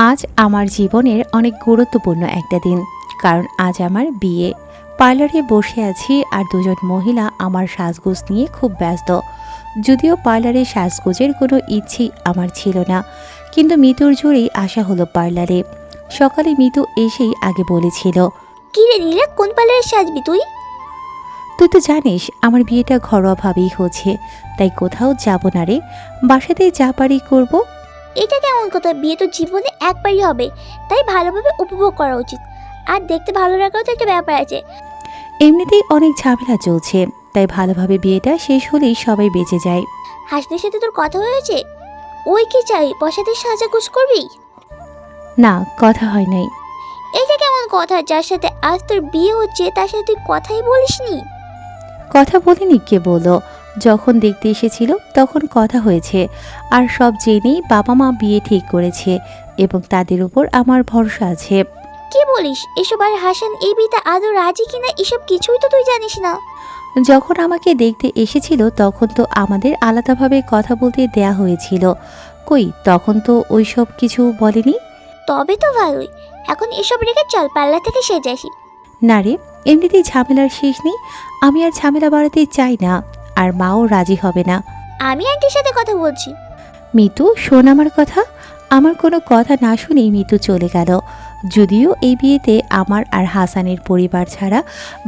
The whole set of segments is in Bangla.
আজ আমার জীবনের অনেক গুরুত্বপূর্ণ একটা দিন, কারণ আজ আমার বিয়ে। পার্লারে বসে আছি আর দুজন মহিলা আমার সাজগোজ নিয়ে খুব ব্যস্ত। যদিও পার্লারে সাজগোজের কোনো ইচ্ছেই আমার ছিল না, কিন্তু মিতুর জোরেই আসা হলো পার্লারে। সকালে মিতু এসেই আগে বলেছিল, কি রে নীলা, কোন পার্লারে সাজবি তুই? তুই তো জানিস আমার বিয়েটা ঘরোয়াভাবেই হচ্ছে, তাই কোথাও যাব না রে, বাসাতেই যা পারি করব। এটা কেমন কথা? বিয়ে তো জীবনে একবারই হবে, তাই ভালোভাবে উপভোগ করা উচিত। আর দেখতে ভালো লাগাও তো একটা ব্যাপার আছে। এমনিতেই অনেক ঝামেলা চলছে, তাই ভালোভাবে বিয়েটা শেষ হলেই সবাই বেঁচে যায়। হাসনের সাথে তোর কথা হয়েছে? ওই কি চাই, বসাতে সাজাগুজ করবি? না, কথা হয় নাই। এটা কেমন কথা? যার সাথে আজ তোর বিয়ে হচ্ছে তার সাথে তুই কথাই বলিসনি? কথা বলিনি, কে বলো? যখন দেখতে এসেছিল তখন কথা হয়েছে, আর সব জেনেই বাবা মা বিয়ে ঠিক করেছে এবং তাদের উপর আমার ভরসা আছে। কি বলিস এসব? আর হাসান এই বিয়েতে আদৌ রাজি কিনা এসব কিছুই তো তুই জানিস না। যখন আমাকে দেখতে এসেছিল তখন তো আমাদের আলাদাভাবে কথা বলতে দেয়া হয়েছিল। কই, তখন তো ওইসব কিছু বলেনি। তবে তো ভালোই। এখন এসব রেখে চল পার্লার থেকে সেজে আসি। না রে, এমনিতেই ঝামেলার শেষ নেই, আমি আর ঝামেলা বাড়াতে চাই না, আর মাও রাজি হবে না। আমি আন্টির সাথে কথা বলছি। মিতু, শোন আমার কথা। আমার কোনো কথা না শুনেই মিতু চলে গেল। যদিও এই বিয়েতে আমার আর হাসানের পরিবার ছাড়া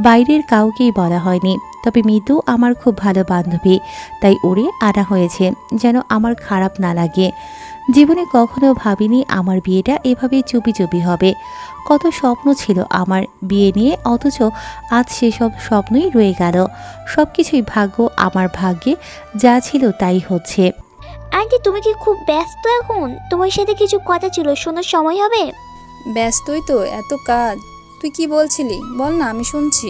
বাইরের কাউকেই বলা হয়নি, তবে মিতু আমার খুব ভালো বান্ধবী, তাই ওরে আনা হয়েছে যেন আমার খারাপ না লাগে। জীবনে কখনো ভাবিনি আমার বিয়েটা এভাবে চুপি চুপি হবে। কত স্বপ্ন ছিল আমার বিয়ে নিয়ে, অথচ আজ সেসব স্বপ্নই রয়ে গেল। সব কিছুই ভাগ্য, আমার ভাগ্যে যা ছিল তাই হচ্ছে। আন্টি তুমি কি খুব ব্যস্ত এখন? তোমার সাথে কিছু কথা ছিল, শোনার সময় হবে? ব্যস্তই তো, এত কাজ। তুই কি বলছিলি বল না, আমি শুনছি।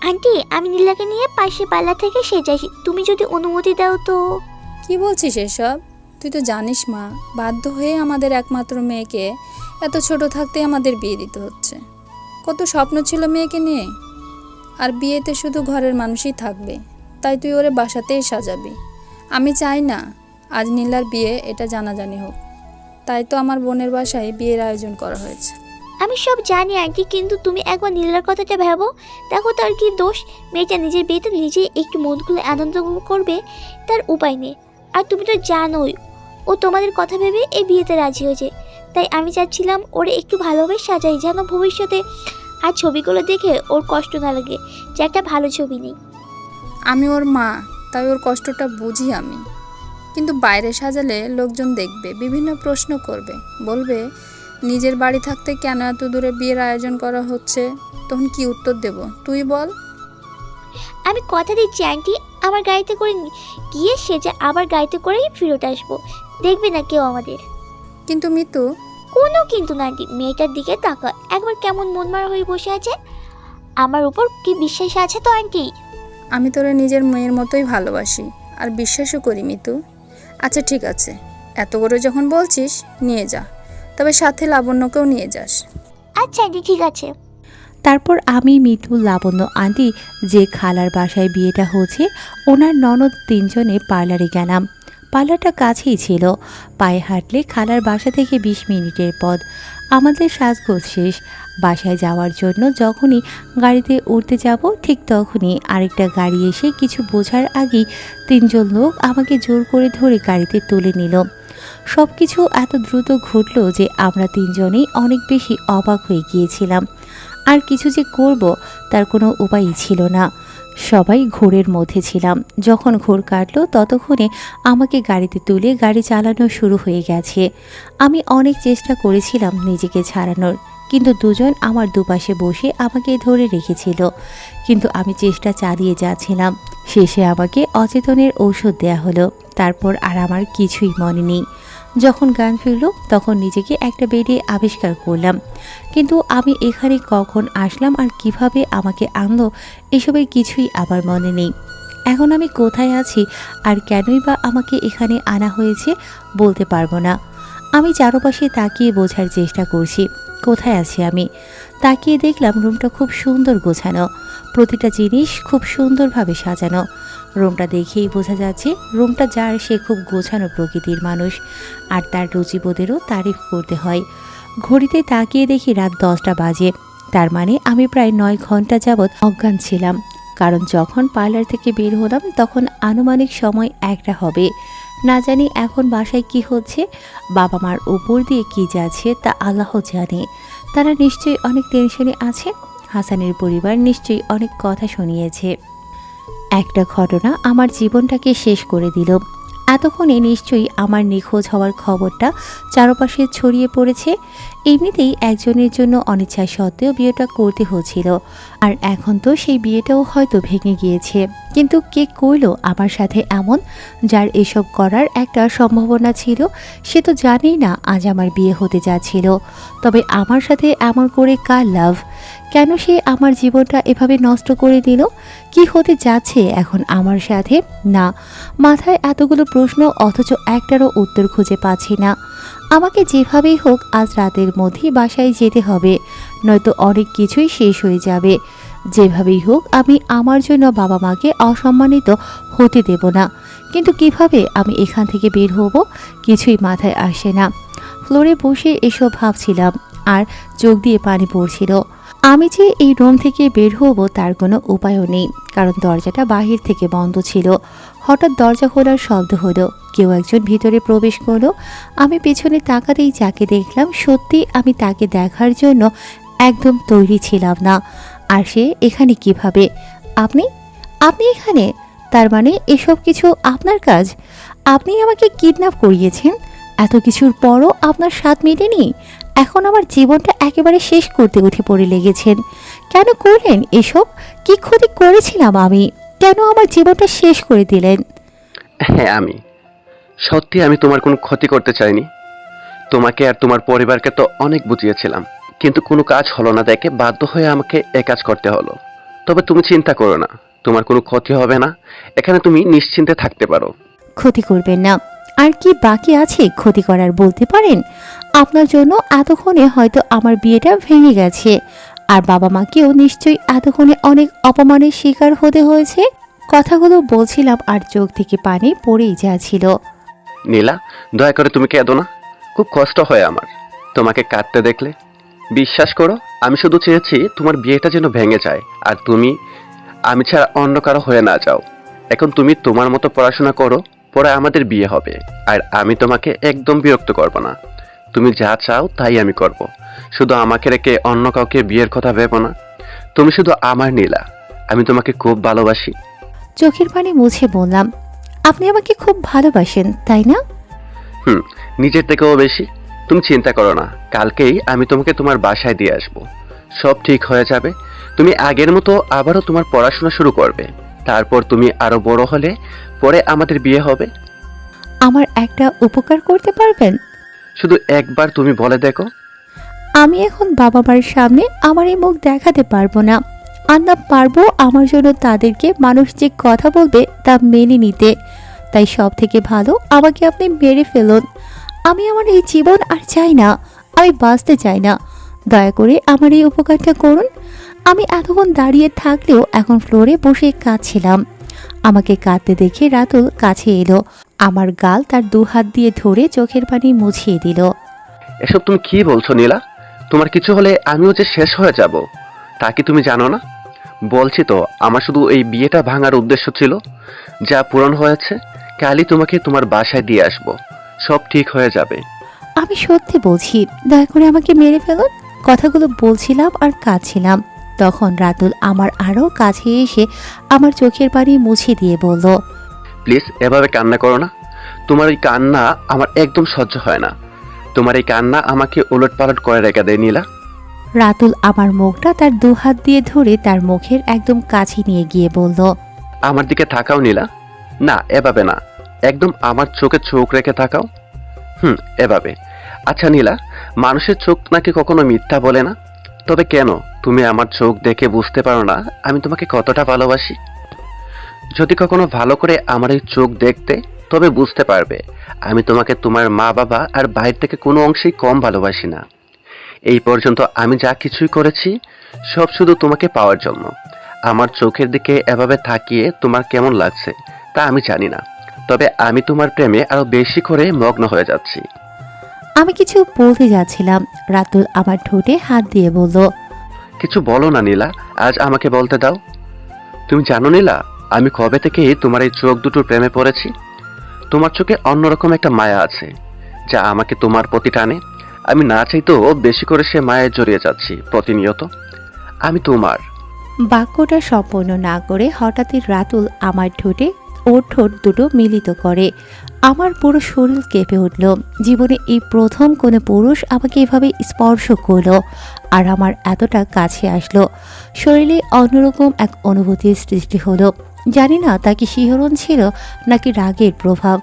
আন্টি আমি নীলাকে নিয়ে পাশে পার্লার থেকে সেজে আসি, তুমি যদি অনুমতি দাও তো। কি বলছিস এসব? তুই তো জানিস মা, বাধ্য হয়ে আমাদের একমাত্র মেয়েকে এত ছোট থাকতে আমাদের বিয়ে দিতে হচ্ছে। কত স্বপ্ন ছিল মেয়েকে নিয়ে। আর বিয়েতে শুধু ঘরের মানুষই থাকবে, তাই তুই ওরে বাসাতেই সাজাবি। আমি চাই না আজ নীলার বিয়ে এটা জানাজানি হোক, তাই তো আমার বোনের বাসায় বিয়ের আয়োজন করা হয়েছে। আমি সব জানি আন্টি, কিন্তু তুমি একবার নীলার কথাটা ভাবো। দেখো তার কি দোষ? মেয়েটা নিজের বিয়েতে নিজে একটু মন খুলে আনন্দ করবে, তার উপায় নেই। আর তুমি তো জানোই ও তোমাদের কথা ভেবে এই বিয়েতে রাজি হয়েছে। তাই আমি চাচ্ছিলাম ওরে একটু ভালোভাবে সাজাই, যেন ভবিষ্যতে আর ছবিগুলো দেখে ওর কষ্ট না লাগে যে একটা ভালো ছবি নেই। আমি ওর মা, তাই ওর কষ্টটা বুঝি আমি। কিন্তু বাইরে সাজালে লোকজন দেখবে, বিভিন্ন প্রশ্ন করবে, বলবে নিজের বাড়ি থাকতে কেন এত দূরে বিয়ের আয়োজন করা হচ্ছে। তখন কি উত্তর দেব তুই বল? আমি কথা দিচ্ছি আন্টি, আমার গাড়িতে করে গিয়ে সেজে আবার গাড়িতে করেই ফেরত আসবো, দেখবে না কেউ আমাদের। কিন্তু মিতু। কোনো কিন্তু না আন্টি, মেয়েটার দিকে তাকা একবার, কেমন মন মারা হয়ে বসে আছে। আমার উপর কি বিশ্বাস আছে তো আন্টি? আমি তোরে নিজের মেয়ের মতোই ভালোবাসি আর বিশ্বাসও করি মিতু। আচ্ছা ঠিক আছে, এত করে যখন বলছিস নিয়ে যা, তবে সাথে লাবণ্যকেও নিয়ে যাস। আচ্ছা আন্টি ঠিক আছে। তারপর আমি, মিতু, লাবণ্য আন্টি, যে খালার বাসায় বিয়েটা হচ্ছে, ওনার ননদ তিনজনে পার্লারে গেলাম। পার্লারটা কাছেই ছিল, পায়ে হাঁটলে খালার বাসা থেকে 20 মিনিটের পথ। আমাদের সাজগোজ শেষ। বাসায় যাওয়ার জন্য যখনই গাড়িতে উঠতে যাব, ঠিক তখনই আরেকটা গাড়ি এসে কিছু বোঝার আগেই তিনজন লোক আমাকে জোর করে ধরে গাড়িতে তুলে নিল। সব কিছু এত দ্রুত ঘটল যে আমরা তিনজনেই অনেক বেশি অবাক হয়ে গিয়েছিলাম। আর কিছু যে করব তার কোনো উপায়ই ছিল না। সবাই ঘোরের মধ্যে ছিলাম। যখন ঘোর কাটলো ততক্ষণে আমাকে গাড়িতে তুলে গাড়ি চালানো শুরু হয়ে গেছে। আমি অনেক চেষ্টা করেছিলাম নিজেকে ছাড়ানোর, কিন্তু দুজন আমার দুপাশে বসে আমাকে ধরে রেখেছিল। কিন্তু আমি চেষ্টা চালিয়ে যাচ্ছিলাম। শেষে আমাকে অচেতনের ঔষধ দেয়া হলো। তারপর আর আমার কিছুই মনে নেই। যখন জ্ঞান ফিরল তখন নিজেকে একটা বেডে আবিষ্কার করলাম, কিন্তু আমি এখানে কখন আসলাম আর কিভাবে আমাকে আনলো এসবের কিছুই আমার মনে নেই। এখন আমি কোথায় আছি আর কেনই বা আমাকে এখানে আনা হয়েছে বলতে পারবো না। আমি চারপাশে তাকিয়ে বোঝার চেষ্টা করছি কোথায় আছি আমি। তাকিয়ে দেখলাম রুমটা খুব সুন্দর গোছানো, প্রতিটা জিনিস খুব সুন্দরভাবে সাজানো। রুমটা দেখেই বোঝা যাচ্ছে রুমটা যার সে খুব গোছানো প্রকৃতির মানুষ, আর তার রুচিবোধেরও তারিফ করতে হয়। ঘড়িতে তাকিয়ে দেখি রাত 10টা বাজে। তার মানে আমি প্রায় 9 ঘন্টা যাবৎ অজ্ঞান ছিলাম। কারণ যখন পার্লার থেকে বের হলাম তখন আনুমানিক সময় 1টা হবে। না জানি এখন বাসায় কি হচ্ছে, বাবা মার উপর দিয়ে কি যাচ্ছে তা আল্লাহ জানে। তারা নিশ্চয়ই অনেক টেনশনে আছে। হাসানের পরিবার নিশ্চয়ই অনেক কথা শুনিয়েছে। একটা ঘটনা আমার জীবনটাকে শেষ করে দিল। এতক্ষণে নিশ্চয়ই আমার নিখোঁজ হওয়ার খবরটা চারপাশে ছড়িয়ে পড়েছে। এমনিতেই একজনের জন্য অনিচ্ছা সত্ত্বেও বিয়েটা করতে হচ্ছিল, আর এখন তো সেই বিয়েটাও হয়তো ভেঙে গিয়েছে। কিন্তু কে করলো আমার সাথে এমন? যার এসব করার একটা সম্ভাবনা ছিল সে তো জানেই না আজ আমার বিয়ে হতে যাচ্ছিল। তবে আমার সাথে এমন করে কার লাভ? কেন সে আমার জীবনটা এভাবে নষ্ট করে দিল? কি হতে যাচ্ছে এখন আমার সাথে? না, মাথায় এতগুলো প্রশ্ন অথচ একটারও উত্তর খুঁজে পাচ্ছি না। আমাকে যেভাবেই হোক আজ রাতের মধ্যেই বাসায় যেতে হবে, নয়তো অনেক কিছুই শেষ হয়ে যাবে। যেভাবেই হোক আমি আমার জন্য বাবা মাকে অসম্মানিত হতে দেব না। কিন্তু কিভাবে আমি এখান থেকে বের হব কিছুই মাথায় আসে না। ফ্লোরে বসে এসব ভাবছিলাম আর চোখ দিয়ে পানি পড়ছিল। আমি যে এই রুম থেকে বের হব তার কোনো উপায়ও নেই, কারণ দরজাটা বাহির থেকে বন্ধ ছিল। হঠাৎ দরজা খোলার শব্দ হলো, কেউ একজন ভিতরে প্রবেশ করলো। আমি পেছনে তাকাতেই যাকে দেখলাম সত্যি আমি তাকে দেখার জন্য একদম তৈরি ছিলাম না। আর সে এখানে কিভাবে? আপনি আপনি এখানে? তার মানে এসব কিছু আপনার কাজ? আপনি আমাকে কিডন্যাপ করিয়েছেন? এত কিছুর পরও আপনার স্বাদ মেটেনি? এখন আমার জীবনটা একেবারে শেষ করতে উঠে পড়ে লেগেছেন। কেন করলেন এসব? কি ক্ষতি করেছিলাম আমি? কেন আমার জীবনটা শেষ করে দিলেন? হ্যাঁ, সত্যি আমি তোমার কোনো ক্ষতি করতে চাইনি। তোমাকে আর তোমার পরিবারকে তো অনেক বুঝিয়েছিলাম, কিন্তু কোনো কাজ হলো না দেখে বাধ্য হয়ে আমাকে এ কাজ করতে হলো। তবে তুমি চিন্তা করো না, তোমার কোনো ক্ষতি হবে না। এখানে তুমি নিশ্চিন্তে থাকতে পারো। ক্ষতি করবেন না? আর কি বাকি আছে ক্ষতি করার বলতে পারেন? আপনার জন্য এতক্ষণে হয়তো আমার বিয়েটা ভেঙে গেছে, আর বাবা মাকেও নিশ্চয়ই এতক্ষণে অনেক অপমানের শিকার হতে হয়েছে। কথাগুলো বলছিলাম আর চোখ থেকে পানি পড়েই যাচ্ছিল। নীলা, দয়া করে তুমি কেঁদো না। খুব কষ্ট হয় আমার তোমাকে কাঁদতে দেখলে। বিশ্বাস করো, আমি শুধু চেয়েছি তোমার বিয়েটা যেন ভেঙে যায়, আর তুমি আমি ছাড়া অন্য কারো হয়ে না যাও। এখন তুমি তোমার মতো পড়াশোনা করো, পরে আমাদের বিয়ে হবে। আর আমি তোমাকে একদম বিরক্ত করব না। তুমি যা চাও তাই আমি করব। শুধু আমাকে রেখে অন্য কাউকে বিয়ের কথা ভেবো না। তুমি শুধু আমার নীলা, আমি তোমাকে খুব ভালোবাসি। চোখের পানি মুছে বললাম, আপনি আমাকে খুব ভালোবাসেন তাই না? নিজের থেকেও বেশি। তুমি চিন্তা করো না, কালকেই আমি তোমাকে তোমার বাসায় দিয়ে আসব। সব ঠিক হয়ে যাবে। তুমি আগের মতো আবারও তোমার পড়াশোনা শুরু করবে। তারপর তুমি আরো বড় হলে পরে আমাদের বিয়ে হবে। আমার একটা উপকার করতে পারবেন? শুধু একবার তুমি বলে দেখো। আমি এখন বাবা মার সামনে আমার এই মুখ দেখাতে পারবো না, আর না পারবো আমার জন্য তাদেরকে মানুষ যে কথা বলবে তা মেনে নিতে। তাই সব থেকে ভালো আমাকে আপনি মেরে ফেলুন। আমি আমার এই জীবন আর চাই না, আমি বাঁচতে চাই না। দয়া করে আমার এই উপকারটা করুন। আমি এতক্ষণ দাঁড়িয়ে থাকলেও এখন ফ্লোরে বসে কাঁদছিলাম। আমাকে কাঁদতে দেখে রাতুল কাছে এলো, আমার গাল তার 2 হাত দিয়ে ধরে চোখের পানি মুছিয়ে দিল। এসব তুমি কি বলছো নীলা? তোমার কিছু হলে আমিও যে শেষ হয়ে যাব, তা কি তুমি জানো না? বলছি তো, আমার শুধু এই বিয়েটা ভাঙার উদ্দেশ্য ছিল, যা পূরণ হয়েছে। কালই তোমাকে তোমার বাসায় দিয়ে আসবো। সব ঠিক হয়ে যাবে। আমি সত্যি বলছি, দয়া করে আমাকে মেরে ফেলুন। কথাগুলো বলছিলাম আর কাঁদছিলাম। তখন রাতুল আমার আরও কাছে এসে আমার চোখের পানি মুছে দিয়ে বলল, প্লিজ এভাবে কান্না করো না। তোমার এই কান্না আমার একদম সহ্য হয় না। তোমার এই কান্না আমাকে উলট পালট করে রেখে দেয় নীলা। রাতুল আমার মুখটা তার 2 হাত দিয়ে ধরে তার মুখের একদম কাছে নিয়ে গিয়ে বলল, আমার দিকে তাকাও নীলা। না, এভাবে না, একদম আমার চোখে চোখ রেখে তাকাও। এভাবে। আচ্ছা নীলা, মানুষের চোখ নাকি কখনো মিথ্যা বলে না? তবে কেন তুমি আমার চোখ দেখে বুঝতে পারো না আমি তোমাকে কতটা ভালোবাসি? যদি কখনো ভালো করে আমার এই চোখ দেখতে, তবে বুঝতে পারবে আমি তোমাকে তোমার মা বাবা আর বাইরে থেকে কোনো অংশেই কম ভালোবাসি না। এই পর্যন্ত আমি যা কিছুই করেছি সব শুধু তোমাকে পাওয়ার জন্য। আমার চোখের দিকে এভাবে তাকিয়ে তোমার কেমন লাগছে তা আমি জানি না, তবে আমি তোমার প্রেমে আরো বেশি করে মগ্ন হয়ে যাচ্ছি। আমি কিছু বলতে যাচ্ছিলাম, রাতুল আমার ঠোঁটে হাত দিয়ে বলল, কিছু বলো না নীলা, আজ আমাকে বলতে দাও। তুমি জানো নীলা, আমি কবে থেকে তোমার এই চোখ দুটোর প্রেমে পড়েছি। তোমার চোখে অন্যরকম একটা মায়া আছে, যা আমাকে তোমার প্রতি টানে। আমি না চাইতেও বেশি করে সে মায়ায় জড়িয়ে যাচ্ছি প্রতিনিয়ত। আমি তোমার। বাক্যটা সম্পূর্ণ না করে হঠাৎই রাতুল আমার ঠোঁটে ওর ঠোঁট দুটো মিলিত করে। আমার পুরো শরীর কেঁপে উঠল। জীবনে এই প্রথম কোনো পুরুষ আমাকে এভাবে স্পর্শ করলো আর আমার এতটা কাছে আসলো। শরীরে অন্যরকম এক অনুভূতির সৃষ্টি হলো। জানি না তা কি শিহরণ ছিল নাকি রাগের প্রভাব।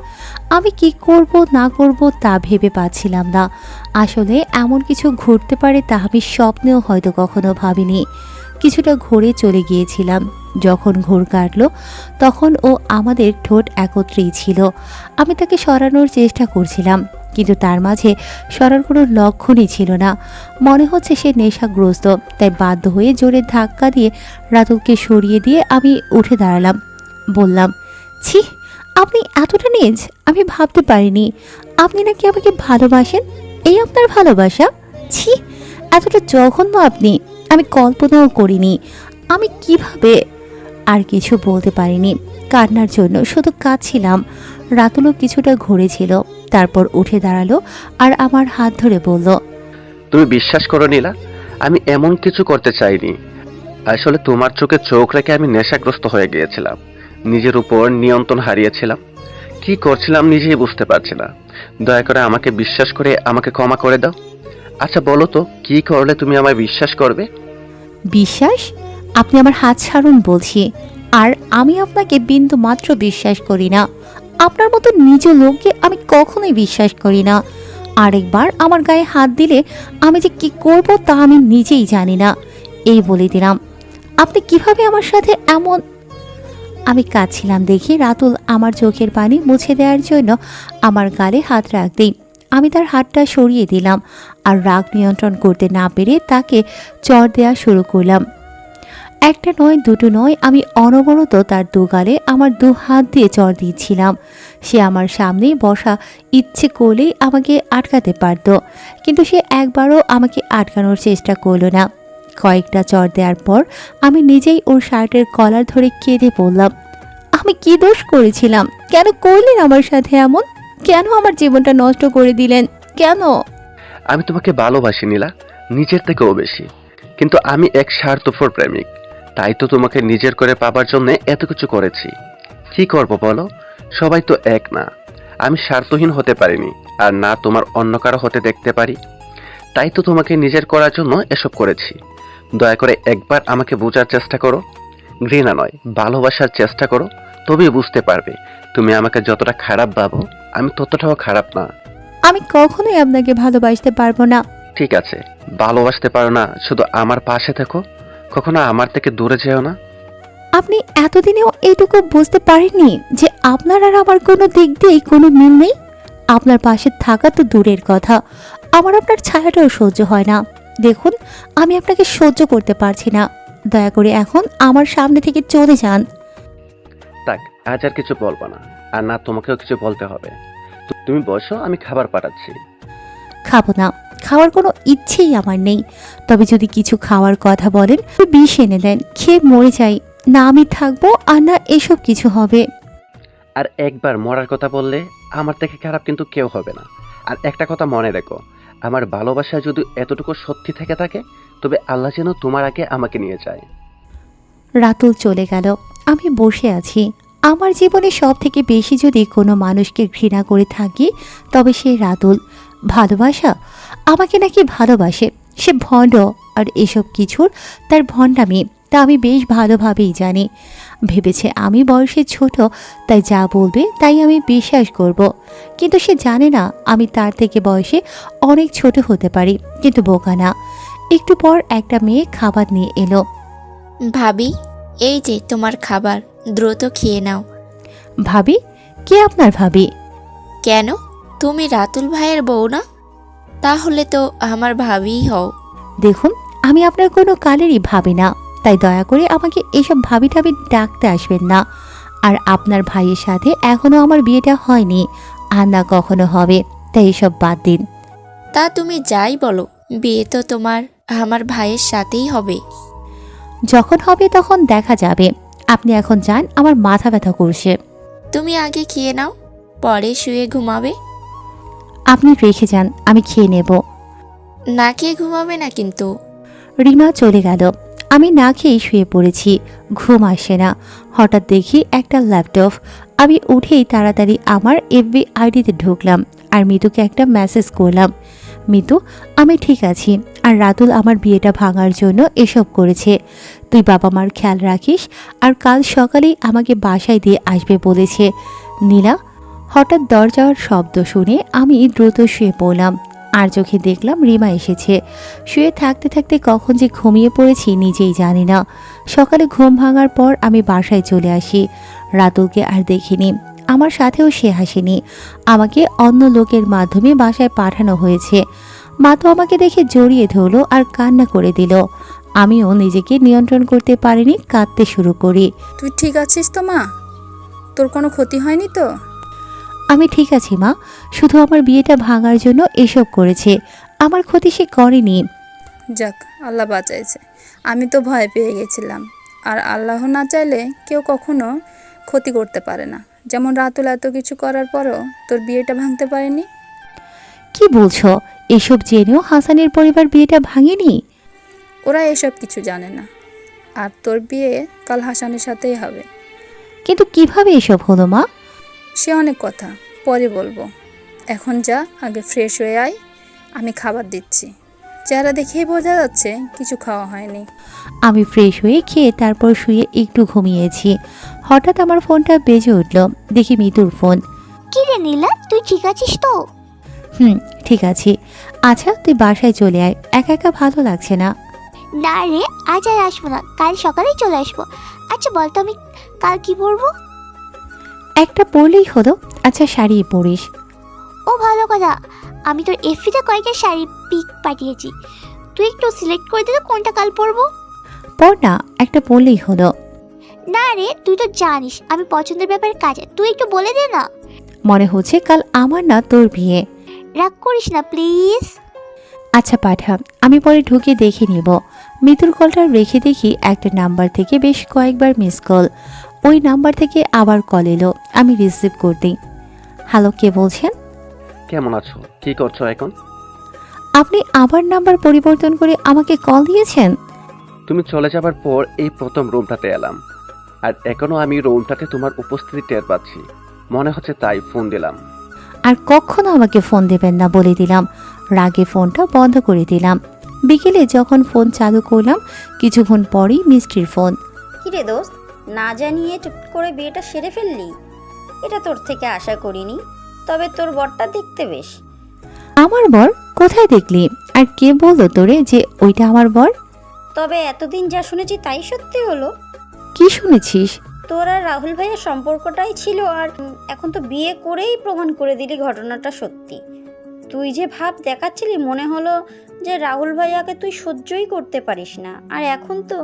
আমি কি করব না করব তা ভেবে পাচ্ছিলাম না। আসলে এমন কিছু ঘটতে পারে তা আমি স্বপ্নেও হয়তো কখনো ভাবিনি। কিছুটা ঘুরে চলে গিয়েছিলাম। যখন ঘোর কাটল তখন ও আমাদের ঠোঁট একত্রেই ছিল। আমি তাকে সরানোর চেষ্টা করছিলাম, কিন্তু তার মাঝে সরার কোনো লক্ষণই ছিল না। মনে হচ্ছে সে নেশাগ্রস্ত, তাই বাধ্য হয়ে জোরে ধাক্কা দিয়ে রাতুলকে সরিয়ে দিয়ে আমি উঠে দাঁড়ালাম। বললাম, ছি, আপনি এতটা নীচ! আমি ভাবতে পারিনি আপনি নাকি আমাকে ভালোবাসেন। এই আপনার ভালোবাসা? ছি, এতটা জঘন্য আপনি! আমি কল্পনাও করিনি। আমি কিভাবে! আর কিছু বলতে পারিনি। কান্নার জন্য শুধু কাঁদছিলাম। রাতুলও কিছুটা ঘুরেছিল, তারপর উঠে দাঁড়ালো আর আমার হাত ধরে বলল, তুমি বিশ্বাস করো নীলা, আমি এমন কিছু করতে চাইনি। আসলে তোমার চোখে চোখ রেখে আমি নেশাগ্রস্ত হয়ে গিয়েছিলাম। নিজের উপর নিয়ন্ত্রণ হারিয়েছিলাম। কি করছিলাম নিজেই বুঝতে পারছি না। দয়া করে আমাকে বিশ্বাস করে আমাকে ক্ষমা করে দাও। আচ্ছা বলো তো, কি করলে তুমি আমায় বিশ্বাস করবে? বিশ্বাস? আপনি আমার হাত ছাড়ুন বলছি। আর আমি আপনাকে বিন্দু মাত্র বিশ্বাস করি না। আপনার মতো নিজ লোককে আমি কখনোই বিশ্বাস করি না। আরেকবার আমার গায়ে হাত দিলে আমি যে কি করব তা আমি নিজেই জানি না। এই বলে দিলাম। আপনি কিভাবে আমার সাথে এমন... আমি কাঁদছিলাম দেখে রাতুল আমার চোখের পানি মুছে দেওয়ার জন্য আমার গালে হাত রাখতেই আমি তার হাতটা সরিয়ে দিলাম আর রাগ নিয়ন্ত্রণ করতে না পেরে তাকে চড় দেওয়া শুরু করলাম। একটা নয়, দুটো নয়, আমি অনবরত তার দুগালে আমার দু হাত দিয়ে চড় দিচ্ছিলাম। সে আমার সামনেই বসা, ইচ্ছে করলেই আমাকে আটকাতে পারত, কিন্তু সে একবারও আমাকে আটকানোর চেষ্টা করলো না। কয়েকটা চড় দেওয়ার পর আমি নিজেই ওর শার্টের কলার ধরে কেঁদে পড়লাম। আমি কি দোষ করেছিলাম? কেন করলেন আমার সাথে এমন? কেন আমার জীবনটা নষ্ট করে দিলেন? কেন? আমি তোমাকে ভালোবাসি নীলা, নিজের থেকেও বেশি। কিন্তু আমি এক স্বার্থপর প্রেমিক, তাই তো তোমাকে নিজের করে পাবার জন্য এত কিছু করেছি। কি করব বলো, সবাই তো এক না। আমি স্বার্থহীন হতে পারিনি, আর না তোমার অন্য কারো হতে দেখতে পারি। তাই তো তোমাকে নিজের করার জন্য এসব করেছি। দয়া করে একবার আমাকে বোঝার চেষ্টা করো। ঘৃণা নয়, ভালোবাসার চেষ্টা করো, তবেই বুঝতে পারবে তুমি আমাকে যতটা খারাপ ভাবো আমি ততটাও খারাপ না। আমি কখনোই আপনাকে ভালোবাসতে পারবো না। ঠিক আছে, ভালোবাসতে পারো না, শুধু আমার পাশে থেকো, কখনো আমার থেকে দূরে যেও না। আপনি এতদিনেও এইটুকু বুঝতে পারেননি যে আপনার আর আমার কোনো দিক দিয়েই কোনো মিল নেই? আপনার পাশে থাকা তো দূরের কথা, আমার আপনার ছায়াটাও সহ্য হয় না। দেখুন, আমি আপনাকে সহ্য করতে পারছি না। দয়া করে এখন আমার সামনে থেকে চলে যান। থাক, আজ আর কিছু বলবো না, আর না তোমাকেও কিছু বলতে হবে। তুমি বসো, আমি খাবার পাঠাচ্ছি। খাবো না, খাওয়ার কোনো ইচ্ছেই আমার নেই। তবে যদি কিছু খাওয়ার কথা বলেন, বিষ এনে দেন, খেয়ে মরে যাই। না আমি থাকবো আর না এসব কিছু হবে। আর একবার মরার কথা বললে আমার থেকে খারাপ কিন্তু কেউ হবে না। আর একটা কথা মনে রেখো, আমার ভালোবাসা যদি এতটুকু সত্যি থেকে থাকে, তবে আল্লাহ যেন তোমার আগে আমাকে নিয়ে যায়। রাতুল চলে গেল। আমি বসে আছি। আমার জীবনে সব থেকে বেশি যদি কোনো মানুষকে ঘৃণা করে থাকি তবে সে রাতুল। ভালোবাসা? আমাকে নাকি ভালোবাসে? সে ভণ্ড, আর এসব কিছুর তার ভণ্ডামি তা আমি বেশ ভালোভাবেই জানি। ভেবেছে আমি বয়সে ছোট, তাই যা বলবে তাই আমি বিশ্বাস করব। কিন্তু সে জানে না আমি তার থেকে বয়সে অনেক ছোট হতে পারি, কিন্তু বোকা না। একটু পর একটা মেয়ে খাবার নিয়ে এলো। ভাবি, এই যে তোমার খাবার, দ্রুত খেয়ে নাও। ভাবি? কে আপনার ভাবি? কেন, তুমি রাতুল ভাইয়ের বউ না? তাহলে তো আমার ভাবিই হও। দেখুন, আমি আপনার কোনো কালেরই ভাবি না, তাই দয়া করে আমাকে এসব ভাবি টাবি ডাকতে আসবেন না। আর আপনার ভাইয়ের সাথে এখনো আমার বিয়েটা হয়নি, আর না কখনো হবে, তাই এসব বাদ দিন। তা তুমি যাই বলো, বিয়ে তো তোমার আমার ভাইয়ের সাথেই হবে। যখন হবে তখন দেখা যাবে। আপনি এখন যান, আমার মাথা ব্যথা করছে। তুমি আগে খেয়ে নাও, পরে শুয়ে ঘুমাবে। আপনি রেখে যান, আমি খেয়ে নেব। না খেয়ে ঘুমাবে না কিন্তু। রিমা চলে গেল। আমি না খেয়েই শুয়ে পড়েছি, ঘুম আসে না। হঠাৎ দেখি একটা ল্যাপটপ। আমি উঠেই তাড়াতাড়ি আমার এফবি আইডিতে ঢুকলাম আর মিতুকে একটা মেসেজ করলাম। মিতু, আমি ঠিক আছি, আর রাতুল আমার বিয়েটা ভাঙার জন্য এসব করেছে। তুই বাবা মার খেয়াল রাখিস, আর কাল সকালেই আমাকে বাসায় দিয়ে আসবে বলেছে। নীলা। হঠাৎ দরজার শব্দ শুনে আমি দ্রুত শুয়ে পড়লাম, আর চোখে দেখলাম রিমা এসেছে। শুয়ে থাকতে থাকতে কখন যে ঘুমিয়ে পড়েছি নিজেই জানি না। সকালে ঘুম ভাঙার পর আমি বাসায় চলে আসি। রাতুলকে আর দেখিনি, আমার সাথেও সে হাসেনি। আমাকে অন্য লোকের মাধ্যমে বাসায় পাঠানো হয়েছে। মা তো আমাকে দেখে জড়িয়ে ধরলো আর কান্না করে দিল। আমিও নিজেকে নিয়ন্ত্রণ করতে পারিনি, কাঁদতে শুরু করি। তুই ঠিক আছিস তো মা? তোর কোনো ক্ষতি হয়নি তো? আমি ঠিক আছি মা, শুধু আমার বিয়েটা ভাঙার জন্য এসব করেছে, আমার ক্ষতি সে করেনি। যাক, আল্লাহ বাঁচাইছে। আমি তো ভয় পেয়ে গেছিলাম। আর আল্লাহ না চাইলে কেউ কখনো ক্ষতি করতে পারে না। যেমন রাতুল এত কিছু করার পরও তোর বিয়েটা ভাঙতে পারেনি। কি বলছো? এসব জেনেও হাসানের পরিবার বিয়েটা ভাঙেনি? ওরা এসব কিছু জানে না। আর তোর বিয়ে কাল হাসানের সাথেই হবে। কিন্তু কিভাবে এসব হলো মা? সে অনেক কথা, পরে বলবো। এখন যা, আগে ফ্রেশ হয়ে আয়, আমি খাবার দিচ্ছি। চেহারা দেখেই বোঝা যাচ্ছে কিছু খাওয়া হয়নি। আমি ফ্রেশ হয়ে খেয়ে তারপর শুয়ে একটু ঘুমিয়েছি। হঠাৎ আমার ফোনটা বেজে উঠল, দেখি মিতুর ফোন। কি রে নীলা, তুই ঠিক আছিস তো? ঠিক আছি। আচ্ছা তুই বাসায় চলে আয়, একা একা ভালো লাগছে না। না রে, আজ আর আসবো না, কাল সকালেই চলে আসবো। আচ্ছা বলতো আমি কাল কি পরবো? একটা পরলেই হলো। আচ্ছা শাড়ি পরিস। ও ভালো কথা, আমি তোর এফিতে কয়েকটা শাড়ি পিক পাঠিয়েছি, তুই একটু সিলেক্ট করে দিলে কোনটা কাল পরবো। পর না, একটা পরলেই হলো। না রে, তুই তো জানিস আমি পছন্দের ব্যাপারে কাজে, তুই একটু বলে দে না। মনে হচ্ছে কাল আমার না তোর বিয়ে। রাগ করিস না প্লিজ। আচ্ছা পাঠা, আমি পরে ঢুকে দেখে নিব। মিতুর কলটা রেখে দেখি একটা নাম্বার থেকে বেশ কয়েকবার মিস কল। ওই নাম্বার থেকে আবার কল এলো, আমি রিসিভ করতেই। হ্যালো, কে বলছেন? কেমন আছো? কি করছো এখন? আপনি আবার নাম্বার পরিবর্তন করে আমাকে কল দিয়েছেন? তুমি চলে যাবার পর এই প্রথম রুমটাতে এলাম, আর এখনো আমি রুমটাতে তোমার উপস্থিতি টের পাচ্ছি। মনে হচ্ছে তাই ফোন দিলাম। আর কখনো আমাকে ফোন দেবেন না বলে দিলাম। রাগে ফোনটা বন্ধ করে দিলাম। বিকেলে যখন ফোন চালু করলাম, কিছুক্ষণ পরেই মিষ্টির ফোন। কিরে দোস্ত, না জানিয়ে চুপ করে বিয়েটা সেরে ফেললি? এটা তোর থেকে আশা করিনি। তবে তোর বরটা দেখতে বেশ। আমার বর? কোথায় দেখলি? আর কে বললো তোরে যে ওইটা আমার বর? তবে এতদিন যা শুনেছি তাই সত্যি হলো। কি শুনেছিস? তোর আর রাহুল ভাইয়ের সম্পর্কটাই ছিল, আর এখন তো বিয়ে করেই প্রমাণ করে দিলি ঘটনাটা সত্যি। তুই যে ভাব দেখাচ্ছিলি, মনে হলো যে রাহুল ভাইয়াকে তুই সহ্যই করতে পারিস না। আর এখন তো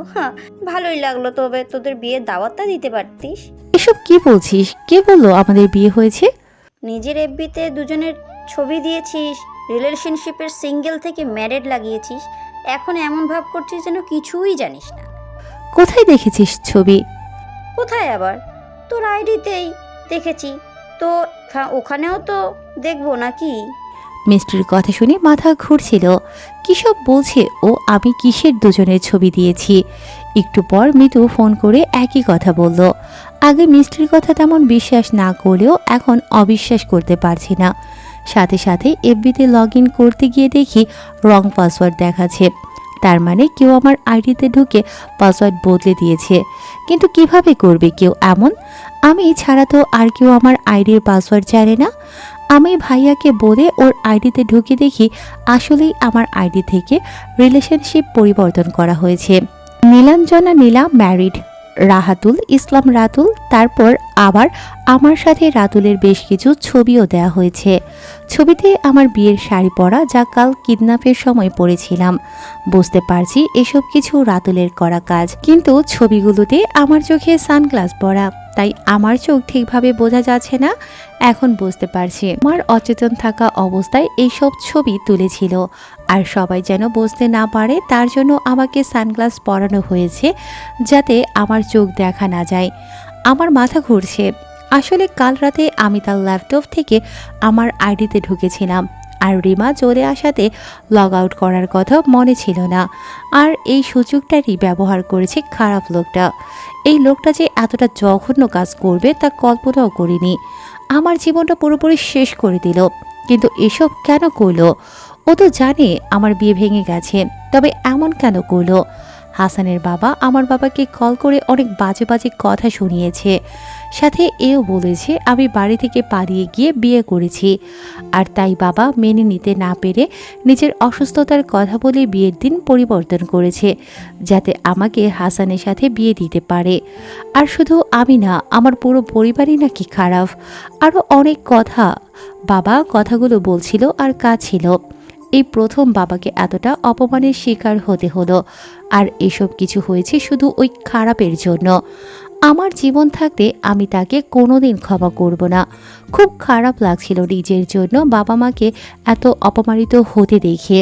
ভালোই লাগলো। তবে তোদের বিয়ের দাওয়াতটা দিতে পারতিস। এসব কি বলছিস? কে বললো আমাদের বিয়ে হয়েছে? নিজের এফবিতে দুজনের ছবি দিয়েছিস, রিলেশনশিপের সিঙ্গেল থেকে ম্যারেড লাগিয়েছিস। এখন এমন ভাব করছিস যেন কিছুই জানিস না। কোথায় দেখেছিস ছবি? কোথায় আবার? তোর আইডিতেই দেখেছি তো, ওখানেও তো দেখবো নাকি? মিষ্টির কথা শুনে মাথা ঘুরছিল। কিসব বলছে ও? আমি কিসের দুজনের ছবি দিয়েছি? একটু পর মিতু ফোন করে একই কথা বলল। আগে মিষ্টির কথা তেমন বিশ্বাস না করলেও এখন অবিশ্বাস করতে পারছি না। সাথে সাথে এফবিতে লগ ইন করতে গিয়ে দেখি রং পাসওয়ার্ড দেখাচ্ছে। তার মানে কেউ আমার আইডিতে ঢুকে পাসওয়ার্ড বদলে দিয়েছে। কিন্তু কিভাবে করবে কেউ এমন? আমি ছাড়া তো আর কেউ আমার আইডির পাসওয়ার্ড জানে না। আমি ভাইয়াকে বলে ওর আইডিতে ঢুকে দেখি আসলেই আমার আইডি থেকে রিলেশনশিপ পরিবর্তন করা হয়েছে। নীলাঞ্জনা নীলা ম্যারিড, রাহাতুল ইসলাম রাতুল। তারপর আবার আমার সাথে রাতুলের বেশ কিছু ছবিও দেওয়া হয়েছে। ছবিতে আমার বিয়ের শাড়ি পরা, যা কাল কিডন্যাপের সময় পরেছিলাম। বুঝতে পারছি এসব কিছু রাতুলের করা কাজ, কিন্তু ছবিগুলোতে আমার চোখে সানগ্লাস পরা। তাই আমার চোখ ঠিকভাবে বোঝা যাচ্ছে না। এখন বুঝতে পারছি আমার অচেতন থাকা অবস্থায় এইসব ছবি তুলেছিল, আর সবাই যেন বুঝতে না পারে তার জন্য আমাকে সানগ্লাস পরানো হয়েছে, যাতে আমার চোখ দেখা না যায়। আমার মাথা ঘুরছে। আসলে কাল রাতে আমি তার ল্যাপটপ থেকে আমার আইডিতে ঢুকেছিলাম, আর রিমা চলে আসাতে লগ আউট করার কথা মনে ছিল না। আর এই সুযোগটারই ব্যবহার করেছে খারাপ লোকটা। এই লোকটা যে এতটা জঘন্য কাজ করবে তা কল্পনাও করিনি। আমার জীবনটা পুরোপুরি শেষ করে দিল। কিন্তু এসব কেন করলো? ও তো জানে আমার বিয়ে ভেঙে গেছে, তবে এমন কেন করলো? হাসানের বাবা আমার বাবাকে কল করে অনেক বাজে বাজে কথা শুনিয়েছে, সাথে এও বলেছে আমি বাড়ি থেকে পালিয়ে গিয়ে বিয়ে করেছি। আর তাই বাবা মেনে নিতে না পেরে নিজের অসুস্থতার কথা বলে বিয়ের দিন পরিবর্তন করেছে, যাতে আমাকে হাসানের সাথে বিয়ে দিতে পারে। আর শুধু আমি না, আমার পুরো পরিবারই নাকি খারাপ। আরও অনেক কথা বাবা কথাগুলো বলছিল আর কাঁদছিল। এই প্রথম বাবাকে এতটা অপমানের শিকার হতে হলো। আর এসব কিছু হয়েছে শুধু ওই খারাপের জন্য। আমার জীবন থাকতে আমি তাকে কোনোদিন ক্ষমা করব না। খুব খারাপ লাগছিল নিজের জন্য বাবা মাকে এত অপমানিত হতে দেখে।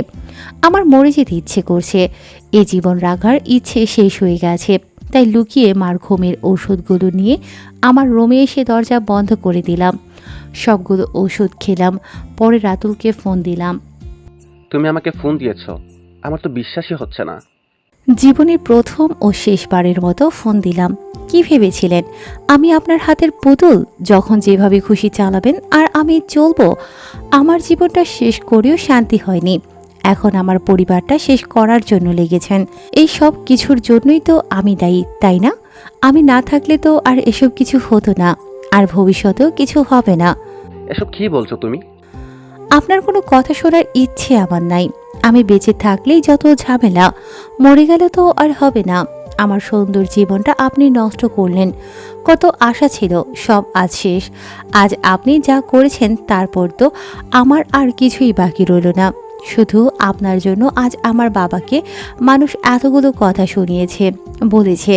আমার মরে যেতে ইচ্ছে করছে। এ জীবন রাখার ইচ্ছে শেষ হয়ে গেছে। তাই লুকিয়ে মার ঘুমের ওষুধগুলো নিয়ে আমার রুমে এসে দরজা বন্ধ করে দিলাম। সবগুলো ওষুধ খেলাম। পরে রাতুলকে ফোন দিলাম। তুমি আমাকে ফোন দিয়েছ? আমার তো বিশ্বাসই হচ্ছে না। জীবনের প্রথম ও শেষবারের মতো ফোন দিলাম। কি ভেবেছিলেন আমি আপনার হাতের পুতুল, যখন যেভাবে খুশি চালাবেন আর আমি চলবো? আমার জীবনটা শেষ করেও শান্তি হয়নি। এখন আমার পরিবারটা শেষ করার জন্য লেগেছেন। এই সব কিছুর জন্যই তো আমি দায়ী, তাই না? আমি না থাকলে তো আর এসব কিছু হতো না, আর ভবিষ্যতেও কিছু হবে না। এসব কি বলছো তুমি? আপনার কোনো কথা শোনার ইচ্ছে আমার নাই। আমি বেঁচে থাকলেই যত ঝামেলা, মরে গেলে তো আর হবে না। আমার সুন্দর জীবনটা আপনি নষ্ট করলেন। কত আশা ছিল, সব আজ শেষ। আজ আপনি যা করেছেন তারপর তো আমার আর কিছুই বাকি রইল না। শুধু আপনার জন্য আজ আমার বাবাকে মানুষ এতগুলো কথা শুনিয়েছে, বলেছে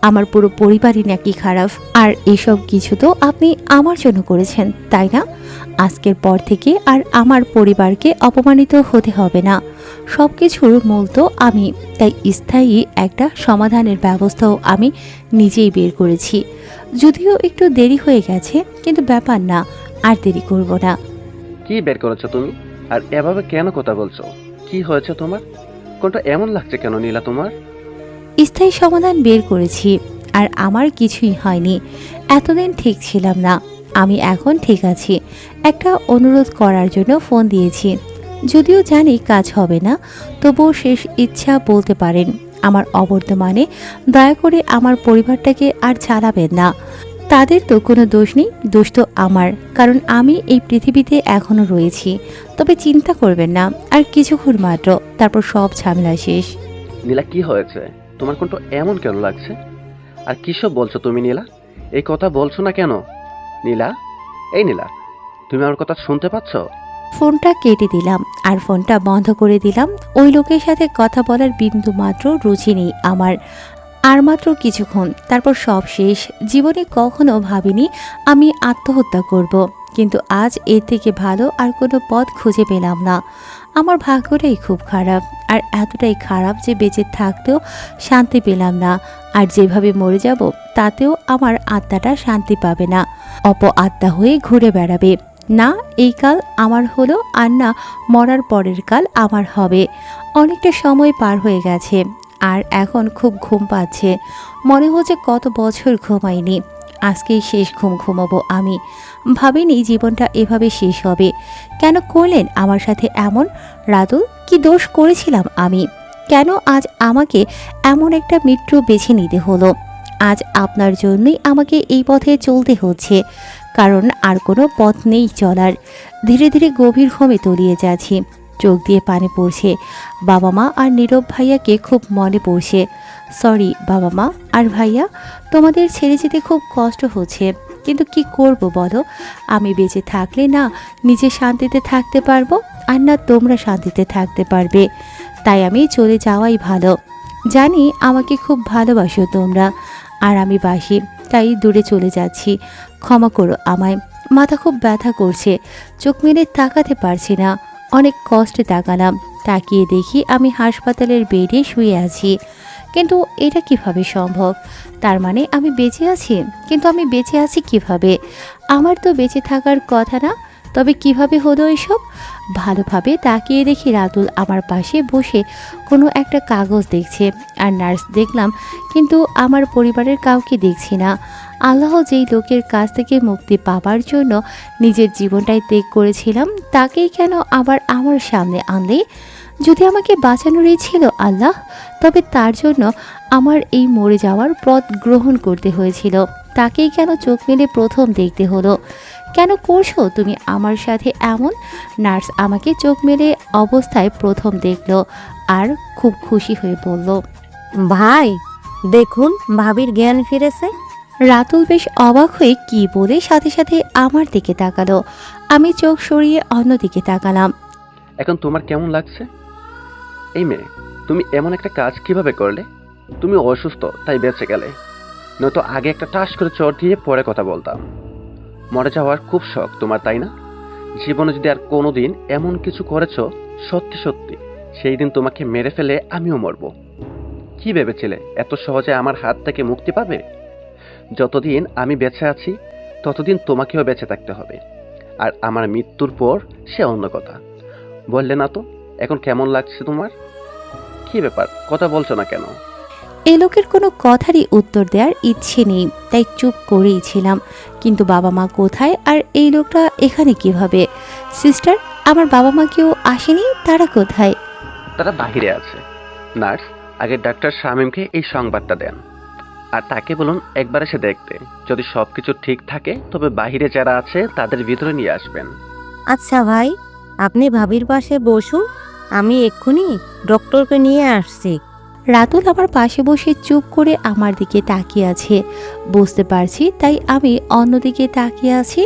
আমার পুরো পরিবারই নাকি খারাপ। আর এসব কিছু তো আপনি আমার জন্য করেছেন, তাই না? আজকের পর থেকে আর আমার পরিবারকে অপমানিত হতে হবে না। সব কিছুর মূল তো আমি, তাই স্থায়ী একটা সমাধানের ব্যবস্থাও আমি নিজেই বের করেছি। যদিও একটু দেরি হয়ে গেছে, কিন্তু ব্যাপার না, আর দেরি করব না। কি বের করেছো তুমি? আর এভাবে কেন কথা বলছো? কি হয়েছে তোমার? কোনটা এমন লাগছে কেন নীলা তোমার? স্থায়ী সমাধান বের করেছি, আর আমার কিছুই হয়নি। এতদিন ঠিক ছিলাম না, আমি এখন ঠিক আছি। একটা অনুরোধ করার জন্য ফোন দিয়েছি। যদিও জানি কাজ হবে না, তবুও শেষ ইচ্ছা বলতে পারেন। আমার অবর্তমানে দয়া করে আমার পরিবারটাকে আর চালাবেন না। তাদের তো কোনো দোষ নেই, দোষ তো আমার, কারণ আমি এই পৃথিবীতে এখনও রয়েছি। তবে চিন্তা করবেন না, আর কিছুক্ষণ মাত্র, তারপর সব ঝামেলা শেষ। নীলা কি হয়েছে? তোমার কোনটা এমন কেন লাগছে? আর কিসব বলছো তুমি নীলা? এই কথা বলছো না কেন? নীলা, এই নীলা, তুমি আমার কথা শুনতে পাচ্ছ? ফোনটা কেটে দিলাম আর ফোনটা বন্ধ করে দিলাম। ওই লোকের সাথে কথা বলার বিন্দু মাত্র রুচি নেই আমার। আর মাত্র কিছুক্ষণ, তারপর সব শেষ। জীবনে কখনো ভাবিনি আমি আত্মহত্যা করব, কিন্তু আজ এর থেকে ভালো আর কোনো পথ খুঁজে পেলাম না। আমার ভাগ্যটাই খুব খারাপ, আর এতটাই খারাপ যে বেঁচে থাকতেও শান্তি পেলাম না। আর যেভাবে মরে যাব তাতেও আমার আত্মাটা শান্তি পাবে না, অপ আত্মা হয়ে ঘুরে বেড়াবে। না এই কাল আমার হলো, আর না মরার পরের কাল আমার হবে। অনেকটা সময় পার হয়ে গেছে, আর এখন খুব ঘুম পাচ্ছে। মনে হচ্ছে কত বছর ঘুমাইনি। আজকেই শেষ ঘুম ঘুমাবো আমি। ভাবিনি জীবনটা এভাবে শেষ হবে। কেন করলেন আমার সাথে এমন? রাতুল, কি দোষ করেছিলাম আমি? কেন আজ আমাকে এমন একটা মৃত্যু বেছে নিতে হলো? আজ আপনার জন্যই আমাকে এই পথে চলতে হচ্ছে, কারণ আর কোনো পথ নেই চলার। ধীরে ধীরে গভীর ঘুমে তলিয়ে যাচ্ছি। চোখ দিয়ে পানি পড়ছে। বাবা মা আর নীরব ভাইয়াকে খুব মনে পড়ছে। সরি বাবা মা আর ভাইয়া, তোমাদের ছেড়ে যেতে খুব কষ্ট হচ্ছে, কিন্তু কি করব বলো? আমি বেঁচে থাকলে না নিজে শান্তিতে থাকতে পারবো, আর না তোমরা শান্তিতে থাকতে পারবে। তাই আমি চলে যাওয়াই ভালো। জানি আমাকে খুব ভালোবাসো তোমরা, আর আমি বাসি, তাই দূরে চলে যাচ্ছি। ক্ষমা করো আমায়। মাথা খুব ব্যথা করছে, চোখ মেলে তাকাতে পারছি না। অনেক কষ্টে তাকালাম, তাকিয়ে দেখি আমি হাসপাতালের বেডে শুয়ে আছি। কিন্তু এটা কিভাবে সম্ভব? তার মানে আমি বেঁচে আছি, কিন্তু আমি বেঁচে আছি কিভাবে? আমার তো বেঁচে থাকার কথা না, তবে কিভাবে হলো এসব? ভালোভাবে তাকিয়ে দেখি রাতুল আমার পাশে বসে কোনো একটা কাগজ দেখছে, আর নার্স দেখলাম, কিন্তু আমার পরিবারের কাউকে দেখছি না। আল্লাহ যেই লোকের কাছ থেকে মুক্তি পাবার জন্য নিজের জীবনটাই ত্যাগ করেছিলাম, তাকেই কেন আবার আমার সামনে আনলে? যদি আমাকে বাঁচানোরই ছিল আল্লাহ, তবে তার জন্য আমার এই মরে যাওয়ার পথ গ্রহণ করতে হয়েছিল। তাকেই কেন চোখ মেলে প্রথম দেখতে হলো? কেন করছো তুমি আমার সাথে এমন? নার্স আমাকে চোখ মেলে অবস্থায় প্রথম দেখলো আর খুব খুশি হয়ে বলল, ভাই দেখুন, ভাবির জ্ঞান ফিরেছে। রাতুল বেশ অবাক হয়ে কি বলে সাথে সাথে আমার দিকে তাকালো। আমি চোখ সরিয়ে অন্যদিকে তাকালাম। এখন তোমার কেমন লাগছে? এই মেয়ে, তুমি এমন একটা কাজ কিভাবে করলে? তুমি অসুস্থ তাই বেঁচে গেলে, নয়তো আগে একটা টাস করে চড় দিয়ে পরে কথা বলতাম। মরে যাওয়ার খুব শখ তোমার, তাই না? জীবনে যদি আর কোনোদিন এমন কিছু করেছো, সত্যি সত্যি সেই দিন তোমাকে মেরে ফেলে আমিও মরবো। কি ভেবেছিলে এত সহজে আমার হাত থেকে মুক্তি পাবে? যতদিন আমি বেঁচে আছি ততদিন তোমাকেও বেঁচে থাকতে হবে, আর আমার মৃত্যুর পর সে অন্য কথা। বললে না তো এখন কেমন লাগছে তোমার? কি ব্যাপার, কথা বলছো না কেন? এ লোকের কোনো কথারই উত্তর দেওয়ার ইচ্ছে নেই, তাই চুপ করেই ছিলাম। কিন্তু বাবা মা কোথায়, আর এই লোকটা এখানে কিভাবে? সিস্টার, আমার বাবা মা কেউ আসেনি, তারা কোথায়? তারা বাহিরে আছে। নার্স, আগে ডাক্তার শামীমকে এই সংবাদটা দেন, আর তাকে বলুন একবার এসে দেখতে। যদি সবকিছু ঠিক থাকে তবে বাহিরে যারা আছে তাদের ভিতরে নিয়ে আসবেন। আচ্ছা ভাই, আপনি ভাবির পাশে বসুন, আমি এক্ষুনি ডক্টরকে নিয়ে আসছি। রাতুল আমার পাশে বসে চুপ করে আমার দিকে তাকিয়ে আছে। বুঝতে পারছি, তাই আমি অন্যদিকে তাকিয়ে আছি।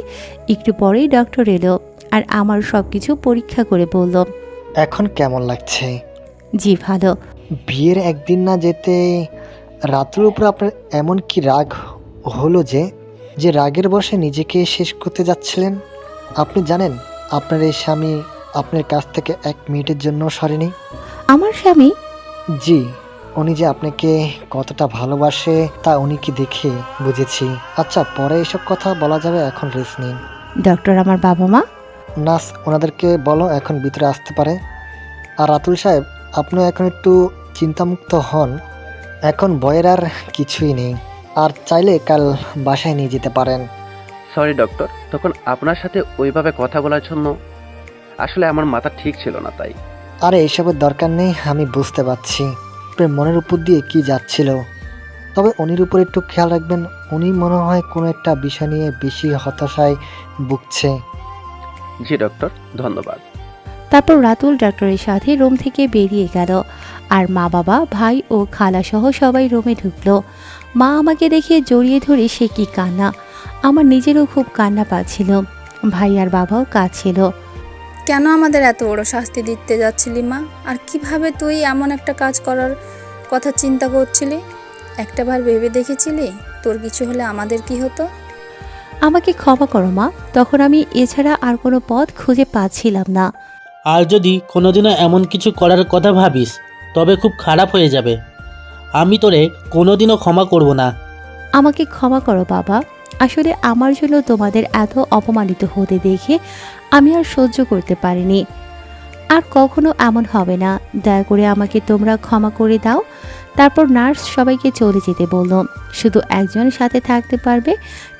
একটু পরেই ডক্টর এলো আর আমার সব কিছু পরীক্ষা করে বলল, এখন কেমন লাগছে? জি ভালো। বিয়ের একদিন না যেতে রাতুর উপর আপনার এমন কি রাগ হলো যে রাগের বশে নিজেকে শেষ করতে যাচ্ছিলেন? আপনি জানেন আপনার এই স্বামী আপনার কাছ থেকে 1 মিনিটের জন্য সরেনি। আমার স্বামী? জি, উনি যে আপনাকে কতটা ভালোবাসে তা উনি কি দেখে বুঝেছি। আচ্ছা, পরে এসব কথা বলা যাবে, এখন রেস্ট নিন। ডক্টর, আমার বাবা মা? নার্স, ওনাদেরকে বলো এখন ভিতরে আসতে পারে। আর রাতুল সাহেব, আপনিও এখন একটু চিন্তামুক্ত হন, এখন ভয়ের আর কিছুই নেই। আর চাইলে কাল বাসায় নিয়ে যেতে পারেন। সরি ডক্টর, তখন আপনার সাথে ওইভাবে কথা বলার জন্য আসলে আমার মাথা ঠিক ছিল না, তাই। আরে এসবের দরকার নেই, আমি বুঝতে পারছি আপনার মনের উপর দিয়ে কি যাচ্ছিল। তবে উনির উপর একটু খেয়াল রাখবেন, উনি মনে হয় কোনো একটা বিষয় নিয়ে বেশি হতাশায় ভুগছে। জি ডক্টর, ধন্যবাদ। তারপর রাতুল ডাক্তারের সাথে রুম থেকে বেরিয়ে গেল, আর মা বাবা ভাই ও খালা সহ সবাই রুমে ঢুকলো। মা আমাকে দেখে জড়িয়ে ধরে সে কি কান্না! আমার নিজেরও খুব কান্না পাচ্ছিল। ভাই আর বাবাও কাঁদছিল। কেন আমাদের এত বড় শাস্তি দিতে যাচ্ছিলি মা? আর কিভাবে তুই এমন একটা কাজ করার কথা চিন্তা করছিলি? একটাবার ভেবে দেখেছিলি তোর কিছু হলে আমাদের কি হতো? আমাকে ক্ষমা করো মা, তখন আমি এছাড়া আর কোনো পথ খুঁজে পাচ্ছিলাম না। আর যদি কোনোদিনও এমন কিছু করার কথা ভাবিস তবে খুব খারাপ হয়ে যাবে। আমি তোরে কোনোদিনও ক্ষমা করব না। আমাকে ক্ষমা করো বাবা, আসলে আমার জন্য তোমাদের এত অপমানিত হতে দেখে আমি আর সহ্য করতে পারিনি। আর কখনো এমন হবে না, দয়া করে আমাকে তোমরা ক্ষমা করে দাও। তারপর নার্স সবাইকে চলে যেতে বলল, শুধু একজন সাথে থাকতে পারবে,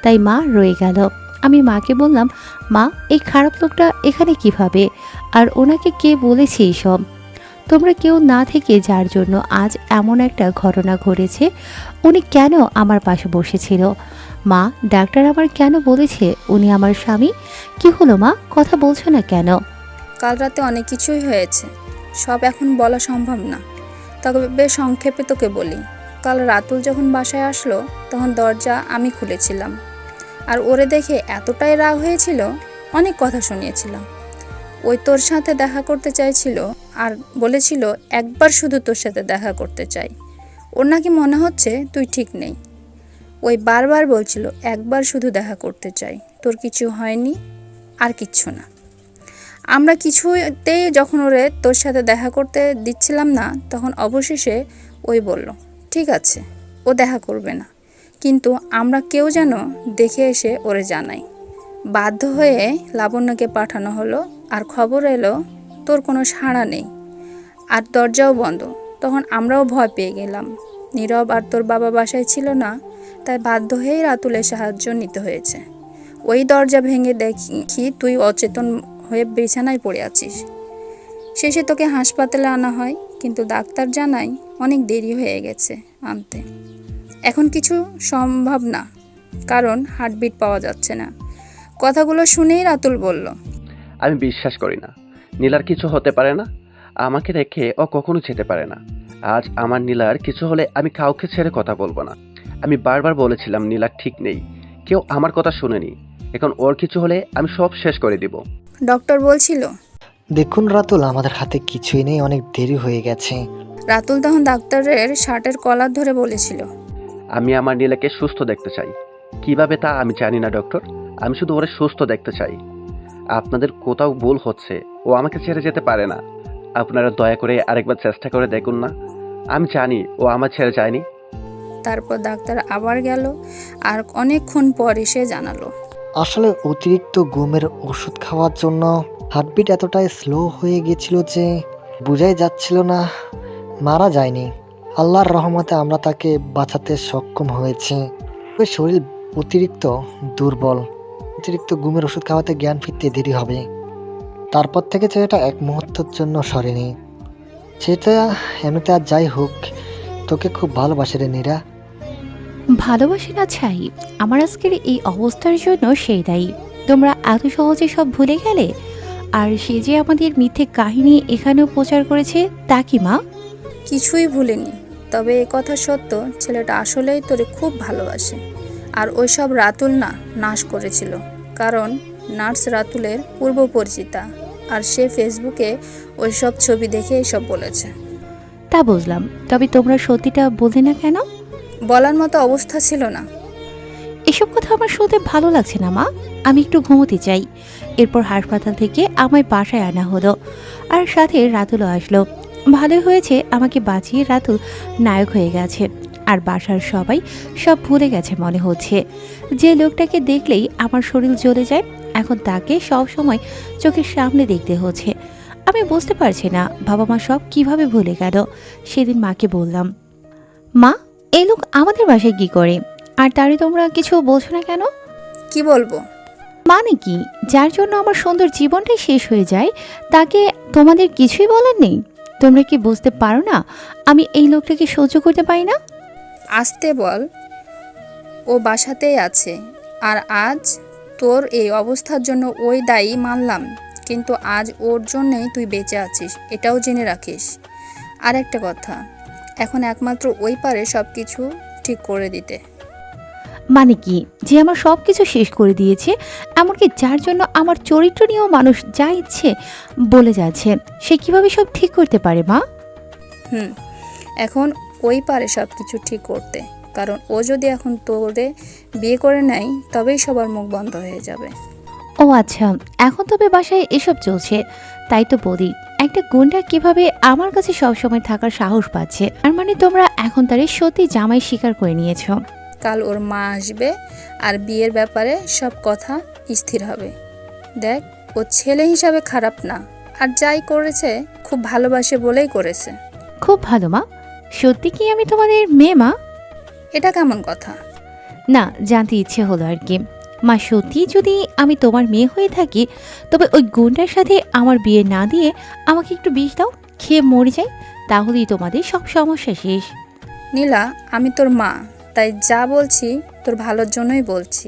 তাই মা রয়ে গেল। আমি মাকে বললাম, মা, এই খারাপ লোকটা এখানে কিভাবে, আর ওনাকে কে বলেছে এইসব? তোমরা কেউ না থেকে যার জন্য আজ এমন একটা ঘটনা ঘটেছে, উনি কেন আমার পাশে বসেছিল? মা, ডাক্তার আমার কেন বলেছে উনি আমার স্বামী? কি হলো মা, কথা বলছো না কেন? কাল রাতে অনেক কিছুই হয়েছে, সব এখন বলা সম্ভব না, তবে সংক্ষেপে তোকে বলি। কাল রাতুল যখন বাসায় আসলো তখন দরজা আমি খুলেছিলাম, আর ওরে দেখে এতটাই রাগ হয়েছিল, অনেক কথা শুনিয়েছিলাম। ওই তোর সাথে দেখা করতে চাইছিল আর বলেছিল একবার শুধু তোর সাথে দেখা করতে চাই। ওর নাকি মনে হচ্ছে তুই ঠিক নেই। ওই বারবার বলছিল একবার শুধু দেখা করতে চাই, তোর কিছু হয়নি, আর কিচ্ছু না। আমরা কিছুতেই যখন ওরে তোর সাথে দেখা করতে দিচ্ছিলাম না, তখন অবশেষে ওই বলল ঠিক আছে, ও দেখা করবে না, কিন্তু আমরা কেউ যেন দেখে এসে ওরে জানাই। বাধ্য হয়ে লাবণ্যকে পাঠানো হলো, আর খবর এলো তোর কোনো সাড়া নেই, আর দরজাও বন্ধ। তখন আমরাও ভয় পেয়ে গেলাম। নীরব আর তোর বাবা বাসায় ছিল না, তাই বাধ্য হয়েই রাতুলের সাহায্য নিতে হয়েছে। ওই দরজা ভেঙে দেখি তুই অচেতন হয়ে বিছানায় পড়ে আছিস। শেষে তোকে হাসপাতালে আনা হয়, কিন্তু ডাক্তার জানায় অনেক দেরি হয়ে গেছে আনতে। এখন কিছু সম্ভব না, কারণ হার্টবিট পাওয়া যাচ্ছে না। কথাগুলো শুনেই রাতুল বলল, আমি বিশ্বাস করি না নীলার কিছু হতে পারে না। আমাকে রেখে ও কখনো যেতে পারে না। আজ আমার নীলার কিছু হলে আমি কাউকে ছেড়ে কথা বলবো না। আমি বারবার বলেছিলাম নীলা ঠিক নেই, কেউ আমার কথা শুনেনি। এখন ওর কিছু হলে আমি সব শেষ করে দিব। ডক্টর বলছিল। দেখুন রাতুল, আমাদের হাতে কিছুই নেই, অনেক দেরি হয়ে গেছে। রাতুল তখন ডাক্তারের শার্টের কলার ধরে বলেছিল, আমি আমার নীলাকে সুস্থ দেখতে চাই। কিভাবে তা আমি জানি না ডক্টর, আমি শুধু ওরে সুস্থ দেখতে চাই। আপনাদের কোথাও ভুল হচ্ছে, ও আমাকে ছেড়ে যেতে পারে না। আপনারা দয়া করে আরেকবার চেষ্টা করে দেখুন না। আমি জানি ও আমার ছেড়ে যায়নি। তারপর ডাক্তার আবার গেল, আর অনেকক্ষণ পর এসে জানালো, আসলে অতিরিক্ত ঘুমের ওষুধ খাওয়ার জন্য হার্টবিট এতটাই স্লো হয়ে গেছিল যে বোঝাই যাচ্ছিল না। মারা যায়নি, আল্লাহর রহমতে আমরা তাকে বাঁচাতে সক্ষম হয়েছি। ওর শরীর অতিরিক্ত দুর্বল, অতিরিক্ত ঘুমের ওষুধ খাওয়াতে জ্ঞান ফিরতে দেরি হবে। তারপর থেকে ছেলেটা এক মুহূর্তের জন্য সরেনি। সেটা এমনিতে আর যাই হোক, তোকে খুব ভালোবাসে রে নীরা। ভালোবাসি না ছাই, আমার আজকের এই অবস্থার জন্য সেই দায়ী। তোমরা এত সহজে সব ভুলে গেলে? আর সে যে আমাদের মিথ্যে কাহিনী এখানেও প্রচার করেছে, তা কি মা? কিছুই ভুলিনি। তবে এ কথা সত্য, ছেলেটা আসলেই তোরে খুব ভালোবাসে। আর ওইসব রাতুল না নাশ করেছিল, কারণ নার্স রাতুলের পূর্ব পরিচিতা, আর সে ফেসবুকে ওইসব ছবি দেখে এসব বলেছে। তা বুঝলাম, তবে তোমরা সত্যিটা বললে না কেন? বলার মতো অবস্থা ছিল না। এসব কথা আমার শুনতে ভালো লাগছে না মা, আমি একটু ঘুমোতে চাই। এরপর হাসপাতাল থেকে আমায় বাসায় আনা হলো, আর সাথে রাতুলও আসলো। ভালোই হয়েছে, আমাকে বাঁচিয়ে রাতুল নায়ক হয়ে গেছে। আর বাসার সবাই সব ভুলে গেছে মনে হচ্ছে। যে লোকটাকে দেখলেই আমার শরীর জ্বলে যায়, এখন তাকে সব সময় চোখের সামনে দেখতে হচ্ছে। আমি বুঝতে পারছি না বাবা মা সব কিভাবে ভুলে গেল। সেদিন মাকে বললাম, মা এই লোক আমাদের বাসায় কি করে? আর তারে তোমরা কিছু বলছো না কেন? কি বলবো? মানে কি, যার জন্য আমার সুন্দর জীবনটাই শেষ হয়ে যায়, তাকে তোমাদের কিছুই বলার নেই? তোমরা কি বুঝতে পারো না আমি এই লোকটাকে সহ্য করতে পারি না? আসতে বল, ও বাসাতেই আছে। আর আজ তোর এই অবস্থার জন্য ওই দায়ী মানলাম, কিন্তু আজ ওর জন্যেই তুই বেঁচে আছিস, এটাও জেনে রাখিস। আর একটা কথা, এখন একমাত্র ওই পারে সব কিছু ঠিক করে দিতে। মানে কি, যে আমার সব কিছু শেষ করে দিয়েছে, এমনকি যার জন্য আমার চরিত্র নিয়েও মানুষ যা ইচ্ছে বলে যাচ্ছে, সে কিভাবে সব ঠিক করতে পারে মা? এখন ওই পারে সব কিছু ঠিক করতে, কারণ ও যদি এখন তোরে বিয়ে করে নেয়, তবেই সবার মুখ বন্ধ হয়ে যাবে। ও আচ্ছা, এখন তবে বাসায় এসব চলছে, তাই তো বলি একটা গুন্ডা কিভাবে আমার কাছে সবসময় থাকার সাহস পাচ্ছে। আর মানে তোমরা এখন তারে সত্যি জামাই স্বীকার করে নিয়েছো? কাল ওর মা আসবে, আর বিয়ের ব্যাপারে সব কথা স্থির হবে। দেখ, ও ছেলে হিসাবে খারাপ না, আর যাই করেছে খুব ভালোবাসে বলেই করেছে। খুব ভালো মা। সত্যি কি আমি তোমাদের মেয়ে মা? এটা কেমন কথা? না, জানতে ইচ্ছে হলো আর কি। মা সত্যি যদি আমি তোমার মেয়ে হয়ে থাকি, তবে ওই গুন্ডার সাথে আমার বিয়ে না দিয়ে আমাকে একটু বিষ দাও, খেয়ে মরে যাই, তাহলেই তোমাদের সব সমস্যা শেষ। নীলা, আমি তোর মা, তাই যা বলছি তোর ভালোর জন্যই বলছি।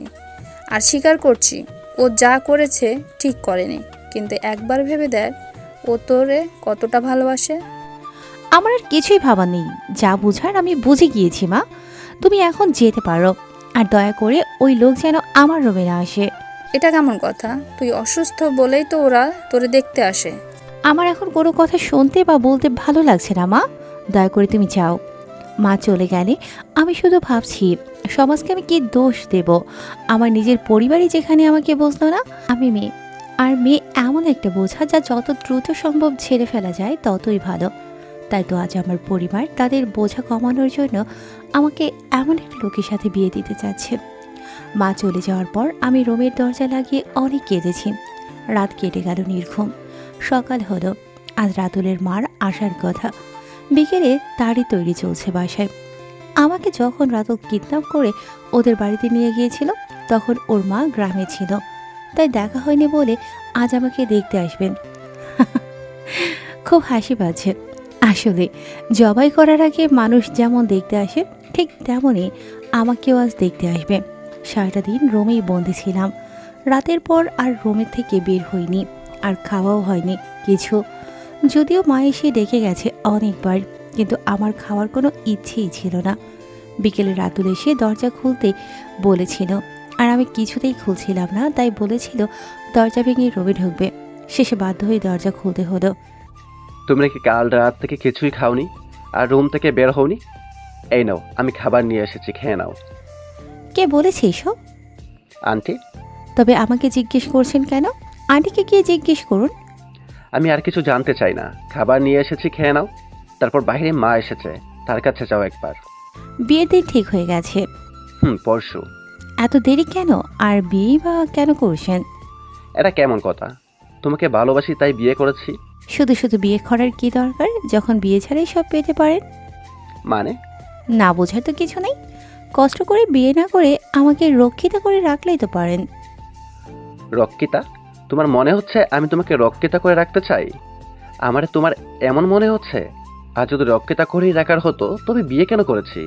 আর স্বীকার করছি, ও যা করেছে ঠিক করেনি, কিন্তু একবার ভেবে দেখ ও তোরে কতটা ভালোবাসে। আমার আর কিছুই ভাবা নেই, যা বুঝার আমি বুঝে গিয়েছি মা। তুমি এখন যেতে পারো, আর দয়া করে ওই লোক যেন আমার রুমে না আসে। এটা কেমন কথা? তুই অসুস্থ বলেই তো ওরা তোরে দেখতে আসে। আমার এখন কোনো কথা শুনতে বা বলতে ভালো লাগছে না মা, দয়া করে তুমি যাও। মা চলে গেলে আমি শুধু ভাবছি সমাজকে আমি কি দোষ দেব। আমার নিজের পরিবারই যেখানে আমাকে বুঝলো না। আমি মেয়ে, আর মেয়ে এমন একটা বোঝা যা যত দ্রুত সম্ভব ঝেড়ে ফেলা যায় ততই ভালো। তাই তো আজ আমার পরিবার তাদের বোঝা কমানোর জন্য আমাকে এমন একটা লোকের সাথে বিয়ে দিতে চাচ্ছে। মা চলে যাওয়ার পর আমি রুমের দরজা লাগিয়ে অনেক কেঁদেছি। রাত কেটে গেল নির্ঘুম। সকাল হলো। আজ রাতুলের মার আসার কথা। বিকেলে তারই তৈরি চলছে বাসায়। আমাকে যখন রাতুল কিডন্যাপ করে ওদের বাড়িতে নিয়ে গিয়েছিল তখন ওর মা গ্রামে ছিল, তাই দেখা হয়নি বলে আজ আমাকে দেখতে আসবেন। খুব হাসি পাচ্ছে। আসলে জবাই করার আগে মানুষ যেমন দেখতে আসে ঠিক তেমনই আমাকেও আজ দেখতে আসবে। সারাটা দিন রুমেই বন্দি ছিলাম। রাতের পর আর রুমের থেকে বের হইনি, আর খাওয়াও হয়নি কিছু। যদিও মা এসে ডেকে গেছে অনেকবার, কিন্তু আমার খাওয়ার কোনো ইচ্ছেই ছিল না। বিকেলে রাতুল এসে দরজা খুলতে বলেছিল, আর আমি কিছুতেই খুলছিলাম না, তাই বলেছিল দরজা ভেঙে রুমে ঢুকবে। শেষে বাধ্য হয়ে দরজা খুলতে হলো। তুমি নাকি কাল রাত থেকে কিছুই খাওনি আর রুম থেকে বের হওনি? এই নাও, আমি খাবার নিয়ে এসেছি, খেয়ে নাও। কে বলেছে এসব? আন্টি। তবে আমাকে জিজ্ঞেস করছেন কেন? আন্টিকে গিয়ে জিজ্ঞেস করুন। আমি আর কিছু জানতে চাই না, খাবার নিয়ে এসেছি, খেয়ে নাও। তারপর বাইরে মা এসেছে, তার কাছে যাও একবার। বিয়ের দিন ঠিক হয়ে গেছে। পরশু। এত দেরি কেন? আর বিয়ে বা কেন করছেন? এটা কেমন কথা? তোমাকে ভালোবাসি তাই বিয়ে করেছি। শুধু শুধু বিয়ে করার কি দরকার যখন বিয়ে ছাড়াই সব পেতে পারেন? মানে? না বোঝার তো কিছু নেই। কষ্ট করে বিয়ে না করে আমাকে রক্ষিতা করে রাখলেই তো পারেন। রক্ষিতা? তোমার মনে হচ্ছে আমি তোমাকে রক্ষিতা করে রাখতে চাই? আমারে তোমার এমন মনে হচ্ছে? আর যদি রক্ষিতা করেই রাখার হতো তবে বিয়ে কেন করেছি?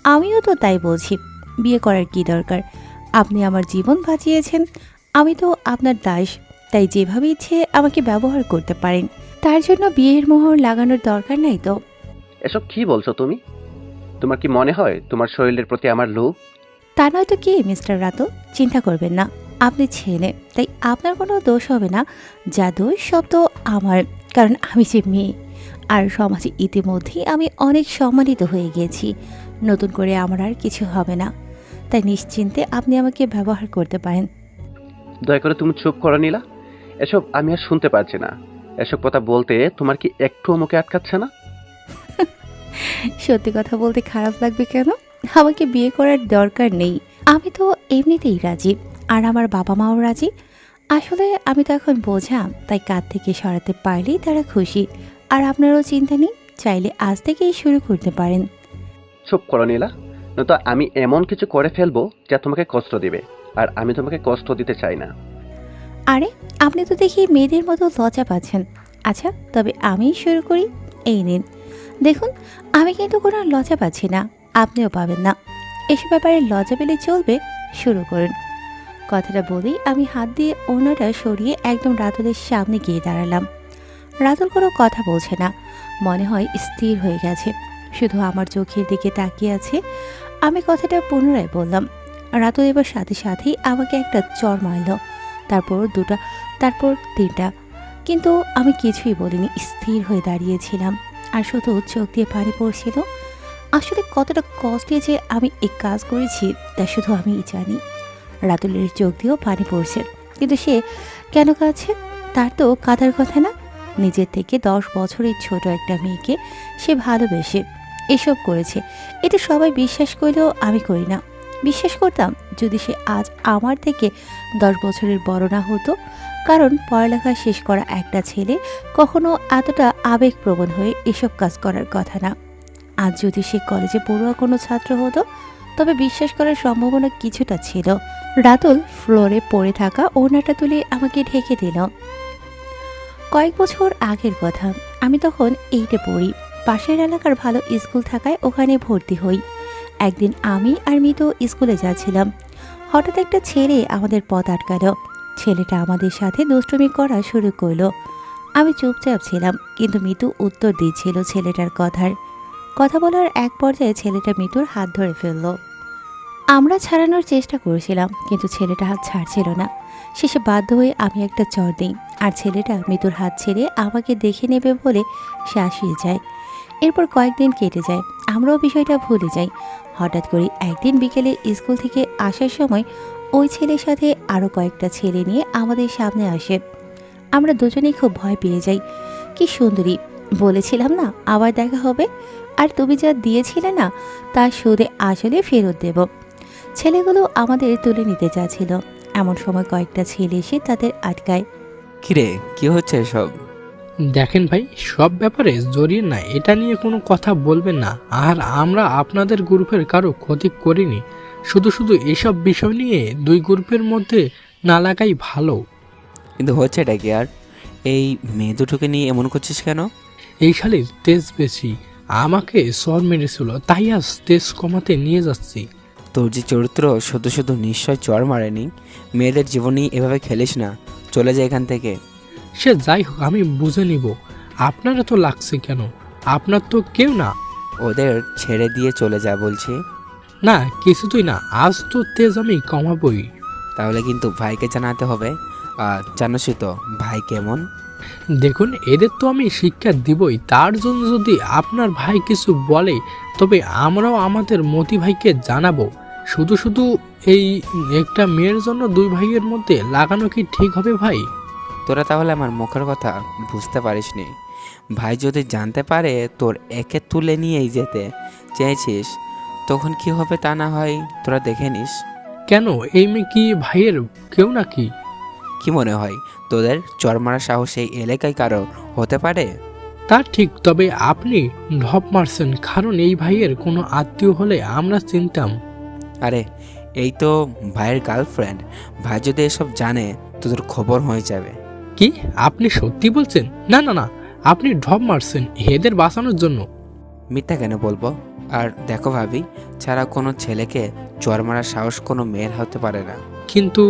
আমিও তো তাই বলছি। বিয়ে করার কি দরকার? আপনি আমার জীবন বাঁচিয়েছেন, আমি তো আপনার দাস। তাই যেভাবে ইচ্ছে আমাকে ব্যবহার করতে পারেন। তার জন্য বিয়ের মোহর লাগানোর দরকার নাই তো। এসব কি বলছো তুমি? তোমার কি মনে হয় তোমার শরীরের প্রতি আমার লোভ? তা নয়তো কি মিস্টার রাতো? চিন্তা করবেন না, আপনি ছেলে, তাই আপনার কোনো দোষ হবে না। যা দোষ সব তো আমার, কারণ আমি যে মেয়ে। আর সমাজে ইতিমধ্যেই আমি অনেক সম্মানিত হয়ে গিয়েছি। নতুন করে আমার আর কিছু হবে না, তাই নিশ্চিন্তে আপনি আমাকে ব্যবহার করতে পারেন। দয়া করে তুমি চুপ করে নিলা। এসব আমি আর শুনতে পারছি না। এসব কথা বলতে তোমার কি একটুও মুখে আটকাচ্ছে না? সত্যি কথা বলতে খারাপ লাগবে কেন? আমাকে বিয়ে করার দরকার নেই। আমি তো এমনিতেই রাজি, আর আমার বাবা মাও রাজি। আসলে আমি তো এখন বোঝা, তাই কাঁধ থেকে সরাতে পারলেই তারা খুশি। আর আপনারও চিন্তা নেই, চাইলে আজ থেকেই শুরু করতে পারেন। চুপ করো নীলা, নয়তো আমি এমন কিছু করে ফেলবো যা তোমাকে কষ্ট দিবে, আর আমি তোমাকে কষ্ট দিতে চাই না। আরে আপনি তো দেখি মেয়েদের মতো লজ্জা পাচ্ছেন। আচ্ছা তবে আমিই শুরু করি। এই নিন, দেখুন আমি কিন্তু কোনো লজ্জা পাচ্ছি না, আপনিও পাবেন না। এসব ব্যাপারে লজ্জা পেলে চলবে, শুরু করুন। কথাটা বলেই আমি হাত দিয়ে ওনাটা সরিয়ে একদম রাতুলের সামনে গিয়ে দাঁড়ালাম। রাতুল কোনো কথা বলছে না, মনে হয় স্থির হয়ে গেছে, শুধু আমার চোখের দিকে তাকিয়ে আছে। আমি কথাটা পুনরায় বললাম। রাতুল এবার সাথে সাথেই আমাকে একটা চড় মারল, তারপর দুটা, তারপর তিনটা। কিন্তু আমি কিছুই বলিনি, স্থির হয়ে দাঁড়িয়েছিলাম, আর শুধু চোখ দিয়ে পানি পড়ছিল। আসলে কতটা কষ্টে যে আমি এই কাজ করেছি তা শুধু আমিই জানি। রাতুলের চোখ দিয়েও পানি পড়ছে, কিন্তু সে কেন কাঁদছে? তার তো কাঁদার কথা না। নিজের থেকে 10 বছরের ছোট একটা মেয়েকে সে ভালোবেসে এসব করেছে, এটা সবাই বিশ্বাস করলেও আমি করি না। বিশ্বাস করতাম যদি সে আজ আমার থেকে 10 বছরের বড় না হতো, কারণ পড়ালেখা শেষ করা একটা ছেলে কখনো এতটা আবেগপ্রবণ হয়ে এসব কাজ করার কথা না। আজ যদি সে কলেজে পড়ুয়া কোনো ছাত্র হতো তবে বিশ্বাস করার সম্ভাবনা কিছুটা ছিল। রাতুল ফ্লোরে পড়ে থাকা ওড়নাটা তুলে আমাকে ঢেকে দিল। কয়েক বছর আগের কথা, আমি তখন 8-এ পড়ি। পাশের এলাকার ভালো স্কুল থাকায় ওখানে ভর্তি হই। একদিন আমি আর মিতু স্কুলে যাচ্ছিলাম, হঠাৎ একটা ছেলে আমাদের পথ আটকালো। ছেলেটা আমাদের সাথে দুষ্টুমি করা শুরু করলো। আমি চুপচাপ ছিলাম, কিন্তু মিতু উত্তর দিচ্ছিল ছেলেটার কথা বলার এক পর্যায়ে ছেলেটা মিতুর হাত ধরে ফেলল। আমরা ছাড়ানোর চেষ্টা করেছিলাম, কিন্তু ছেলেটা হাত ছাড়ছিল না। শেষে বাধ্য হয়ে আমি একটা চড় দিই, আর ছেলেটা মিতুর হাত ছেড়ে আমাকে দেখে নেবে বলে সে আসিয়ে যায়। এরপর কয়েকদিন কেটে যায়, আমরাও বিষয়টা ভুলে যাই। হঠাৎ করে একদিন বিকেলে স্কুল থেকে আসার সময় ওই ছেলের সাথে আরও কয়েকটা ছেলে নিয়ে আমাদের সামনে আসে। আমরা দুজনেই খুব ভয় পেয়ে যাই। কি সুন্দরী, বলেছিলাম না আবার দেখা হবে, আর তুমি যা দিয়েছিলে না তার সুদে আসলে ফেরত দেব। ছেলেগুলো আমাদের তুলে নিতে চাচ্ছিল, এমন সময় কয়েকটা ছেলে এসে তাদের আটকায়। কিরে, কি হচ্ছে এসব? দেখেন ভাই, সব ব্যাপারে জড়িয়ে না, এটা নিয়ে কোনো কথা বলবেন না। আর আমরা আপনাদের গ্রুপের কারো ক্ষতি করিনি, শুধু শুধু এসব বিষয় নিয়ে দুই গ্রুপের মধ্যে না লাগাই ভালো। কিন্তু হচ্ছেটা কি? আর এই মেয়ে দুটোকে নিয়ে এমন করছিস কেন? এই শালির তেজ বেশি, আমাকে সর মেরেছিল, তাই আজ তেজ কমাতে নিয়ে যাচ্ছি। তোর যে চরিত্র শুধু শুধু নিশ্চয় চর মারেনি। মেয়েদের জীবনী এভাবে খেলিস না, চলে যায় এখান থেকে। সে যাই হোক, আমি বুঝে নিব। আপনারা তো লাগছে কেন? আপনার তো কেউ না। ওদের ছেড়ে দিয়ে চলে যা বলছি। না, কিছুতেই না, আজ তো তেজ আমি কমাবই। তাহলে কিন্তু ভাইকে জানাতে হবে। আর জানোসই তো ভাই কেমন। দেখুন, এদের তো আমি শিক্ষা দিবই, তার জন্য যদি আপনার ভাই কিছু বলে তবে আমরাও আমাদের মতি ভাইকে জানাবো। শুধু শুধু এই একটা মেয়ের জন্য দুই ভাইয়ের মধ্যে লাগানো কি ঠিক হবে ভাই? তোরা তাহলে আমার মুখের কথা বুঝতে পারিসনি। ভাই যদি জানতে পারে তোর একে তুলে নিয়েই যেতে চেয়েছিস, তখন কি হবে তা না হয় তোরা দেখে নিস। কেন, এই মেয়ে কি ভাইয়ের কেউ নাকি? কি মনে হয় তোদের চরমারা সাহস এই এলাকায় কারো হতে পারে? তা ঠিক, তবে আপনি ঢপ মারছেন, কারণ এই ভাইয়ের কোনো আত্মীয় হলে আমরা চিনতাম। আরে এই তো ভাইয়ের গার্লফ্রেন্ড। ভাই যদি এসব জানে তোদের খবর হয়ে যাবে। কি আপনি সত্যি বলছেন? না না না, আপনি ঢপ মারছেন এদের বাঁচানোর জন্য। মিথ্যা কেন বলবো? আর দেখো ভাবি, ছাড়া কোনো ছেলেকে চর মারার সাহস কোনো মেয়ের হতে পারে না। কিন্তু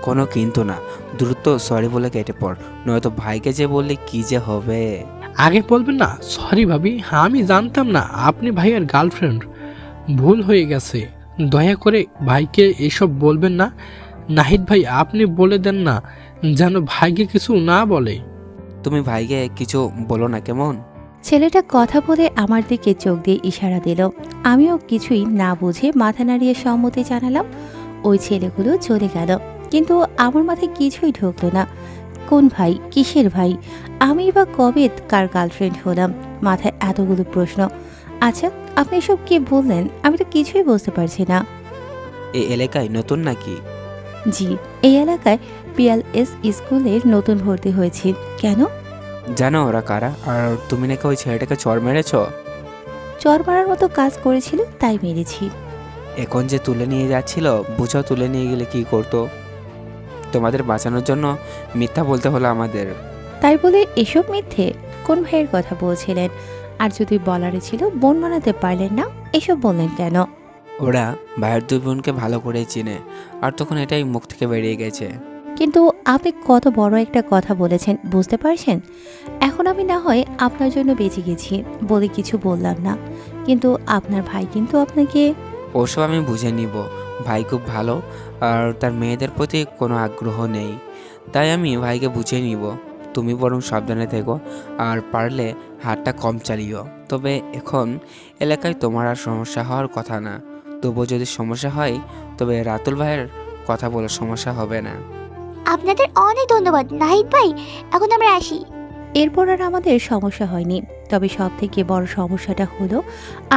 কোনো কিন্তু না, দ্রুত সরি বলে কেটে পড়, নয়তো ভাইকে যে বললে কি যে হবে। আগে বলবেন না? সরি ভাবি, আমি জানতাম না আপনি ভাইয়ের গার্লফ্রেন্ড, ভুল হয়ে গেছে। দয়া করে ভাইকে এসব বলবেন না। নাহিদ ভাই, আপনি বলে দেন না, যেন ভাইকে কিছু না বলে। তুমি ভাইকে কিছু বলো না কেমন? ছেলেটা কথা বলে আমার দিকে চোখ দিয়ে ইশারা দিল। আমিও কিছুই না বুঝে মাথা নাড়িয়ে সম্মতি জানালাম। ওই ছেলেগুলো চলে গেল, কিন্তু আমার মাথায় কিছুই ঢুকলো না। কোন ভাই, কিসের ভাই, আমি বা কবে কার গার্লফ্রেন্ড হলাম? মাথায় এতগুলো প্রশ্ন। আচ্ছা, আপনি সব কি বললেন? আমি তো কিছুই বুঝতে পারছি না। এই এলাকায় নতুন নাকি? জি, এই এলাকায় পিএলএস স্কুলের নতুন ভর্তি হয়েছি। কেন? জানো ওরা কারা? আর তুমি নাকি ওই ছেলেটাকে চর মেরেছ? চর মারার মতো কাজ করেছিল তাই মেরেছি। এখন যে তুলে নিয়ে যাচ্ছিল, বুঝাও তুলে নিয়ে গেলে কি করতো? তোমাদের বাঁচানোর জন্য মিথ্যা বলতে হলো আমাদের। তাই বলে এসব মিথ্যে? কোন ভাইয়ের কথা বলছিলেন? আর যদি বলারে ছিল বোন বানাতে পারলেন না, এসব বললেন কেন? ওরা ভাইয়ের দুই বোনকে ভালো করে চিনে, আর তখন এটাই মুখ থেকে বেরিয়ে গেছে। কিন্তু আপনি কত বড় একটা কথা বলেছেন, বুঝতে পারছেন? এখন আমি না হয় আপনার জন্য বেঁচে গেছি বলে কিছু বললাম না, কিন্তু আপনার ভাই কিন্তু আপনাকে। ওসব আমি বুঝে নিব। ভাই খুব ভালো, আর তার মেয়েদের প্রতি কোনো আগ্রহ নেই, তাই আমি ভাইকে বুঝিয়ে নিব। তুমি বরং সাবধানে থেকো, আর পারলে হাতটা কম চালিও। তবে এখন এলাকায় তোমার আর সমস্যা হওয়ার কথা না। তবুও যদি সমস্যা হয় তবে রাতুল ভাইয়ের কথা বলে সমস্যা হবে না। আপনাদের অনেক ধন্যবাদ নাহিদ ভাই, এখন আমরা আসি। এরপর আর আমাদের সমস্যা হয়নি, তবে সব থেকে বড় সমস্যাটা হলো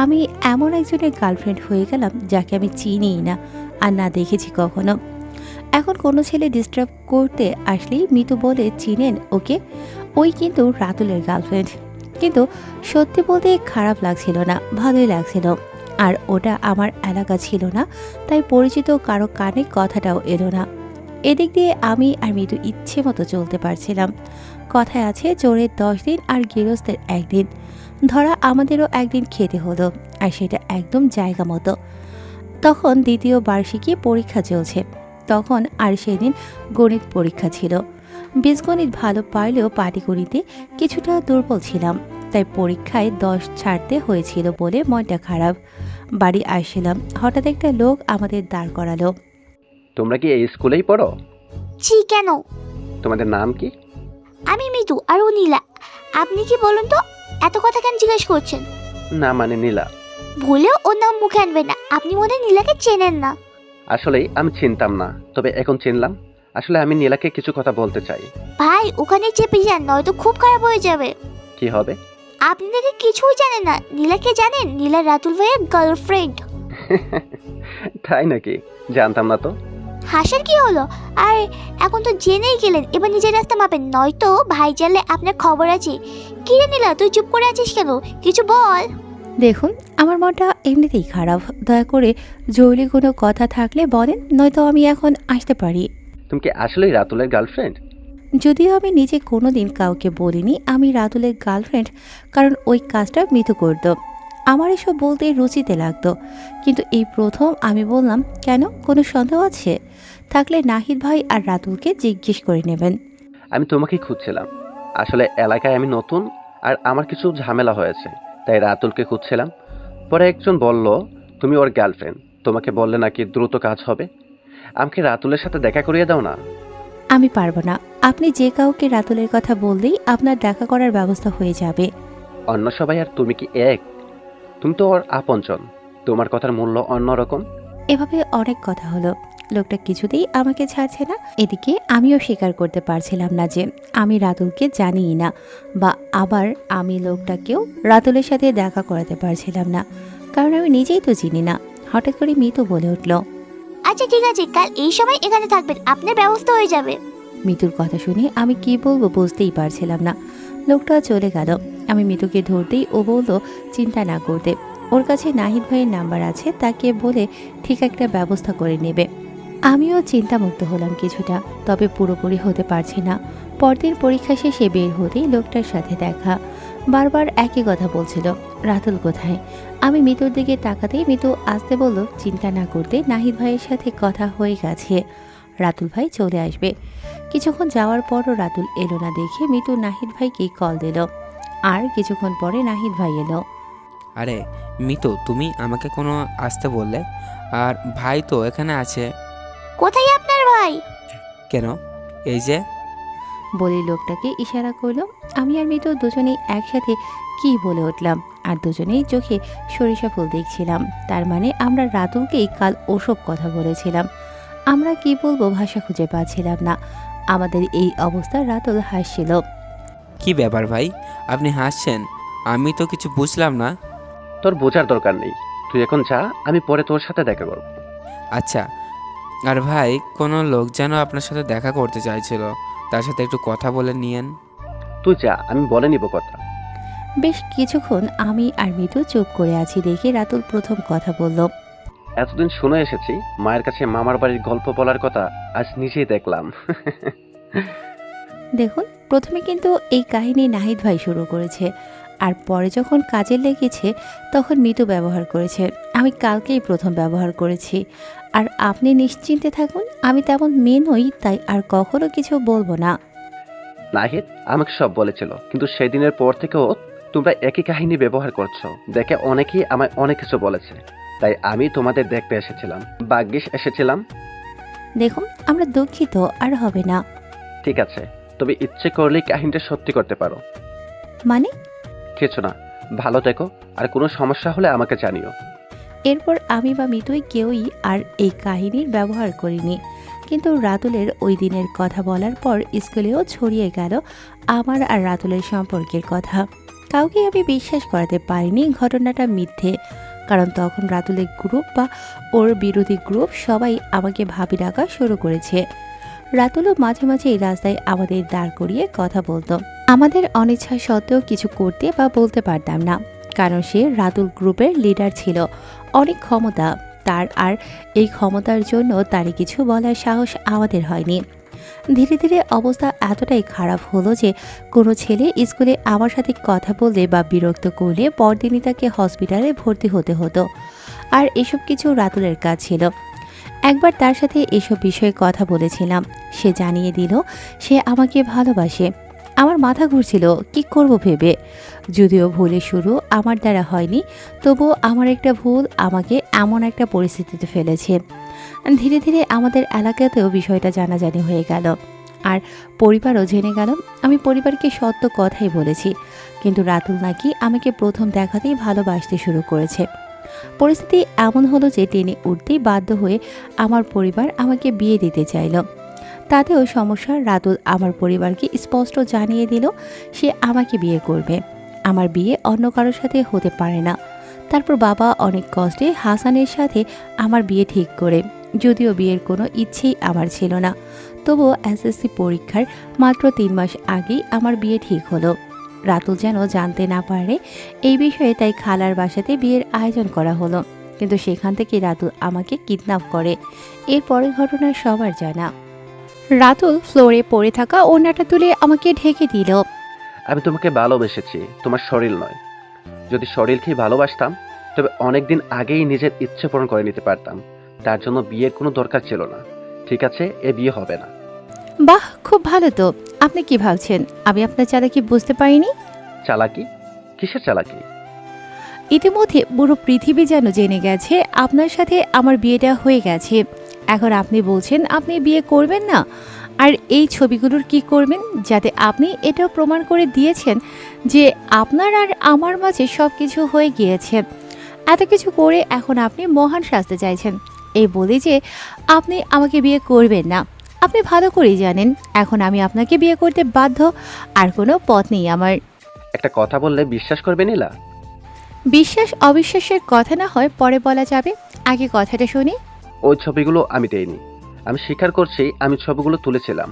আমি এমন একজনের গার্লফ্রেন্ড হয়ে গেলাম যাকে আমি চিনিই না আর না দেখেছি কখনো। এখন কোনো ছেলে ডিস্টার্ব করতে আসলেই মিতু বলে, চিনেন ওকে, ওই কিন্তু রাতুলের গার্লফ্রেন্ড। কিন্তু সত্যি বলতে খারাপ লাগছিল না, ভালোই লাগছিল। আর ওটা আমার এলাকা ছিল না, তাই পরিচিত কারো কানে কথাটাও এলো না। এদিক দিয়ে আমি আর মিতু ইচ্ছে মতো চলতে পারছিলাম। কথায় আছে চোরের 10 দিন আর গৃহস্থের 1 দিন। ধরা আমাদেরও একদিন খেতে হলো, আর সেটা একদম জায়গা মতো। তখন দ্বিতীয় বার্ষিকী পরীক্ষা চলছে। তখন আর সেদিন গণিত পরীক্ষা ছিল। বীজগণিত ভালো পারলেও পাটিগণিতে কিছুটা দুর্বল ছিলাম, তাই পরীক্ষায় 10 ছাড়তে হয়েছিল বলে মনটা খারাপ। বাড়ি আসছিলাম, হঠাৎ একটা লোক আমাদের দাঁড় করালো। তোমরা কি এই স্কুলেই পড়ো? জি, কেন? তোমাদের নাম কি? আমি মিতু আর ও নীলা। আপনি কি বলুন তো? এত কথা কেন জিজ্ঞেস করছেন? না মানে নীলা, ভুলেও ওর নাম মুখে আনবেন না। আপনি মনে হয় নীলাকে চেনেন না। আসলেই আমি চিনতাম না, তবে এখন চিনলাম। আসলে আমি নীলাকে কিছু কথা বলতে চাই। ভাই ওখানে চেপে যান, নয়তো খুব খারাপ হয়ে যাবে। কি হবে? আপনি দেখে কিছুই জানেন না। নীলাকে জানেন? নীলা রাতুল ভাইয়ের গার্লফ্রেন্ড। তাই নাকি? জানতাম না তো। হাসার কি হলো? আর এখন তো জেনেই গেলেন, এবার নিজের রাস্তা মাপেন, নয়তো ভাই জানলে আপনার খবর আছে। কি রে নীলা, তুই চুপ করে আছিস কেন? কিছু বল। দেখুন, আমার মনটা এমনিতেই খারাপ। দয়া করে জরুরি কোনো কথা থাকলে বলেন, নয়তো আমি এখন আসতে পারি। তুমি কি আসলেই রাতুলের গার্লফ্রেন্ড? যদিও আমি নিজে কোনো দিন কাউকে বলিনি আমি রাতুলের গার্লফ্রেন্ড, কারণ ওই কাজটা মৃত্যু করতো। আমার এসব বলতে রুচিতে লাগতো, কিন্তু এই প্রথম আমি বললাম। কেন, কোনো সন্দেহ আছে? থাকলে নাহিদ ভাই আর রাতুলকে জিজ্ঞেস করে নেবেন। আমি তোমাকেই খুঁজছিলাম। আসলে এলাকায় আমি নতুন, আর আমার কিছু ঝামেলা হয়েছে, তাই রাতুলকে খুঁজছিলাম। পরে একজন বলল তুমি ওর গার্লফ্রেন্ড, তোমাকে বললে নাকি দ্রুত কাজ হবে। আমাকে রাতুলের সাথে দেখা করিয়ে দাও না। আমি পারবো না। আপনি যে কাউকে রাতুলের কথা বললেই আপনার দেখা করার ব্যবস্থা হয়ে যাবে। অন্য সবাই আর তুমি কি এক? তুমি তো ওর আপনজন, তোমার কথার মূল্য অন্যরকম। এভাবে অনেক কথা হলো, লোকটা কিছুতেই আমাকে ছাড়ছে না। এদিকে আমিও স্বীকার করতে পারছিলাম না যে আমি রাতুলকে জানিই না, বা আবার আমি লোকটাকেও রাতুলের সাথে দেখা করাতে পারছিলাম না, কারণ আমি নিজেই তো চিনি না। হঠাৎ করে মিতু বলে উঠল, আচ্ছা ঠিক আছে, কাল এই সময় এখানে থাকবেন, আপনার ব্যবস্থা হয়ে যাবে। মিতুর কথা শুনে আমি কি বলবো বুঝতেই পারছিলাম না। লোকটা চলে গেল। আমি মিতুকে ধরতেই ও বলল চিন্তা না করতে, ওর কাছে নাহিদ ভাইয়ের নাম্বার আছে, তাকে বলে ঠিক একটা ব্যবস্থা করে নেবে। আমিও চিন্তামুক্ত হলাম কিছুটা, তবে পুরোপুরি হতে পারছি না। পরদিন পরীক্ষা শেষে বের হতেই লোকটার সাথে দেখা। বারবার একই কথা বলছিল, রাতুল কোথায়? আমি মিতুর দিকে তাকাতেই মিতু আসতে বলল চিন্তা না করতে, নাহিদ ভাইয়ের সাথে কথা হয়ে গেছে, রাতুল ভাই চলে আসবে। কিছুক্ষণ যাওয়ার পরও রাতুল এলো না দেখে মিতু নাহিদ ভাইকে কল দিল, আর কিছুক্ষণ পরে নাহিদ ভাই এলো। আরে মিতু, তুমি আমাকে কোনো আসতে বললে, আর ভাই তো এখানে আছে। কোথায় আপনার ভাই? কেন? এই যে। বলে লোকটাকে ইশারা করলো। আমি আর মিতু দুজনেই একসাথে কি বলে উঠলাম, আর দুজনেই চোখে সরিষা ফুল দেখছিলাম। তার মানে আমরা রাতুলকেই কাল ওসব কথা বলেছিলাম। আমরা কি বলবো ভাষা খুঁজে পাচ্ছিলাম না। আমাদের এই অবস্থা রাতুল হাসছিল। কি ব্যাপার ভাই, আপনি হাসছেন? আমি তো কিছু বুঝলাম না। তোর বোঝার দরকার নেই, তুই এখন যা, আমি পরে তোর সাথে দেখা করব। আচ্ছা, আর ভাই কোনো লোক যেন আপনার সাথে দেখা করতে চাইছিল, তার সাথে একটু কথা বলে নিয়েন। তুই যা, আমি বলে নিব কথা। বেশ কিছুক্ষণ আমি আর মিতু চুপ করে আছি দেখে রাতুল প্রথম কথা বলল, এতদিন শুনে এসেছি মায়ের কাছে মামার বাড়ির গল্প বলার কথা, আজ নিজেই দেখলাম। দেখুন, প্রথমে কিন্তু এই কাহিনী নাহিদ ভাই শুরু করেছে, আর পরে যখন কাজে লেগেছে তখন মিতু ব্যবহার করেছে। আমি কালকেই প্রথম ব্যবহার করেছি। আর আপনি নিশ্চিন্তে থাকুন, আমি তেমন মেয়ে নই, তাই আর কখনো কিছু বলবো না। নাহিদ আমাকে সব বলেছিল, কিন্তু সেদিনের পর থেকেও তোমরা একই কাহিনী ব্যবহার করছো দেখে অনেকেই আমায় অনেক কিছু বলেছে, তাই আমি তোমাদের দেখতে এসেছিলাম, ভাগ্যিস এসেছিলাম। দেখুন, আমরা দুঃখিত, আর হবে না। ঠিক আছে, তবে ইচ্ছে করলেই কাহিনীটা সত্যি করতে পারো। মানে? কিছু না, ভালো থেকো, আর কোনো সমস্যা হলে আমাকে জানিও। এরপর আমি বা মিতুই কেউই আর এই কাহিনীর ব্যবহার করিনি। কিন্তু রাতুলের ওই দিনের কথা বলার পর স্কুলেও ছড়িয়ে গেল আমার আর রাতুলের সম্পর্কের কথা। কাউকে আমি বিশ্বাস করাতে পারিনি ঘটনাটা মিথ্যে, কারণ তখন রাতুলের গ্রুপ বা ওর বিরোধী গ্রুপ সবাই আমাকে ভাবি ডাকা শুরু করেছে। রাতুলও মাঝে মাঝে এই রাস্তায় আমাদের দাঁড় করিয়ে কথা বলতো। আমাদের অনিচ্ছা সত্ত্বেও কিছু করতে বা বলতে পারতাম না, কারণ সে রাতুল গ্রুপের লিডার ছিল, অনেক ক্ষমতা তার, আর এই ক্ষমতার জন্য তারই কিছু বলার সাহস আমাদের হয়নি। ধীরে ধীরে অবস্থা এতটাই খারাপ হলো যে কোনো ছেলে স্কুলে আমার সাথে কথা বললে বা বিরক্ত করলে পরদিনই তাকে হসপিটালে ভর্তি হতে হতো, আর এসব কিছু রাতুলের কাজ ছিল। একবার তার সাথে এসব বিষয়ে কথা বলেছিলাম, সে জানিয়ে দিল সে আমাকে ভালোবাসে। আমার মাথা ঘুরছিল কি করব ভেবে। যদিও ভুলের শুরু আমার দ্বারা হয়নি, তবুও আমার একটা ভুল আমাকে এমন একটা পরিস্থিতিতে ফেলেছে। ধীরে ধীরে আমাদের এলাকাতেও বিষয়টা জানাজানি হয়ে গেল। আর পরিবারও জেনে গেল। আমি পরিবারকে সত্য কথাই বলেছি, কিন্তু রাতুল নাকি আমাকে প্রথম দেখাতেই ভালোবাসতে শুরু করেছে। পরিস্থিতি এমন হলো যে টেনে উঠতেই বাধ্য হয়ে আমার পরিবার আমাকে বিয়ে দিতে চাইল। তাতেও সমস্যা, রাতুল আমার পরিবারকে স্পষ্ট জানিয়ে দিল সে আমাকে বিয়ে করবে, আমার বিয়ে অন্য কারোর সাথে হতে পারে না। তারপর বাবা অনেক কষ্টে হাসানের সাথে আমার বিয়ে ঠিক করে, যদিও বিয়ের কোনো ইচ্ছেই আমার ছিল না, তবুও এসএসসি পরীক্ষার মাত্র 3 মাস আগেই আমার বিয়ে ঠিক হলো। রাতুল যেন জানতে না পারে এই বিষয়ে, তাই খালার বাসাতে বিয়ের আয়োজন করা হলো। কিন্তু সেখান থেকে রাতুল আমাকে কিডন্যাপ করে। এরপরের ঘটনা সবার জানা। রাতুল ফ্লোরে পড়ে থাকা ওড়নাটা তুলে আমাকে ঢেকে দিল। আমি তোমাকে ভালোবেসেছি, তোমার শরীর নয়। যদি শরীরকেই ভালোবাসতাম তবে অনেক দিন আগেই নিজের ইচ্ছে পূরণ করে নিতে পারতাম। তার জন্য বিয়ের কোনো দরকার ছিল না। ঠিক আছে, এ বিয়ে হবে না। বাহ, খুব ভালো তো। আপনি কি ভাবছেন আমি আপনার চালাকি বুঝতে পারিনি? চালাকি? কিসের চালাকি? ইতিমধ্যে পুরো পৃথিবী যেন জেনে গেছে আপনার সাথে আমার বিয়েটা হয়ে গেছে। এখন আপনি বলছেন আপনি বিয়ে করবেন না। আর এই ছবিগুলোর কি করবেন, যাতে আপনি এটাও প্রমাণ করে দিয়েছেন যে আপনার আর আমার মাঝে সব কিছু হয়ে গিয়েছে। এত কিছু করে এখন আপনি মহান সাজতে চাইছেন, এই বলে যে আপনি আমাকে বিয়ে করবেন না। আপনি ভালো করেই জানেন এখন আমি আপনাকে বিয়ে করতে বাধ্য, আর কোনো পথ নেই আমার। একটা কথা বললে বিশ্বাস করবে নীলা? বিশ্বাস অবিশ্বাসের কথা না হয় পরে বলা যাবে, আগে কথাটা শুনি। ওই ছবিগুলো আমি দেইনি। আমি স্বীকার করছি আমি ছবিগুলো তুলেছিলাম।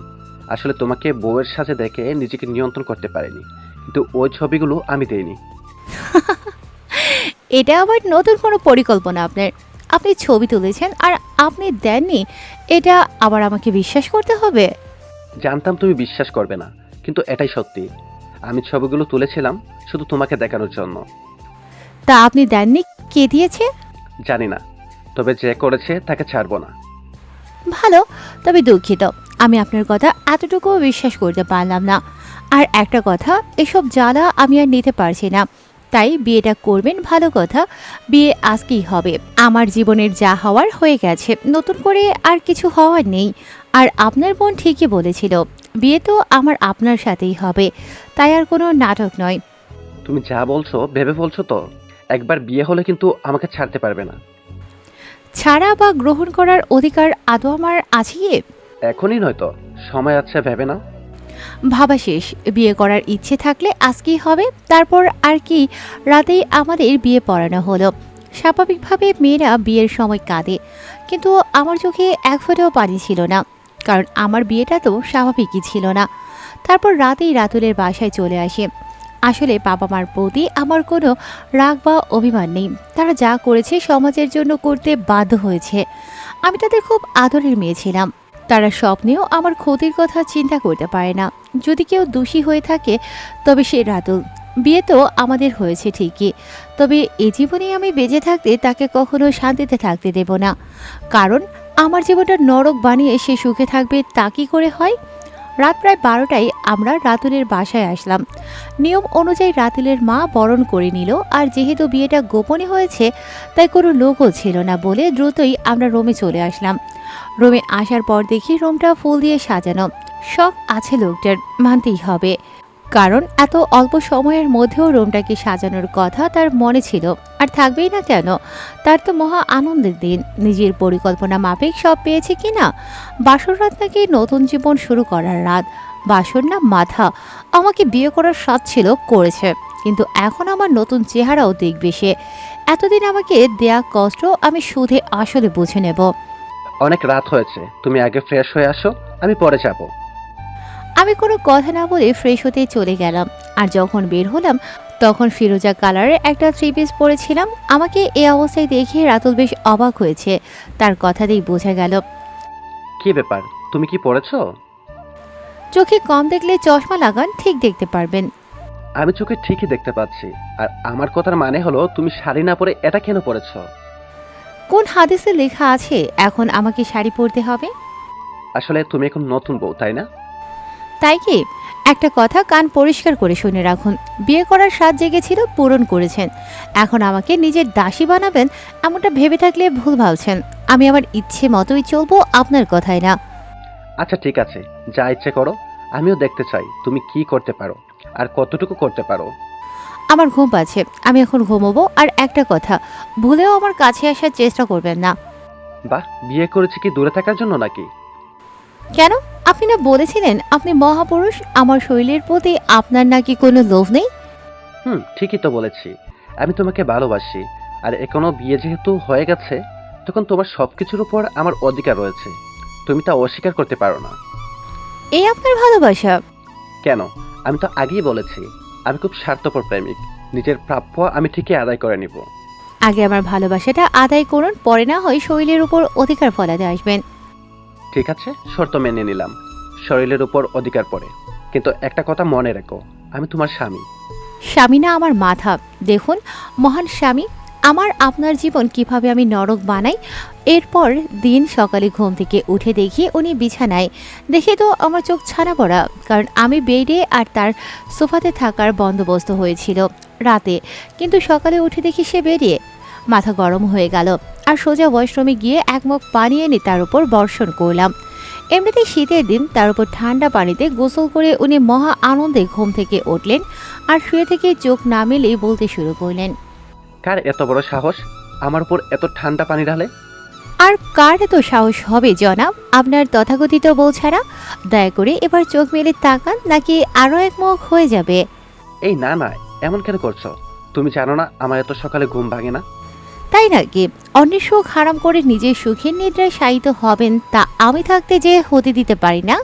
আসলে তোমাকে বউয়ের সাথে দেখে নিজেকে নিয়ন্ত্রণ করতে পারিনি, কিন্তু ওই ছবিগুলো আমি দেইনি। এটা আবার নতুন কোনো পরিকল্পনা আপনার? আপনি ছবি তুলেছেন আর আপনি দেননি, এটা আবার আমাকে বিশ্বাস করতে হবে? জানতাম তুমি বিশ্বাস করবে না, কিন্তু এটাই সত্যি। আমি ছবিগুলো তুলেছিলাম শুধু তোমাকে দেখানোর জন্য। তা আপনি দেননি, কে দিয়েছে? জানি না, তবে যে করেছে তাকে ছাড়বো না। ভালো, তবে দুঃখিত আমি আপনার কথা এতটুকুও বিশ্বাস করতে পারলাম না। আর একটা কথা, এসব জ্বালা আমি আর নিতে পারছি না, তাই বিয়েটা করবেন ভালো কথা। বিয়ে আজকেই হবে। আমার জীবনের যা হওয়ার হয়ে গেছে, নতুন করে আর কিছু হওয়ার নেই। আর আপনার বোন ঠিকই বলেছিল, বিয়ে তো আমার আপনার সাথেই হবে, তাই আর কোনো নাটক নয়। তুমি যা বলছো ভেবে বলছো তো? একবার বিয়ে হলে কিন্তু আমাকে ছাড়তে পারবে না। ছাড়া বা গ্রহণ করার অধিকার আদৌ আমার আছে কি? এখনই নয়তো, সময় আছে, ভেবে নাও। ভাবা শেষ। বিয়ে করার ইচ্ছে থাকলে আজকেই হবে। তারপর আর কি, রাতেই আমাদের বিয়ে পড়ানো হলো। স্বাভাবিকভাবে মেয়েরা বিয়ের সময় কাঁদে, কিন্তু আমার চোখে এক ফোঁটাও পানি ছিল না, কারণ আমার বিয়েটা তো স্বাভাবিকই ছিল না। তারপর রাতেই রাতুলের বাসায় চলে আসে। আসলে বাবা মার প্রতি আমার কোনো রাগ বা অভিমান নেই, তারা যা করেছে সমাজের জন্য করতে বাধ্য হয়েছে। আমি তাদের খুব আদরের মেয়ে ছিলাম। তারা স্বপ্নেও আমার ক্ষতির কথা চিন্তা করতে পারে না। যদি কেউ দোষী হয়ে থাকে তবে সে রাতুল। বিয়ে তো আমাদের হয়েছে ঠিকই, তবে এ জীবনে আমি বেঁচে থাকতে তাকে কখনো শান্তিতে থাকতে দেব না, কারণ আমার জীবনটা নরক বানিয়ে সে সুখে থাকবে তা কি করে হয়? রাত প্রায় 12টায় আমরা রাতুলের বাসায় আসলাম। নিয়ম অনুযায়ী রাতুলের মা বরণ করে নিল, আর যেহেতু বিয়েটা গোপনে হয়েছে তাই কোনো লোকও ছিল না বলে দ্রুতই আমরা রুমে চলে আসলাম। রুমে আসার পর দেখি রুমটা ফুল দিয়ে সাজানো। শখ আছে লোকটার, মানতেই হবে, কারণ এত অল্প সময়ের মধ্যেও রুমটাকে সাজানোর কথা তার মনে ছিল, আর থাকবেই না কেন? তার তো মহা আনন্দের দিন, নিজের পরিকল্পনা মাফিক সব পেয়েছে কিনা। বাসর রাত নাকি নতুন জীবন শুরু করার রাত। বাসর না মাথা, আমাকে বিয়ে করার স্বাদ ছিল, করেছে, কিন্তু এখন আমার নতুন চেহারাও দেখবে সে। এতদিন আমাকে দেয়া কষ্ট আমি সুদে আসলে বুঝে নেব। অনেক রাত হয়েছে, তুমি আগে ফ্রেশ হয়ে আসো, আমি পরে যাবো। আমি কোনো কথা না বলে ফ্রেশ হতে চলে গেলাম। আর যখন বের হলাম তখন ফিরোজা কালারের একটা 3 পিস পরেছিলাম। আমাকে এই অবস্থায় দেখে রাতুল বেশ অবাক হয়েছে, তার কথাতেই বোঝা গেল। কি ব্যাপার, তুমি কি পড়েছো? চোখে কম দেখলে চশমা লাগান, ঠিক দেখতে পারবেন। আমি চোখে ঠিকই দেখতে পাচ্ছি। আর আমার কথার মানে হলো তুমি শাড়ি না পরে এটা কেন পরেছো? কোন হাদিসে লেখা আছে এখন আমাকে শাড়ি পরতে হবে? আসলে তুমি এখন নতুন বউ, তাই না? তাই কি? একটা কথা কান পরিষ্কার করে শুনে রাখুন, বিয়ে করার স্বাদ জেগেছিল, পূরণ করেছেন। এখন আমাকে নিজের দাসী বানাবেন এমনটা ভেবে থাকলে ভুল ভাবছেন। আমি আমার ইচ্ছে মতোই চলবো, আপনার কথাই না। আচ্ছা ঠিক আছে, যা ইচ্ছে করো। আমিও দেখতে চাই তুমি কি করতে পারো আর কতটুকু করতে পারো। আমার ঘুম পাচ্ছে, আমি এখন ঘুমোবো। আর একটা কথা, ভুলেও আমার কাছে আসার চেষ্টা করবেন না। বাহ, বিয়ে করেছি কি দূরে থাকার জন্য নাকি? কেন? আপনি না বলেছিলেন আপনি মহাপুরুষ, আমার শরীরের প্রতি আপনার নাকি কোনো লোভ নেই? ঠিকই তো বলেছি, আমি তোমাকে ভালোবাসি। আর এখনো বিয়ে যেহেতু হয়ে গেছে, তখন তোমার সবকিছুর উপর আমার অধিকার রয়েছে। তুমি তা অস্বীকার করতে পারো না। এই আপনার ভালোবাসা? কেন? আমি তো আগেই বলেছি, আমি খুব স্বার্থপর প্রেমিক। নিজের প্রাপ্য আমি ঠিকই আদায় করে নিব। আগে আমার ভালোবাসাটা আদায় করুন, পরে না হয় শরীরের উপর অধিকার ফলাতে আসবেন। ঠিক আছে, শর্ত মেনে নিলাম, শরীরের উপর অধিকার পড়ে। কিন্তু একটা কথা মনে রেখো, আমি তোমার স্বামী। স্বামী না আমার মাথা। দেখুন মহান স্বামী, আমার আপনার জীবন কিভাবে আমি নরক বানাই। এরপর দিন সকালে ঘুম থেকে উঠে দেখি উনি বিছানায়। দেখে তো আমার চোখ ছানা পড়া, কারণ আমি বেডে আর তার সোফাতে থাকার বন্দোবস্ত হয়েছিল রাতে, কিন্তু সকালে উঠে দেখি সে বেরিয়ে। মাথা গরম হয়ে গেল আর সোজা ওয়াশরুমে গিয়ে এক মগ পানি এনে তার উপর বর্ষণ করলাম। এমনিতেই শীতের দিন, তার উপর ঠান্ডা পানিতে গোসল করে উনি মহা আনন্দে ঘুম থেকে উঠলেন আর শুয়ে থেকে চোখ না মেলেই বলতে শুরু করলেন, কার এত বড় সাহস আমার উপর এত ঠান্ডা পানি ঢালে? আর কার এত সাহস হবে জনাব, আপনার তথাকথিত বউ ছাড়া? দয়া করে এবার চোখ মেলে তাকান, নাকি আরও এক মুখ হয়ে যাবে। এই না না, এমন কেন করছো? তুমি জানো না আমার এত সকালে ঘুম ভাঙে না? তাই নাকি? অন্যের সুখ হারাম করে নিজের সুখের নিদ্রায় শায়িত হবেন, তা আমি থাকতে যে হতে দিতে পারি না।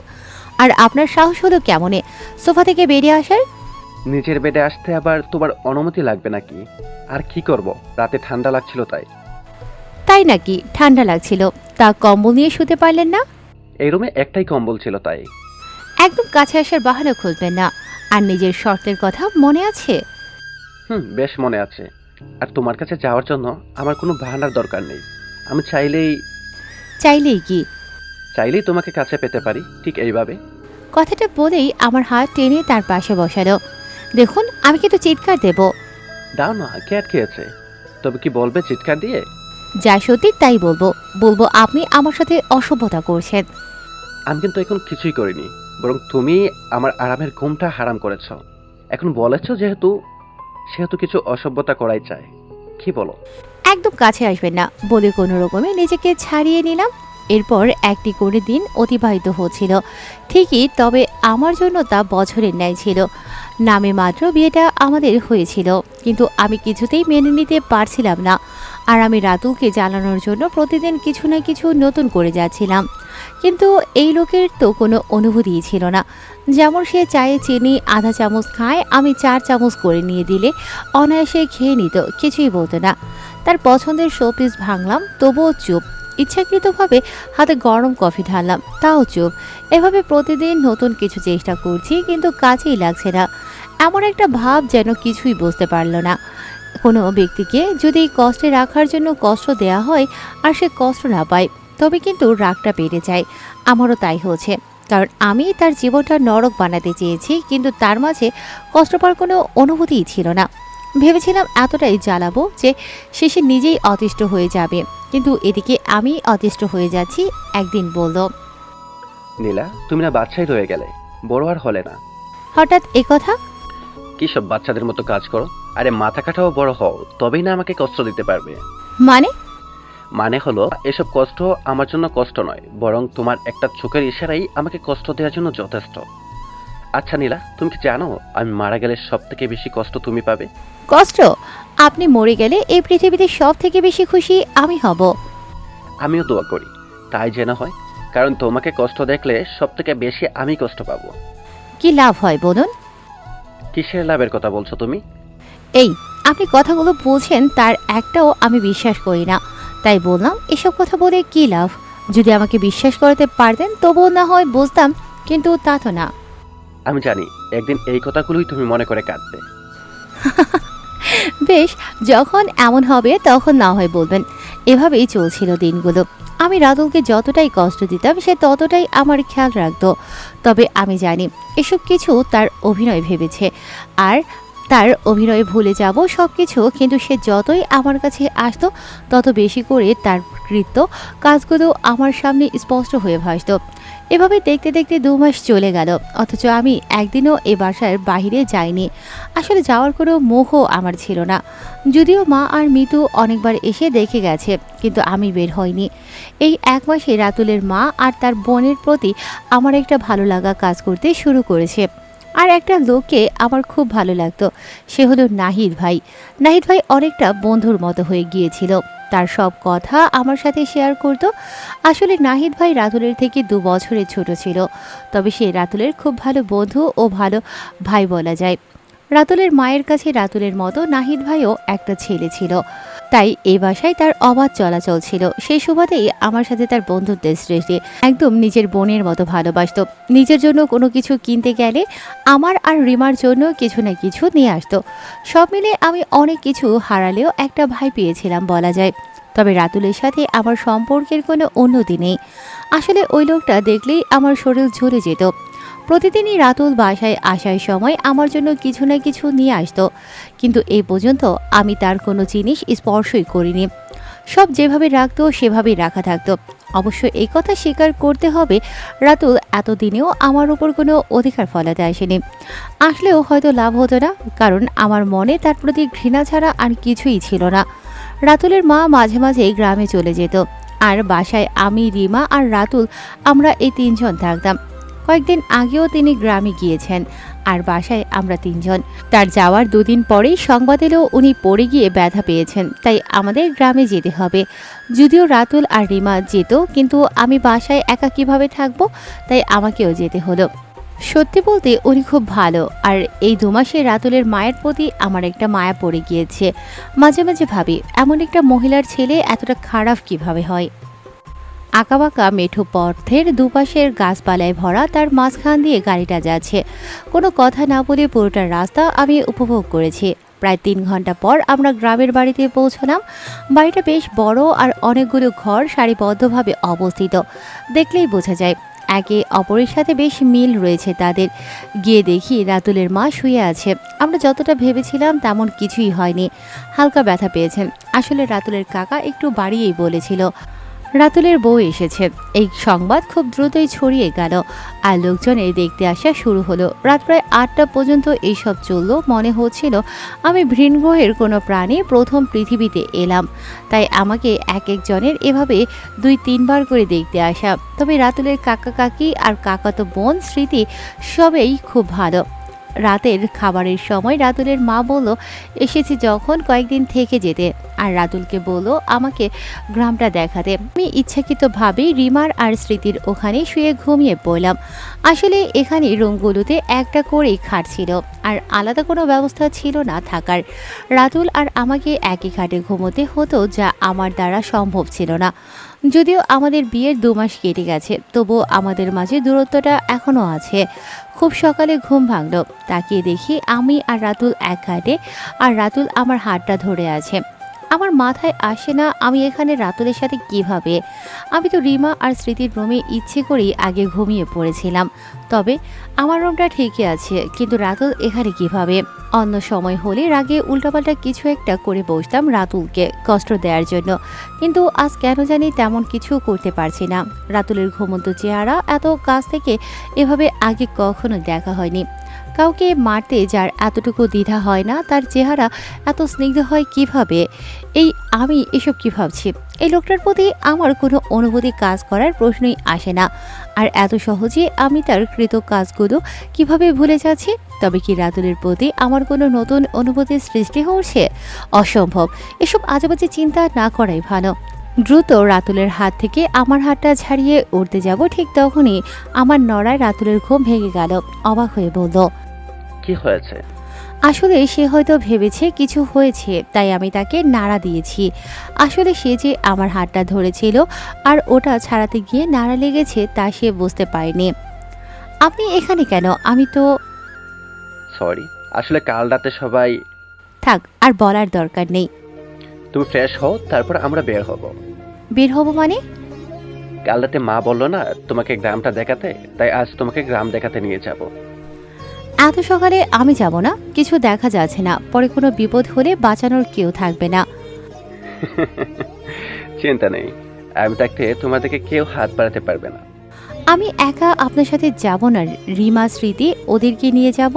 আর আপনার সাহস হলো কেমনে সোফা থেকে বেরিয়ে আসার? নিজের বেডে আসতে আবার তোমার অনুমতি লাগবে নাকি? আর কি করব, রাতে ঠান্ডা লাগছিল তাই। তাই নাকি? ঠান্ডা লাগছিল, তা কম্বল নিয়ে শুতে পারলেন না? এই রুমে একটাই কম্বল ছিল তাই। একদম কাছে আসার বাহানা খুঁজবেন না। আর নিজের শর্তের কথা মনে আছে? বেশ মনে আছে। আর তোমার কাছে যাওয়ার জন্য আমার কোনো বাহানার দরকার নেই। আমি চাইলেই কি? চাইলেই তোমাকে কাছে পেতে পারি, ঠিক এইভাবে। কথাটা বলেই আমার হাত টেনে তার পাশে বসালো। দেখুন আমি কিন্তু চিৎকার দেব। দাও না, কে আটকেছে? তবে কি বলবে চিৎকার দিয়ে? যা সত্যি তাই বলবো আপনি আমার সাথে অসভ্যতা করছেন। আমি কিন্তু এখন কিছুই করিনি, বরং তুমি আমার আরামের ঘুমটা হারাম করেছ। এখন বলেছো সেহেতু কিছু অসভ্যতা করাই চায়, কি বলো? একদম কাছে আসবেন না বলে কোনো রকমে নিজেকে ছাড়িয়ে নিলাম। এরপর একটি করে দিন অতিবাহিত হচ্ছিল ঠিকই, তবে আমার জন্য তা বছরের ন্যায় ছিল। নামে মাত্র বিয়েটা আমাদের হয়েছিল, কিন্তু আমি কিছুতেই মেনে নিতে পারছিলাম না। আর আমি রাতুলকে জ্বালানোর জন্য প্রতিদিন কিছু না কিছু নতুন করে যাচ্ছিলাম, কিন্তু এই লোকের তো কোনো অনুভূতিই ছিল না। যেমন সে চায়ে চিনি আধা চামচ খায়, আমি 4 চামচ করে নিয়ে দিলে অনায়াসে খেয়ে নিত, কিছুই বলতো না। তার পছন্দের শোপিস ভাঙলাম, তবুও চুপ। ইচ্ছাকৃতভাবে হাতে গরম কফি ঢাললাম, তাও চুপ। এভাবে প্রতিদিন নতুন কিছু চেষ্টা করছি, কিন্তু কাজেই লাগছে না। এমন একটা ভাব যেন কিছুই বুঝতে পারল না। কোনো ব্যক্তিকে যদি কষ্টে রাখার জন্য কষ্ট দেয়া হয় আর সে কষ্ট না পায়, তবে কিন্তু রাগটা বেড়ে যায়। আমারও তাই হচ্ছে, কারণ আমি তার জীবনটা নরক বানাতে চেয়েছি, কিন্তু তার মাঝে কষ্ট পাওয়ার কোনো অনুভূতিই ছিল না। ভেবেছিলাম এতটাই জ্বালাবো যে শেষে নিজেই অতিষ্ঠ হয়ে যাবে, কিন্তু এদিকে আমি অতিষ্ঠ হয়ে যাচ্ছি। একদিন বলল, নীলা, তুমি না বাচ্চাই রয়ে গেলে, বড় আর হলে না। হঠাৎ একথা? কি সব বাচ্চাদের মতো কাজ করো? আরে মাথা কাটাও বড় হও, তবেই না আমাকে কষ্ট দিতে পারবে। মানে হলো এসব কষ্ট আমার জন্য কষ্ট নয়, বরং তোমার একটা চোখের ইশারাই আমাকে কষ্ট দেওয়ার জন্য যথেষ্ট। আচ্ছা নীলা, তুমি কি জানো আমি মারা গেলে সব থেকে বেশি কষ্ট তুমি পাবে? কষ্ট? আপনি মরে গেলে এই পৃথিবীতে সব থেকে বেশি খুশি আমি হব। আমিও দোয়া করি তাই যেন হয়, কারণ তোমাকে কষ্ট দেখলে সব থেকে বেশি আমি কষ্ট পাবো। কি লাভ হয় বলুন? কিসের লাভের কথা বলছো তুমি? এই আপনি কথাগুলো বলছেন তার একটাও আমি বিশ্বাস করি না, তাই বললাম এসব কথা বলে কি লাভ। যদি আমাকে বিশ্বাস করতে পারতেন তবুও না হয় বুঝতাম, কিন্তু তা তো না। আমি জানি একদিন এই কথাগুলোই তুমি মনে করে কাঁদবে। বেশ, যখন এমন হবে তখন না হয় বলবেন। এভাবেই চলছিল দিনগুলো। আমি রাতুলকে যতটাই কষ্ট দিতাম সে ততটাই আমার খেয়াল রাখতো। তবে আমি জানি এসব কিছু তার অভিনয় ভেবেছে, আর তার অভিনয় ভুলে যাব সব কিছু। কিন্তু সে যতই আমার কাছে আসতো তত বেশি করে তার কৃত্য কাজগুলো আমার সামনে স্পষ্ট হয়ে ভাসত। এভাবে দেখতে দেখতে 2 মাস চলে গেল, অথচ আমি একদিনও এ বাসার বাইরে যাইনি। আসলে যাওয়ার কোনো মোহও আমার ছিল না। যদিও মা আর মিতু অনেকবার এসে দেখে গেছে, কিন্তু আমি বের হইনি। এই 1 মাসে রাতুলের মা আর তার বোনের প্রতি আমার একটা ভালো লাগা কাজ করতে শুরু করেছে। আর একটা লোককে আমার খুব ভালো লাগতো, সে হলো নাহিদ ভাই। নাহিদ ভাই অনেকটা বন্ধুর মতো হয়ে গিয়েছিল, তার সব কথা আমার সাথে শেয়ার করত। আসলে নাহিদ ভাই রাতুলের থেকে 2 বছরের ছোট ছিল, তবে সে রাতুলের খুব ভালো বন্ধু ও ভালো ভাই বলা যায়। রাতুলের মায়ের কাছে রাতুলের মতো নাহিদ ভাইও একটা ছেলে ছিল, তাই এই বাসায় তার অবাধ চলাচল ছিল। সেই সুবাদেই আমার সাথে তার বন্ধুত্বের সৃষ্টি। একদম নিজের বোনের মতো ভালোবাসতো। নিজের জন্য কোনো কিছু কিনতে গেলে আমার আর রিমার জন্য কিছু না কিছু নিয়ে আসতো। সব মিলে আমি অনেক কিছু হারালেও একটা ভাই পেয়েছিলাম বলা যায়। তবে রাতুলের সাথে আমার সম্পর্কের কোনো উন্নতি নেই। আসলে ওই লোকটা দেখলেই আমার শরীর ঝরে যেত। প্রতিদিনই রাতুল বাসায় আসার সময় আমার জন্য কিছু না কিছু নিয়ে আসতো, কিন্তু এই পর্যন্ত আমি তার কোনো জিনিস স্পর্শই করিনি। সব যেভাবে রাখতো সেভাবেই রাখা থাকতো। অবশ্য এই কথা স্বীকার করতে হবে, রাতুল এতদিনেও আমার উপর কোনো অধিকার ফলাতে আসেনি। আসলেও হয়তো লাভ হতো না, কারণ আমার মনে তার প্রতি ঘৃণা ছাড়া আর কিছুই ছিল না। রাতুলের মা মাঝে মাঝে গ্রামে চলে যেত, আর বাসায় আমি, রিমা আর রাতুল আমরা এই 3 জন থাকতাম। কয়েকদিন আগেও তিনি গ্রামে গিয়েছেন, আর বাসায় আমরা 3 জন। তার যাওয়ার 2 দিন পরেই সংবাদ এলো উনি পড়ে গিয়ে ব্যথা পেয়েছেন, তাই আমাদের গ্রামে যেতে হবে। যদিও রাতুল আর রিমা যেত, কিন্তু আমি বাসায় একা কিভাবে থাকবো, তাই আমাকেও যেতে হলো। সত্যি বলতে উনি খুব ভালো, আর এই 2 মাসে রাতুলের মায়ের প্রতি আমার একটা মায়া পড়ে গিয়েছে। মাঝে মাঝে ভাবি, এমন একটা মহিলার ছেলে এতটা খারাপ কিভাবে হয়। আঁকাবাঁকা মেঠো পথের দুপাশের গাছপালায় ভরা, তার মাঝখান দিয়ে গাড়িটা যাচ্ছে। কোনো কথা না বলে পুরোটা রাস্তা আমি উপভোগ করেছি। প্রায় 3 ঘন্টা পর আমরা গ্রামের বাড়িতে পৌঁছলাম। বাড়িটা বেশ বড়, আর অনেকগুলো ঘর সারিবদ্ধভাবে অবস্থিত। দেখলেই বোঝা যায় একে অপরের সাথে বেশ মিল রয়েছে তাদের। গিয়ে দেখি রাতুলের মা শুয়ে আছে। আমরা যতটা ভেবেছিলাম তেমন কিছুই হয়নি, হালকা ব্যথা পেয়েছেন। আসলে রাতুলের কাকা একটু বাড়িয়েই বলেছিল রাতুলের বউ এসেছে। এই সংবাদ খুব দ্রুতই ছড়িয়ে গেল, আর লোকজনের দেখতে আসা শুরু হলো। রাত প্রায় 8টা পর্যন্ত এইসব চললো। মনে হচ্ছিল আমি ভিনগ্রহের কোনো প্রাণী প্রথম পৃথিবীতে এলাম, তাই আমাকে এক একজনের এভাবে 2-3 বার করে দেখতে আসা। তবে রাতুলের কাকা কাকি আর কাকাতো বোন স্মৃতি সবেই খুব ভালো। রাতের খাবারের সময় রাতুলের মা বলল এসেছি যখন কয়েকদিন থেকে যেতে, আর রাতুলকে বলল আমাকে গ্রামটা দেখাতে। আমি ইচ্ছাকৃতভাবেই রিমার আর স্মৃতির ওখানে শুয়ে ঘুমিয়ে পড়লাম। আসলে এখানে রুমগুলোতে একটা করেই খাট ছিল, আর আলাদা কোনো ব্যবস্থা ছিল না থাকার। রাতুল আর আমাকে একই খাটে ঘুমোতে হতো, যা আমার দ্বারা সম্ভব ছিল না। যদিও আমাদের বিয়ের 2 মাস কেটে গেছে, তবুও আমাদের মাঝে দূরত্বটা এখনও আছে। খুব সকালে ঘুম ভাঙল, তাকিয়ে দেখি আমি আর রাতুল এক খাটে, আর রাতুল আমার হাতটা ধরে আছে। আমার মাথায় আসে না আমি এখানে রাতুলের সাথে কিভাবে। আমি তো রিমা আর স্মৃতির রুমে ইচ্ছে করেই আগে ঘুমিয়ে পড়েছিলাম। তবে আমার রুমটা ঠিকই আছে, কিন্তু রাতুল এখানে কিভাবে। অন্য সময় হলে রাগে উল্টাপাল্টা কিছু একটা করে বসতাম রাতুলকে কষ্ট দেওয়ার জন্য, কিন্তু আজ কেন জানি তেমন কিছু করতে পারছি না। রাতুলের ঘুমন্ত চেহারা এত কাছ থেকে এভাবে আগে কখনো দেখা হয়নি। কাউকে মারতে যার এতটুকু দ্বিধা হয় না, তার চেহারা এত স্নিগ্ধ হয় কিভাবে। আমি এসব কি ভাবছি। এই লোকটার প্রতি আমার কোনো অনুভূতি কাজ করার প্রশ্নই আসে না, আর এত সহজে আমি তার কৃত কাজগুলো কিভাবে ভুলে যাচ্ছি। তবে কি রাতুলের প্রতি আমার কোনো নতুন অনুভূতির সৃষ্টি হচ্ছে? অসম্ভব। এসব আজেবাজে চিন্তা না করাই ভালো। দ্রুত রাতুলের হাত থেকে আমার হাতটা ছাড়িয়ে উঠতে যাব, ঠিক তখনই আমার নড়ায় রাতুলের ঘুম ভেঙে গেল। অবাক হয়ে বলল, কি হয়েছে? আসলে সে হয়তো ভেবেছে কিছু হয়েছে, তাই আমি তাকে নাড়া দিয়েছি। আসলে সে যে আমার হাতটা ধরেছিল আর ওটা ছাড়াতে গিয়ে নাড়া লেগেছে তা সে বুঝতে পারেনি। আপনি এখানে কেন? আমি তো সরি, আসলে কাল রাতে সবাই। থাক, আর বলার দরকার নেই। তুমি ফ্রেশ হও, তারপর আমরা বের হব। বের হব মানে? কাল রাতে মা বললো না তোমাকে গ্রামটা দেখাতে, তাই আজ তোমাকে গ্রাম দেখাতে নিয়ে যাব। এত সকালে আমি যাব না, কিছু দেখা যাচ্ছে না। পরে কোনো বিপদ হলে বাঁচানোর কেউ থাকবে না। চিন্তা নেই, আমি থাকতে তোমাদেরকে কেউ হাত বাড়াতে পারবে না। আমি একা আপনার সাথে যাব না রিমা, স্মৃতি ওদেরকে নিয়ে যাব।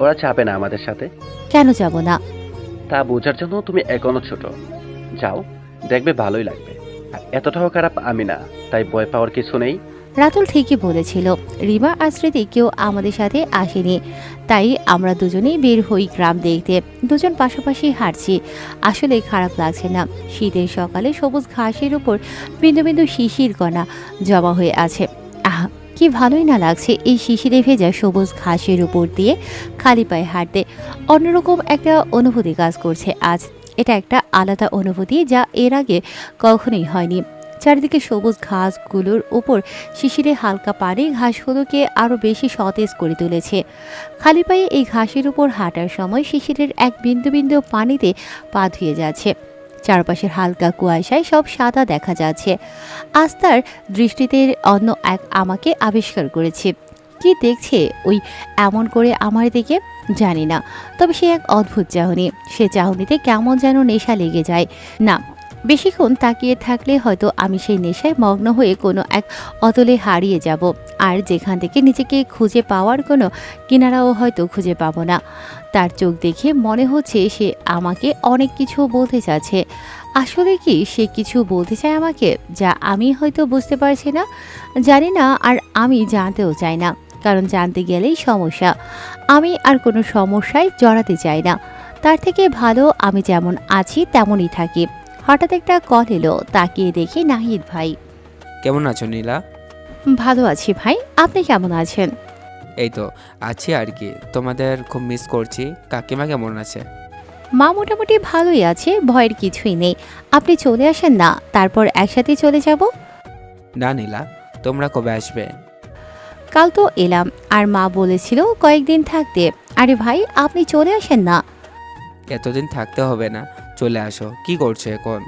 ওরা যাবে না আমাদের সাথে। কেন যাব না? তা বোঝার জন্য তুমি এখনো ছোট। যাও, দেখবে ভালোই লাগবে। আর এতটাও খারাপ আমি না, তাই ভয় পাওয়ার কিছু নেই। রাতুল ঠিকই বলেছিল, রিমা আর স্মৃতি কেউ আমাদের সাথে আসেনি, তাই আমরা দুজনেই বের হই গ্রাম দেখতে। দুজন পাশাপাশি হাঁটছি, আসলে খারাপ লাগছে না। শীতের সকালে সবুজ ঘাসের উপর বিন্দু বিন্দু শিশির কণা জমা হয়ে আছে। আহ, কি ভালোই না লাগছে এই শিশিরে ভেজা সবুজ ঘাসের উপর দিয়ে খালি পায়ে হাঁটতে। অন্যরকম একটা অনুভূতি কাজ করছে আজ। এটা একটা আলাদা অনুভূতি যা এর আগে কখনোই হয়নি। চারিদিকে সবুজ ঘাসগুলোর উপর শিশিরে হালকা পানি ঘাসগুলোকে আরও বেশি সতেজ করে তুলেছে। খালি পায়ে এই ঘাসের উপর হাঁটার সময় শিশিরের এক বিন্দু বিন্দু পানিতে পা ধুয়ে যাচ্ছে। চারপাশের হালকা কুয়াশায় সব সাদা দেখা যাচ্ছে। আজ তার দৃষ্টিতে অন্য এক আমাকে আবিষ্কার করেছে। কি দেখছে ওই এমন করে আমার দিকে জানি না, তবে সে এক অদ্ভুত চাহনি। সে চাহনিতে কেমন যেন নেশা লেগে যায়। না, বেশিক্ষণ তাকিয়ে থাকলে হয়তো আমি সেই নেশায় মগ্ন হয়ে কোনো এক অতলে হারিয়ে যাব, আর যেখান থেকে নিজেকে খুঁজে পাওয়ার কোনো কিনারাও হয়তো খুঁজে পাবো না। তার চোখ দেখে মনে হচ্ছে সে আমাকে অনেক কিছু বলতে চাচ্ছে। আসলে কি সে কিছু বলতে চায় আমাকে, যা আমি হয়তো বুঝতে পারছি না, জানি না, আর আমি জানতেও চাই না, কারণ জানতে গেলেই সমস্যা। আমি আর কোনো সমস্যায় জড়াতে চাই না। তার থেকে ভালো আমি যেমন আছি তেমনই থাকি। হঠাৎ একটা কল এলো, তাকিয়ে দেখি নাহিদ ভাই। কেমন আছো নীলা? ভালো আছি ভাই, আপনি কেমন আছেন? এই তো আছি আর কি, তোমাদের খুব মিস করছি। কাকিমা কেমন আছে? মা মোটামুটি ভালোই আছে, ভয়ের কিছুই নেই। আপনি চলে আসেন না, তারপর একসাথে চলে যাব। না নীলা, তোমরা কবে আসবে? কাল তো এলাম, আর মা বলেছিল কয়েকদিন থাকতে। আরে ভাই, আপনি চলে আসেন না। এতদিন থাকতে হবে না, চলে আসো। কি করছো এখন?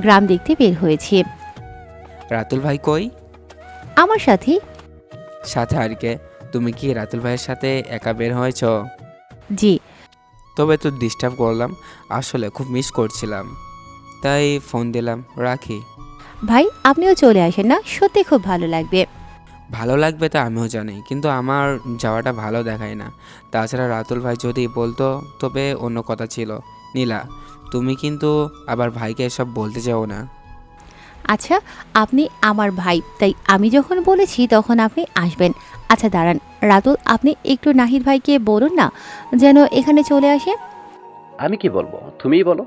গ্রাম দেখতে বের হয়েছি। রাতুল ভাই কই? আমার সাথে। সাথে আর কে? তুমি কি রাতুল ভাইয়ের সাথে একা বের হয়েছো? জি। তবে তো ডিস্টার্ব করলাম, আসলে খুব মিস করছিলাম, তাই ফোন দিলাম। রাখি। ভাই আপনিও চলে আসেন না, সত্যি খুব ভালো লাগবে। ভালো লাগবে তা আমিও জানি, কিন্তু আমার যাওয়াটা ভালো দেখায় না। তাছাড়া রাতুল ভাই যদি বলতো তবে অন্য কথা ছিল। নীলা, তুমি কিন্তু আবার ভাইকে এসব বলতে চাও না। আচ্ছা, আপনি আমার ভাই, তাই আমি যখন বলেছি তখন আপনি আসবেন। আচ্ছা দাঁড়ান রাতুল, আপনি একটু নাহিদ ভাইকে বলুন না যেন এখানে চলে আসে। আমি কি বলবো, তুমিই বলো।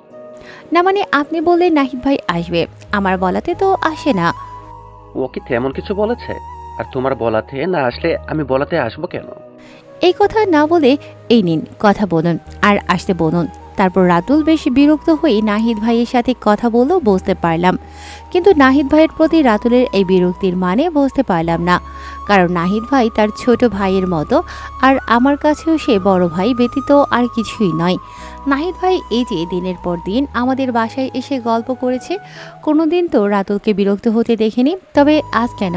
না মানে আপনি বললে নাহিদ ভাই আসবে, আমার বলাতে তো আসে না। ও কি তেমন কিছু বলেছে? আর তোমার বলাতে না আসলে আমি বলাতে আসবো কেন? এই কথা না বলে এই নিন কথা বলুন আর আসতে বলুন। তারপর রাতুল বেশ বিরক্ত হয়ে নাহিদ ভাইয়ের সাথে কথা বললেও বুঝতে পারলাম, কিন্তু নাহিদ ভাইয়ের প্রতি রাতুলের এই বিরক্তির মানে বুঝতে পারলাম না, কারণ নাহিদ ভাই তার ছোট ভাইয়ের মতো, আর আমার কাছেও সে বড় ভাই ব্যতীত আর কিছুই নয়। নাহিদ ভাই এই যে দিনের পর দিন আমাদের বাসায় এসে গল্প করেছে, কোনোদিন তো রাতুলকে বিরক্ত হতে দেখিনি, তবে আজ কেন?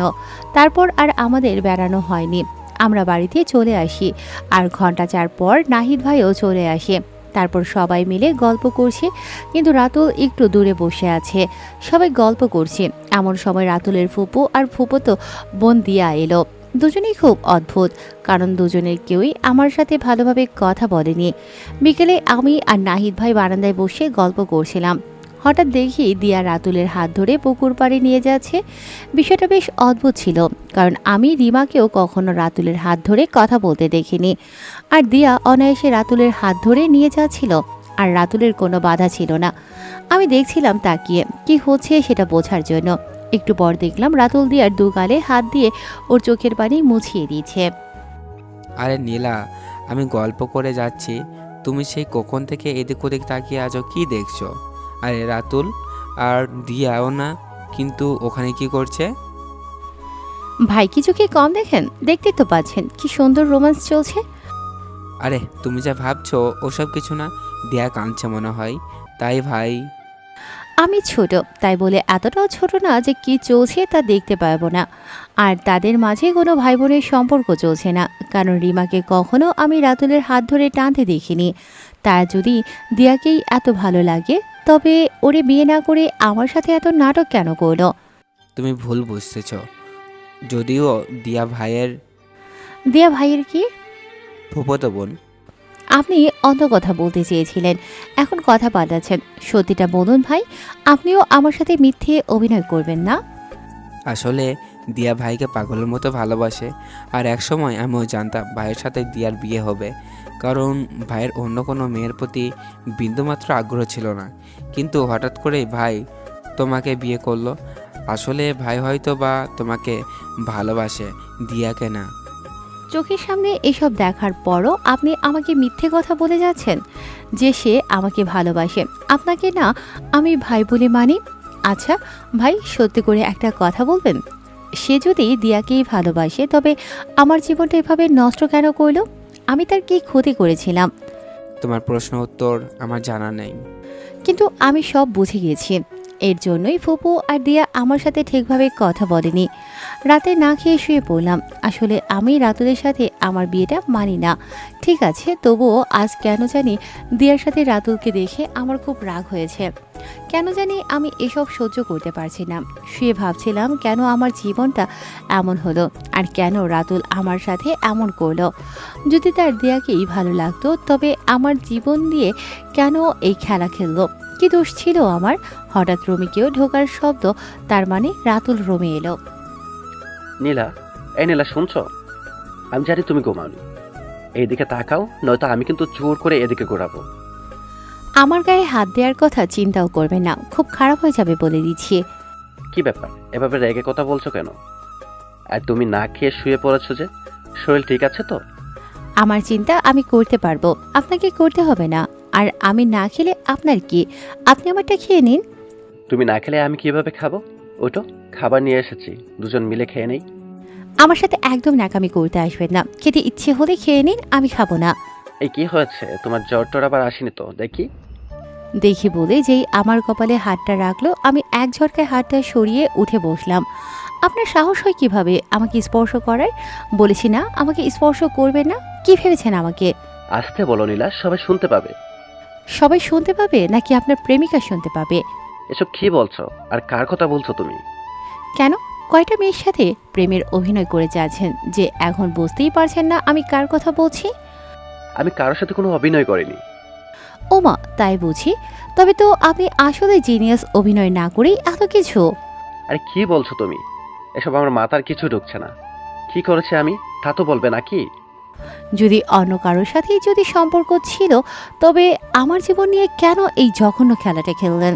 তারপর আর আমাদের বেড়ানো হয়নি। আমরা বাড়িতে চলে আসি, আর ঘন্টা 4 পর নাহিদ ভাইও চলে আসে। তারপর সবাই মিলে গল্প করছে, কিন্তু রাতুল একটু দূরে বসে আছে। সবাই গল্প করছে, এমন সময় রাতুলের ফুপু আর ফুপোতো বোন দিয়া এলো। দুজনেই খুব অদ্ভুত, কারণ দুজনের কেউই আমার সাথে ভালোভাবে কথা বলেনি। বিকেলে আমি আর নাহিদ ভাই বারান্দায় বসে গল্প করছিলাম। হঠাৎ দেখি দিয়া রাতুলের হাত ধরে পুকুর পাড়ে নিয়ে যাচ্ছে। বিষয়টা বেশ অদ্ভুত ছিল, কারণ আমি রিমাকেও কখনো রাতুলের হাত ধরে কথা বলতে দেখিনি, আর দিয়া অনায়াসে রাতুলের হাত ধরে নিয়ে যাচ্ছিল, আর রাতুলের কোনো বাধা ছিল না। আমি দেখছিলাম তাকিয়ে, কি হচ্ছে সেটা বোঝার জন্য। একটু পর দেখলাম রাতুল দিয়ার দু গালে হাত দিয়ে ওর চোখের পানি মুছিয়ে দিয়েছে। আরে নীলা, আমি গল্প করে যাচ্ছি, তুমি সেই কখন থেকে এদিক ওদিক তাকিয়ে আছো, কি দেখছো? আরে রাতুল আর দিয়াও না, কিন্তু ওখানে কি করছে? ভাই কিছু কি কম দেখেন? দেখতে তো পাচ্ছেন কি সুন্দর রোম্যান্স চলছে। আরে তুমি যা ভাবছো ওসব কিছু না, দিয়া কাঁদছে মনে হয়, তাই ভাই। আমি ছোট, তাই বলে এতটাও ছোট না যে কি চলছে তা দেখতে পারবো না। আর তাদের মাঝে কোনো ভাই বোনের সম্পর্ক চলছে না, কারণ রিমাকে কখনো আমি রাতুলের হাত ধরে টানতে দেখিনি। তার যদি দিয়াকেই এত ভালো লাগে, তবে ওরে বিয়ে না করে আমার সাথে এত নাটক কেন করলো? তুমি ভুল বুঝতেছ, যদিও দিয়া ভাইয়ের দিয়া ভাইয়ের কি? ফুফাতো বোন। আপনি অন্য কথা বলতে চেয়েছিলেন, এখন কথা পাল্টাচ্ছেন। সত্যিটা বলুন ভাই, আপনিও আমার সাথে মিথ্যে অভিনয় করবেন না। আসলে দিয়া ভাইকে পাগলের মতো ভালোবাসে, আর একসময় আমিও জানতাম ভাইয়ের সাথে দিয়ার বিয়ে হবে, কারণ ভাইয়ের অন্য কোনো মেয়ের প্রতি বিন্দুমাত্র আগ্রহ ছিল না। কিন্তু হঠাৎ করেই ভাই তোমাকে বিয়ে করলো। আসলে ভাই হয়তো বা তোমাকে ভালোবাসে, দিয়াকে না। চোখের সামনে এসব দেখার পরও আপনি আমাকে মিথ্যে কথা বলে যাচ্ছেন যে সে আমাকে ভালোবাসে, আপনাকে না আমি ভাই বলে মানি। আচ্ছা ভাই, সত্যি করে একটা কথা বলবেন, সে যদি দিয়াকেই ভালোবাসে তবে আমার জীবনটা এভাবে নষ্ট কেন করলো? আমি তার কি ক্ষতি করেছিলাম? তোমার প্রশ্ন উত্তর আমার জানা নেই। কিন্তু আমি সব বুঝে গেছি। এর জন্যই ফুপু আর দিয়া আমার সাথে ঠিকভাবে কথা বলেনি। রাতে না খেয়ে শুয়ে পড়লাম। আসলে আমি রাতুলের সাথে আমার বিয়েটা মানি না, ঠিক আছে, তবুও আজ কেন জানি দিয়ার সাথে রাতুলকে দেখে আমার খুব রাগ হয়েছে। কেন জানি আমি এসব সহ্য করতে পারছি না। শুয়ে ভাবছিলাম কেন আমার জীবনটা এমন হলো, আর কেন রাতুল আমার সাথে এমন করলো। যদি তার দিয়াকেই ভালো লাগতো তবে আমার জীবন দিয়ে কেন এই খেলা খেললো? কি দোষ ছিল আমার? হঠাৎ রুমে ঢোকার শব্দ, তার মানে রাতুল রুমে এলো। নীলা, এই নীলা শুনছো? আমি জানি তুমি ঘুমাওনি, এইদিকে তাকাও, নয়তো আমি কিন্তু জোর করে এদিকে ঘোরাবো। আমার গায়ে হাত দেওয়ার কথা চিন্তাও করবে না, খুব খারাপ হয়ে যাবে বলে দিচ্ছি। কি ব্যাপার, এভাবে রেগে কথা বলছো কেন? আর তুমি না খেয়ে শুয়ে পড়েছো যে, শরীর ঠিক আছে তো? আমার চিন্তা আমি করতে পারবো, আপনাকে করতে হবে না। আর আমি না খেলে আপনার কি? আপনি আমারটা খেয়ে নিন। তুমি না খেলে আমি কিভাবে খাবো? ওটো, খাবার নিয়ে এসেছি, দুজন মিলে খেয়ে নেই। আমার সাথে একদম ন্যাকামি করতে আসবেন না। খেতে ইচ্ছে হলে খেয়ে নিন, আমি খাবো না। এই কি হয়েছে, তোমার জ্বর টর আবার আসেনি তো? দেখি। দেখি বলে যেই আমার কপালে হাতটা রাখলো, আমি এক ঝটকায় হাতটা সরিয়ে উঠে বসলাম। আপনার সাহস হয় কিভাবে আমাকে স্পর্শ করার? বলেছি না আমাকে স্পর্শ করবেন না। কি ভেবেছেন আমাকে? আসতে বলো নীলা, সবাই শুনতে পাবে। সবাই শুনতে পাবে নাকি আপনার প্রেমিকা শুনতে পাবে? এসব কি বলছো, আর কার কথা বলছো তুমি? কেন, কয়টা মেয়ের সাথে প্রেমের অভিনয় করে যাচ্ছেন যে এখন বুঝতেই পারছেন না আমি কার কথা বলছি? আমি কারোর সাথে কোনো অভিনয় করিনি। ওমা, তাই বুঝি। তবে তো আপনি আসলে জিনিয়াস, অভিনয় না করেই এত কিছু। আরে কি বলছো তুমি? এসব আমার মাথার কিছু ঢুকছে না। কি করেছে আমি, তা তো বলবে নাকি? যদি অন্য কারোর সাথেই যদি সম্পর্ক ছিল তবে আমার জীবন নিয়ে কেন এই জঘন্য খেলাটা খেললেন?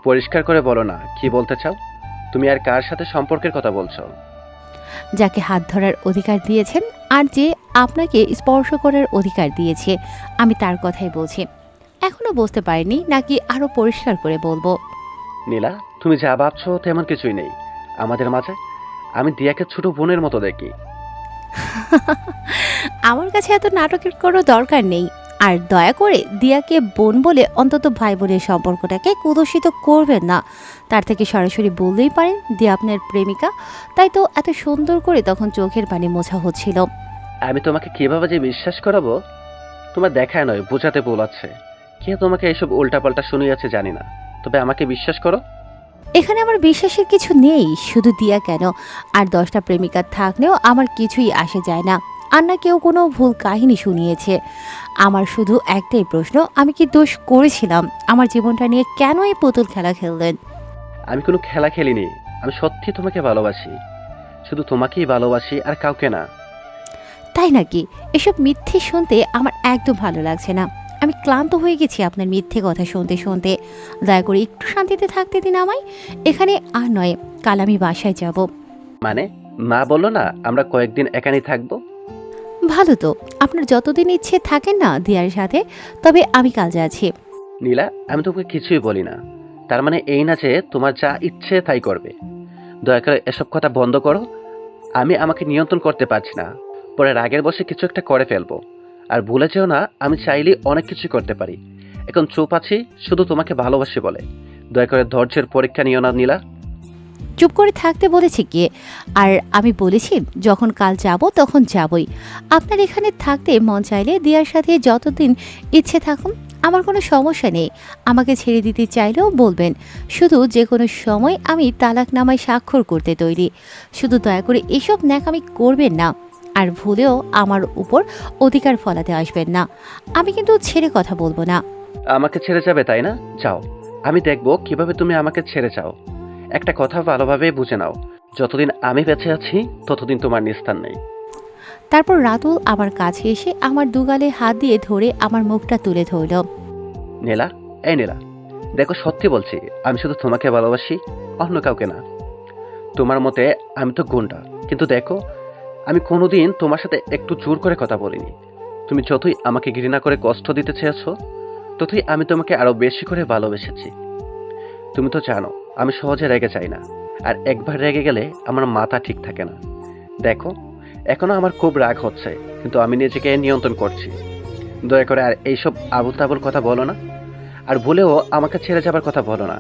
পরিষ্কার করে বলো না, কি বলতে চাও? তুমি আর কার সাথে সম্পর্কের কথা বলছো? যাকে হাত ধরার অধিকার দিয়েছেন আর যে আপনাকে স্পর্শ করার অধিকার দিয়েছে, আমি তার কথাই বলছি। এখনো বুঝতে পারিনি নাকি আরো পরিষ্কার করে বলবো? নীলা, তুমি যা ভাবছো তেমন কিছুই নেই আমাদের মাঝে। আমি দিয়াকে ছোট বোনের মতো দেখি। আমার কাছে এত নাটকের কোনো দরকার নেই। আর দয়া করে দিয়াকে বোন বলে অন্তত ভাই বোনের সম্পর্কটাকে কুদূষিত করবেন না। তার থেকে সরাসরি বললেই পারেন দিয়া আপনার প্রেমিকা। তাই তো এত সুন্দর করে তখন চোখের পানি মোছা হচ্ছিল। আমি তোমাকে কিভাবে যে বিশ্বাস করাবো, তোমার দেখায় নয় বোঝাতে বলাচ্ছে। কে তোমাকে এসব উল্টাপাল্টা শুনিয়েছে জানি না, তবে আমাকে বিশ্বাস করো। এখানে আমার বিশ্বাসের কিছু নেই, শুধু দিয়া কেন, আর 10টা প্রেমিকা থাকলেও আমার কিছুই আসে যায় না। আর না কেউ কোনো ভুল কাহিনী শুনিয়েছে। আমার শুধু একটাই প্রশ্ন, আমি কি দোষ করেছিলাম? আমার জীবনটা নিয়ে কেন এই পুতুল খেলা খেললেন? আমি কোনো খেলা খেলিনি, আমি সত্যি তোমাকে ভালোবাসি, শুধু তোমাকেই ভালোবাসি আর কাউকে না। তাই নাকি? এসব মিথ্যে শুনতে আমার একদম ভালো লাগছে না। আমি ক্লান্ত হয়ে গেছি আপনার মিথ্যে কথা শুনতে শুনতে। দয়া করে একটু শান্তিতে থাকতে দিন আমায়। এখানে আর নয়, কাল আমি বাসায় যাব। মানে মা বললো না আমরা কয়েকদিন একানি থাকবো? ভালো তো, আপনার যতদিন ইচ্ছে থাকেন না দিয়ার সাথে, তবে আমি কাল যাচ্ছি। নীলা, আমি তোকে কিছুই বলি না, তার মানে এই না যে তোমার যা ইচ্ছে তাই করবে। দয়া করে এসব কথা বন্ধ করো। আমি আমাকে নিয়ন্ত্রণ করতে পারছি না, পরে রাগের বসে কিছু একটা করে ফেলবো। আর ভুলে যেও না, আমি চাইলে অনেক কিছু করতে পারি। এখন চুপ আছি শুধু তোমাকে ভালোবাসি বলে। দয়া করে ধৈর্যের পরীক্ষা নিও না নীলা। চুপ করে থাকতে বলেছি কে? আর আমি বলেছি যখন কাল যাব তখন যাবই। আপনার এখানে থাকতে মন চাইলে দিয়ার সাথে যতদিন ইচ্ছে থাকুন, আমার কোনো সমস্যা নেই। আমাকে ছেড়ে দিতে চাইলেও বলবেন, শুধু যে কোনো সময় আমি তালাকনামায় স্বাক্ষর করতে তৈরি। শুধু দয়া করে এসব ন্যাকামি করবেন না, আর ভুলেও আমার উপর অধিকার ফলাতে আসবেন না। আমি কিন্তু ছেড়ে কথা বলবো না। আমাকে ছেড়ে যাবে তাই না? যাও, আমি দেখব কিভাবে তুমি আমাকে ছেড়ে যাও। একটা কথা ভালোভাবে বুঝে নাও, যতদিন আমি বেঁচে আছি ততদিন তোমার নিস্তার নেই। তারপর রাতুল আমার কাছে এসে আমার দুগালে হাত দিয়ে ধরে আমার মুখটা তুলে ধরল। নীলা, এই নীলা, দেখো সত্যি বলছি, আমি শুধু তোমাকে ভালোবাসি, অন্য কাউকে না। তোমার মতে আমি তো গুন্ডা, কিন্তু দেখো আমি কোনোদিন তোমার সাথে একটু জোর করে কথা বলিনি। তুমি যতই আমাকে ঘৃণা করে কষ্ট দিতে চেয়েছো, ততই আমি তোমাকে আরো বেশি করে ভালোবেসেছি। তুমি তো জানো আমি সহজে রেগে যাই না, আর একবার রেগে গেলে আমার মাথা ঠিক থাকে না। দেখো এখনো আমার খুব রাগ হচ্ছে, কিন্তু আমি নিজেকে নিয়ন্ত্রণ করছি। দয়া করে আর এইসব আবুল তাবুল কথা বলো না, আর বলেও আমাকে ছেড়ে যাবার কথা বলো না।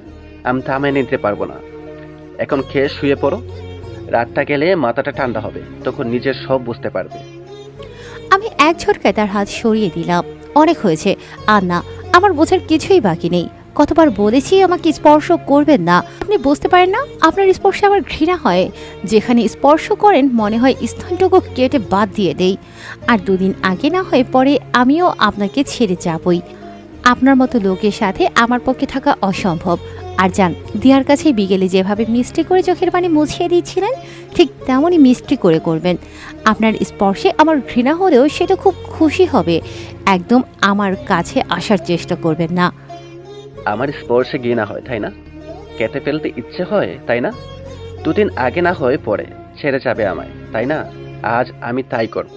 আমি তা মেনে নিতে পারবো না। এখন খেয়ে শুয়ে পড়ো, রাতটা গেলে মাথাটা ঠান্ডা হবে, তখন নিজের সব বুঝতে পারবে। আমি এক ঝটকায় তার হাত সরিয়ে দিলাম। অনেক হয়েছে, আর না, আমার বোঝার কিছুই বাকি নেই। কতবার বলেছি আমাকে স্পর্শ করবেন না, আপনি বুঝতে পারেন না? আপনার স্পর্শে আমার ঘৃণা হয়। যেখানে স্পর্শ করেন মনে হয় স্থানটুকু কেটে বাদ দিয়ে দেই। আর দুদিন আগে না হয় পরে আমিও আপনাকে ছেড়ে যাবই। আপনার মতো লোকের সাথে আমার পক্ষে থাকা অসম্ভব। আর যান, দিয়ার কাছে বিকেলে যেভাবে মিষ্টি করে চোখের পানি মুছিয়ে দিচ্ছিলেন, ঠিক তেমনই মিষ্টি করে করবেন। আপনার স্পর্শে আমার ঘৃণা হলেও সেটা খুব খুশি হবে। একদম আমার কাছে আসার চেষ্টা করবেন না। আমার স্পর্শে ঘৃণা হয় তাই না? কেটে ফেলতে ইচ্ছে হয় তাই না? দুদিন আগে না হয় পরে ছেড়ে যাবে আমায় তাই না? আজ আমি তাই করব,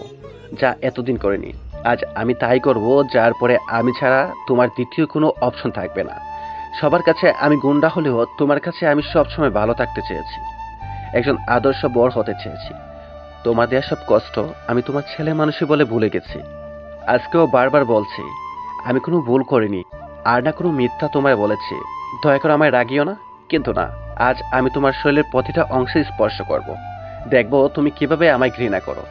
যা এতদিন করিনি। আজ আমি তাই করব, যার পরে আমি ছাড়া তোমার দ্বিতীয় কোনো অপশন থাকবে না। সবার কাছে আমি গুন্ডা হলেও তোমার কাছে আমি সবসময় ভালো থাকতে চেয়েছি, একজন আদর্শ বর হতে চেয়েছি। তোমার দেয়া সব কষ্ট আমি তোমার ছেলে মানুষই বলে ভুলে গেছি। আজকেও বারবার বলছি আমি কোনো ভুল করিনি, আর না কোনো মিথ্যা তোমায় বলেছি। দয়া করে আমায় রাগিও না। কিন্তু না, আজ আমি তোমার শরীরের প্রতিটা অংশে স্পর্শ করব। দেখব তুমি কিভাবে আমায় ঘৃণা করো।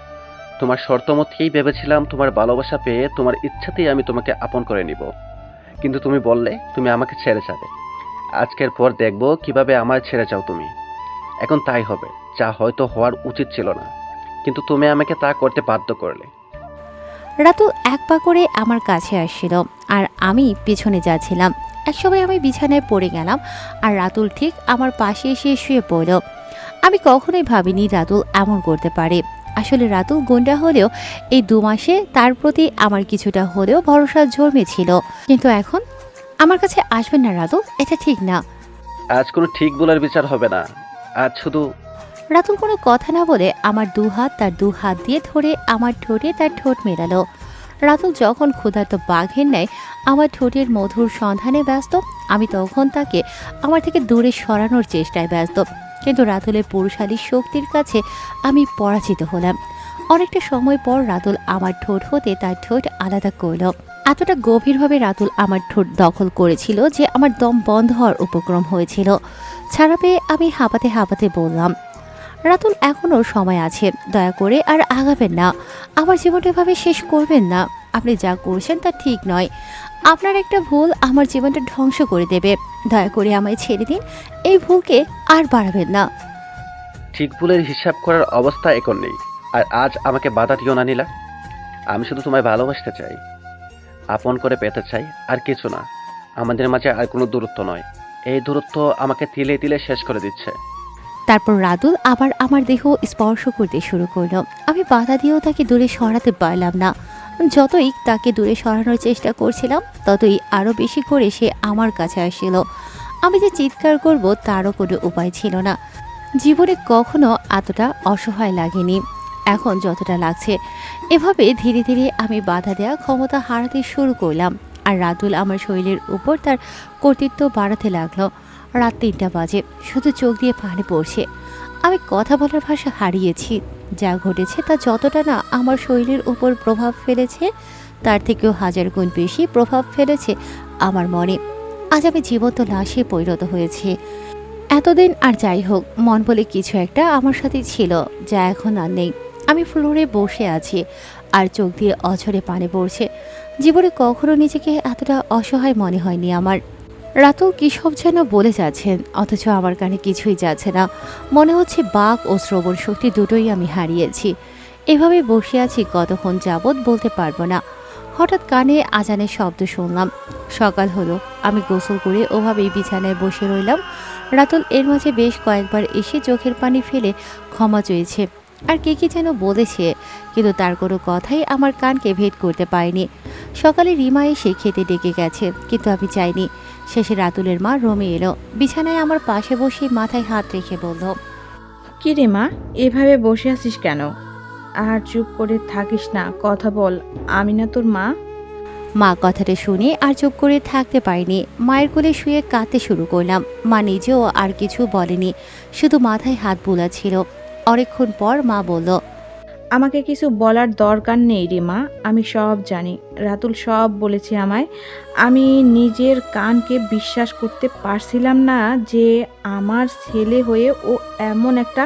তোমার শর্ত মতেই ভেবেছিলাম তোমার ভালোবাসা পেয়ে তোমার ইচ্ছাতেই আমি তোমাকে আপন করে নিব, কিন্তু তুমি বললে তুমি আমাকে ছেড়ে যাবে। আজকের পর দেখব কিভাবে আমায় ছেড়ে যাও তুমি। এখন তাই হবে, যা হয়তো হওয়ার উচিত ছিল না, কিন্তু তুমি আমাকে তা করতে বাধ্য করলে। রাতুল এক পা করে আমার কাছে আসছিল, আর আমি পিছনে যাচ্ছিলাম। একসময় আমি বিছানায় পড়ে গেলাম, আর রাতুল ঠিক আমার পাশে এসে শুয়ে পড়ল। আমি কখনোই ভাবিনি রাতুল এমন করতে পারে। আসলে রাতুল গুন্ডা হলেও এই 2 মাসে তার প্রতি আমার কিছুটা হলেও ভরসা জন্মেছিল। কিন্তু এখন আমার কাছে আসবেন না রাতুল, এটা ঠিক না। আজ কোনো ঠিক বলার বিচার হবে না, আজ শুধু। রাতুল কোনো কথা না বলে আমার 2 হাত তার 2 হাত দিয়ে ধরে আমার ঠোঁটে তার ঠোঁট মেলালো। রাতুল যখন ক্ষুধার্ত বাঘের ন্যায় আমার ঠোঁটের মধুর সন্ধানে ব্যস্ত, আমি তখন তাকে আমার থেকে দূরে সরানোর চেষ্টায় ব্যস্ত। কিন্তু রাতুলের পুরুষালী শক্তির কাছে আমি পরাজিত হলাম। অনেকটা সময় পর রাতুল আমার ঠোঁট হতে তার ঠোঁট আলাদা করল। এতটা গভীরভাবে রাতুল আমার ঠোঁট দখল করেছিল যে আমার দম বন্ধ হওয়ার উপক্রম হয়েছিল। ছাড়া পেয়ে আমি হাঁপাতে হাঁপাতে বললাম, রাতুল এখনও সময় আছে, দয়া করে আর আগাবেন না। আমার জীবনটা এভাবে শেষ করবেন না। আপনি যা করছেন তা ঠিক নয়। আপনার একটা ভুল আমার জীবনটা ধ্বংস করে দেবে। দয়া করে আমায় ছেড়ে দিন, এই ভুলকে আর বাড়াবেন না। ঠিক ভুলের হিসাব করার অবস্থা এখন নেই, আর আজ আমাকে বাধা দিও না নীলা। আমি শুধু তোমায় ভালোবাসতে চাই, আপন করে পেতে চাই, আর কিছু না। আমাদের মাঝে আর কোনো দূরত্ব নয়, এই দূরত্ব আমাকে তিলে তিলে শেষ করে দিচ্ছে। তারপর রাতুল আবার আমার দেহ স্পর্শ করতে শুরু করলো। আমি বাধা দিয়েও তাকে দূরে সরাতে পারলাম না। যতই তাকে দূরে সরানোর চেষ্টা করছিলাম, ততই আরও বেশি করে সে আমার কাছে আসছিল। আমি যে চিৎকার করব তারও কোনো উপায় ছিল না। জীবনে কখনো এতটা অসহায় লাগেনি, এখন যতটা লাগছে। এভাবে ধীরে ধীরে আমি বাধা দেওয়া ক্ষমতা হারাতে শুরু করলাম, আর রাতুল আমার শরীরের উপর তার কর্তৃত্ব বাড়াতে লাগলো। রাত 3টা বাজে, শুধু চোখ দিয়ে পানি পড়ছে। আমি কথা বলার ভাষা হারিয়েছি। যা ঘটেছে তা যতটা না আমার শরীরের উপর প্রভাব ফেলেছে, তার থেকেও 1000 গুণ বেশি প্রভাব ফেলেছে আমার মনে। আজ আমি জীবন্ত লাশে পরিণত হয়েছে। এতদিন আর যাই হোক, মন বলে কিছু একটা আমার সাথে ছিল, যা এখন আর নেই। আমি ফ্লোরে বসে আছি আর চোখ দিয়ে অঝরে পানি পড়ছে। জীবনে কখনো নিজেকে এতটা অসহায় মনে হয়নি আমার। রাতুল কী সব যেন বলে যাচ্ছেন, অথচ আমার কানে কিছুই যাচ্ছে না। মনে হচ্ছে বাক ও শ্রবণ শক্তি দুটোই আমি হারিয়েছি। এভাবে বসে আছি কতক্ষণ যাবৎ বলতে পারবো না। হঠাৎ কানে আজানের শব্দ শুনলাম। সকাল হলো। আমি গোসল করে ওভাবেই বিছানায় বসে রইলাম। রাতুল এর মাঝে বেশ কয়েকবার এসে চোখের পানি ফেলে ক্ষমা চেয়েছে, আর কে কি যেন বলেছে, কিন্তু তার কোনো কথাই আমার কানকে ভেদ করতে পারেনি। সকালে রিমা এসে খেতে ডেকে গেছে, কিন্তু আমি চাইনি। শেষে রাতুলের মা রমে এলো, বিছানায় আমার পাশে বসে মাথায় হাত রেখে বলল, কি রে মা, এভাবে বসে আছিস কেন? আর চুপ করে থাকিস না, কথা বল। আমি না তোর মা? মা কথাটা শুনে আর চুপ করে থাকতে পারিনি। মায়ের কোলে শুয়ে কাঁদতে শুরু করলাম। মা নিজেও আর কিছু বলেনি, শুধু মাথায় হাত বুলাচ্ছিল। অনেকক্ষণ পর মা বলল, আমাকে কিছু বলার দরকার নেই রে মা, আমি সব জানি। রাতুল সব বলেছে আমায়। আমি নিজের কানকে বিশ্বাস করতে পারছিলাম না যে আমার ছেলে হয়ে ও এমন একটা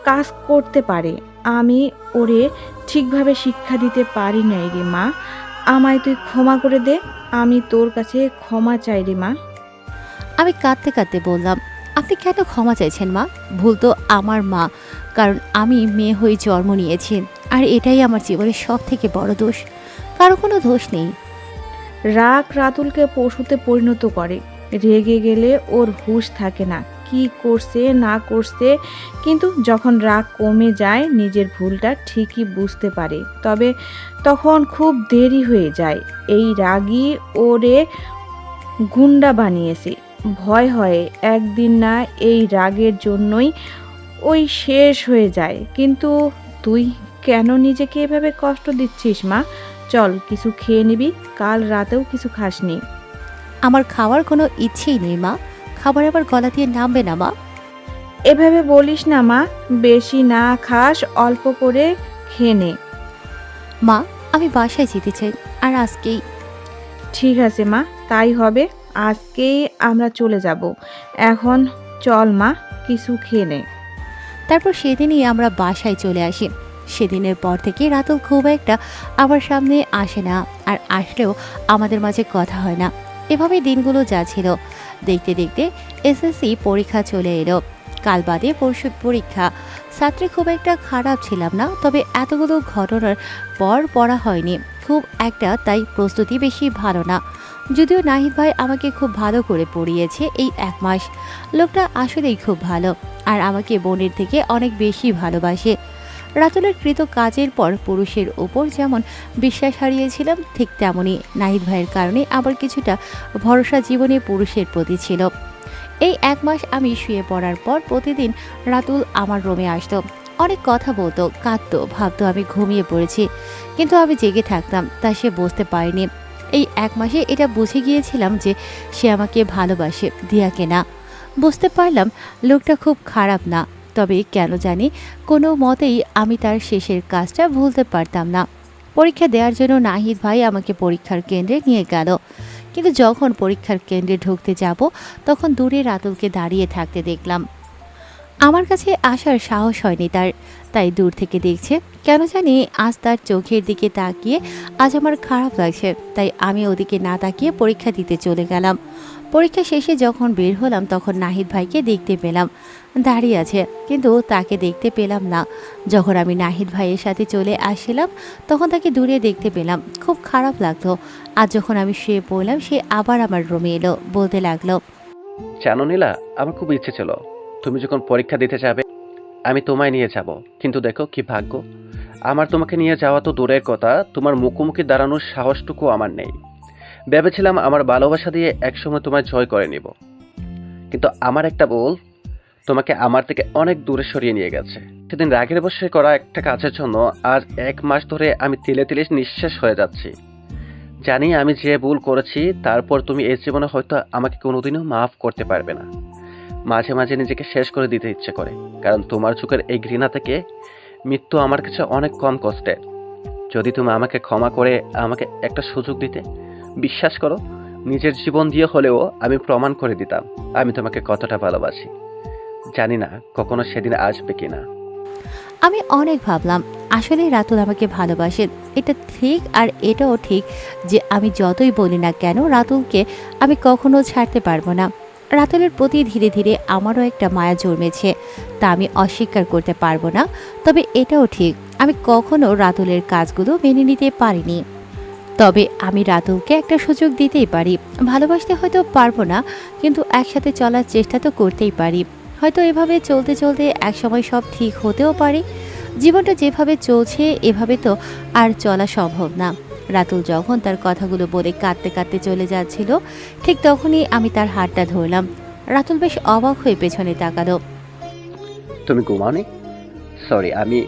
কাজ করতে পারে। আমি ওরে ঠিকভাবে শিক্ষা দিতে পারি নাই রে মা। আমায় তুই ক্ষমা করে দে, আমি তোর কাছে ক্ষমা চাই রে মা। আমি কাঁদতে কাঁদতে বললাম, আপনি কেন ক্ষমা চাইছেন মা? ভুল তো আমার মা, কারণ আমি মেয়ে হয়ে জন্ম নিয়েছি, আর এটাই আমার জীবনের সব থেকে বড় দোষ। কারো কোনো দোষ নেই। রাগ রাতুলকে পশুতে পরিণত করে। রেগে গেলে ওর হুঁশ থাকে না, কি করছে না করছে। কিন্তু যখন রাগ কমে যায় নিজের ভুলটা ঠিকই বুঝতে পারে, তবে তখন খুব দেরি হয়ে যায়। এই রাগই ওরে গুন্ডা বানিয়েছে। ভয় হয় একদিন না এই রাগের জন্যই ওই শেষ হয়ে যায়। কিন্তু তুই কেন নিজেকে এভাবে কষ্ট দিচ্ছিস মা? চল কিছু খেয়ে নিবি, কাল রাতেও কিছু খাসনি। আমার খাওয়ার কোনো ইচ্ছেই নেই মা। খাবার আবার গলা দিয়ে নামবে না মা। এভাবে বলিস না মা, বেশি না খাস, অল্প করে খেয়ে নে। মা, আমি বাসায় যেতে চাই, আর আজকেই। ঠিক আছে মা, তাই হবে। আজকেই আমরা চলে যাব। এখন চল মা, কিছু খেয়ে নে। তারপর সেদিনই আমরা বাসায় চলে আসি। সেদিনের পর থেকে রাতুল খুব একটা আমার সামনে আসে না, আর আসলেও আমাদের মাঝে কথা হয় না। এভাবে দিনগুলো যাচ্ছিল। দেখতে দেখতে এসএসসি পরীক্ষা চলে এলো। কাল বাদে পরশু পরীক্ষা। ছাত্রে খুব একটা খারাপ ছিলাম না, তবে এতগুলো ঘটনার পর পড়া হয়নি খুব একটা, তাই প্রস্তুতি বেশি ভালো না। যদিও নাহিদ ভাই আমাকে খুব ভালো করে পড়িয়েছে এই 1 মাস। লোকটা আসলেই খুব ভালো, আর আমাকে বোনের থেকে অনেক বেশি ভালোবাসে। রাতুলের কৃত কাজের পর পুরুষের ওপর যেমন বিশ্বাস হারিয়েছিলাম, ঠিক তেমনই নাহিদ ভাইয়ের কারণে আবার কিছুটা ভরসা জীবনে পুরুষের প্রতি ছিল। এই 1 মাস আমি শুয়ে পড়ার পর প্রতিদিন রাতুল আমার রুমে আসতো। অনেক কথা বলতো, কাঁদতো, ভাবতো আমি ঘুমিয়ে পড়েছি, কিন্তু আমি জেগে থাকতাম, তা সে বুঝতে পারেনি। এই 1 মাসে এটা বুঝে গিয়েছিলাম যে সে আমাকে ভালোবাসে, দিয়াকে না। বুঝতে পারলাম লোকটা খুব খারাপ না, তবে কেন জানি কোনো মতেই আমি তার শেষের কাজটা ভুলতে পারতাম না। পরীক্ষা দেওয়ার জন্য নাহিদ ভাই আমাকে পরীক্ষার কেন্দ্রে নিয়ে গেল, কিন্তু যখন পরীক্ষার কেন্দ্রে ঢুকতে যাব তখন দূরে রাতুলকে দাঁড়িয়ে থাকতে দেখলাম। আমার কাছে আসার সাহস হয়নি তার, তাই দূর থেকে দেখছে। কেন জানি আজ তার চোখের দিকে তাকিয়ে আজ আমার খারাপ লাগছে, তাই আমি ওদিকে না তাকিয়ে পরীক্ষা দিতে চলে গেলাম। পরীক্ষা শেষে যখন বের হলাম তখন নাহিদ ভাইকে দেখতে পেলাম দাঁড়িয়ে আছে, কিন্তু তাকে দেখতে পেলাম না। যখন আমি নাহিদ ভাইয়ের সাথে চলে আসছিলাম তখন তাকে দূরে দেখতে পেলাম, খুব খারাপ লাগতো। আর যখন আমি শুয়ে পড়লাম সে আবার আমার রুমে এলো, বলতে লাগলো, জানো নীলা, আমার খুব ইচ্ছে ছিল তুমি যখন পরীক্ষা দিতে যাবে আমি তোমায় নিয়ে যাব, কিন্তু দেখো কি ভাগ্য, আমার তোমাকে নিয়ে যাওয়া তো দূরের কথা, তোমার মুখোমুখি দাঁড়ানোর সাহসটুকু আমার নেই। ভেবেছিলাম আমার ভালোবাসা দিয়ে একসময় তোমায় জয় করে নিব, কিন্তু আমার একটা ভুল তোমাকে আমার থেকে অনেক দূরে সরিয়ে নিয়ে গেছে। সেদিন রাগের বশে করা একটা কাজের জন্য আজ 1 মাস ধরে আমি তিলে তিলে নিঃশেষ হয়ে যাচ্ছি। জানি আমি যে ভুল করেছি, তারপর তুমি এই জীবনে হয়তো আমাকে কোনোদিনও মাফ করতে পারবে না। মাঝে মাঝে নিজেকে শেষ করে দিতে ইচ্ছে করে, কারণ তোমার চোখের এই ঘৃণা থেকে মৃত্যু আমার কাছে অনেক কম কষ্টের। যদি তুমি আমাকে ক্ষমা করে আমাকে একটা সুযোগ দিতে, বিশ্বাস করো নিজের জীবন দিয়ে হলেও আমি প্রমাণ করে দিতাম আমি তোমাকে কতটা ভালোবাসি। জানি না কখনো সেদিন আসবে কিনা। আমি অনেক ভাবলাম আসলে রাতুল আমাকে ভালোবাসে, এটা ঠিক। আর এটাও ঠিক যে আমি যতই বলি না কেন রাতুলকে আমি কখনো ছাড়তে পারবো না। রাতুলের প্রতি ধীরে ধীরে আমারও একটা মায়া জন্মেছে, তা আমি অস্বীকার করতে পারবো না। তবে এটাও ঠিক আমি কখনো রাতুলের কাজগুলো মেনে নিতে পারিনি। তবে আমি রাতুলকে একটা সুযোগ দিতেই পারি। ভালোবাসতে হয়তো পারবো না, কিন্তু একসাথে চলার চেষ্টা তো করতেই পারি। হয়তো এভাবে চলতে চলতে একসময় সব ঠিক হতেও পারে। জীবনটা যেভাবে চলছে এভাবে তো আর চলা সম্ভব না। রাতুল যখন তার কথাগুলো বলে কাঁদতে কাঁদতে চলে যাচ্ছিল, ঠিক তখনই আমি তার হাতটা ধরলাম। রাতুল বেশ অবাক হয়ে পেছনে তাকালো। তুমি ঘুমাওনি? সরি, আমি।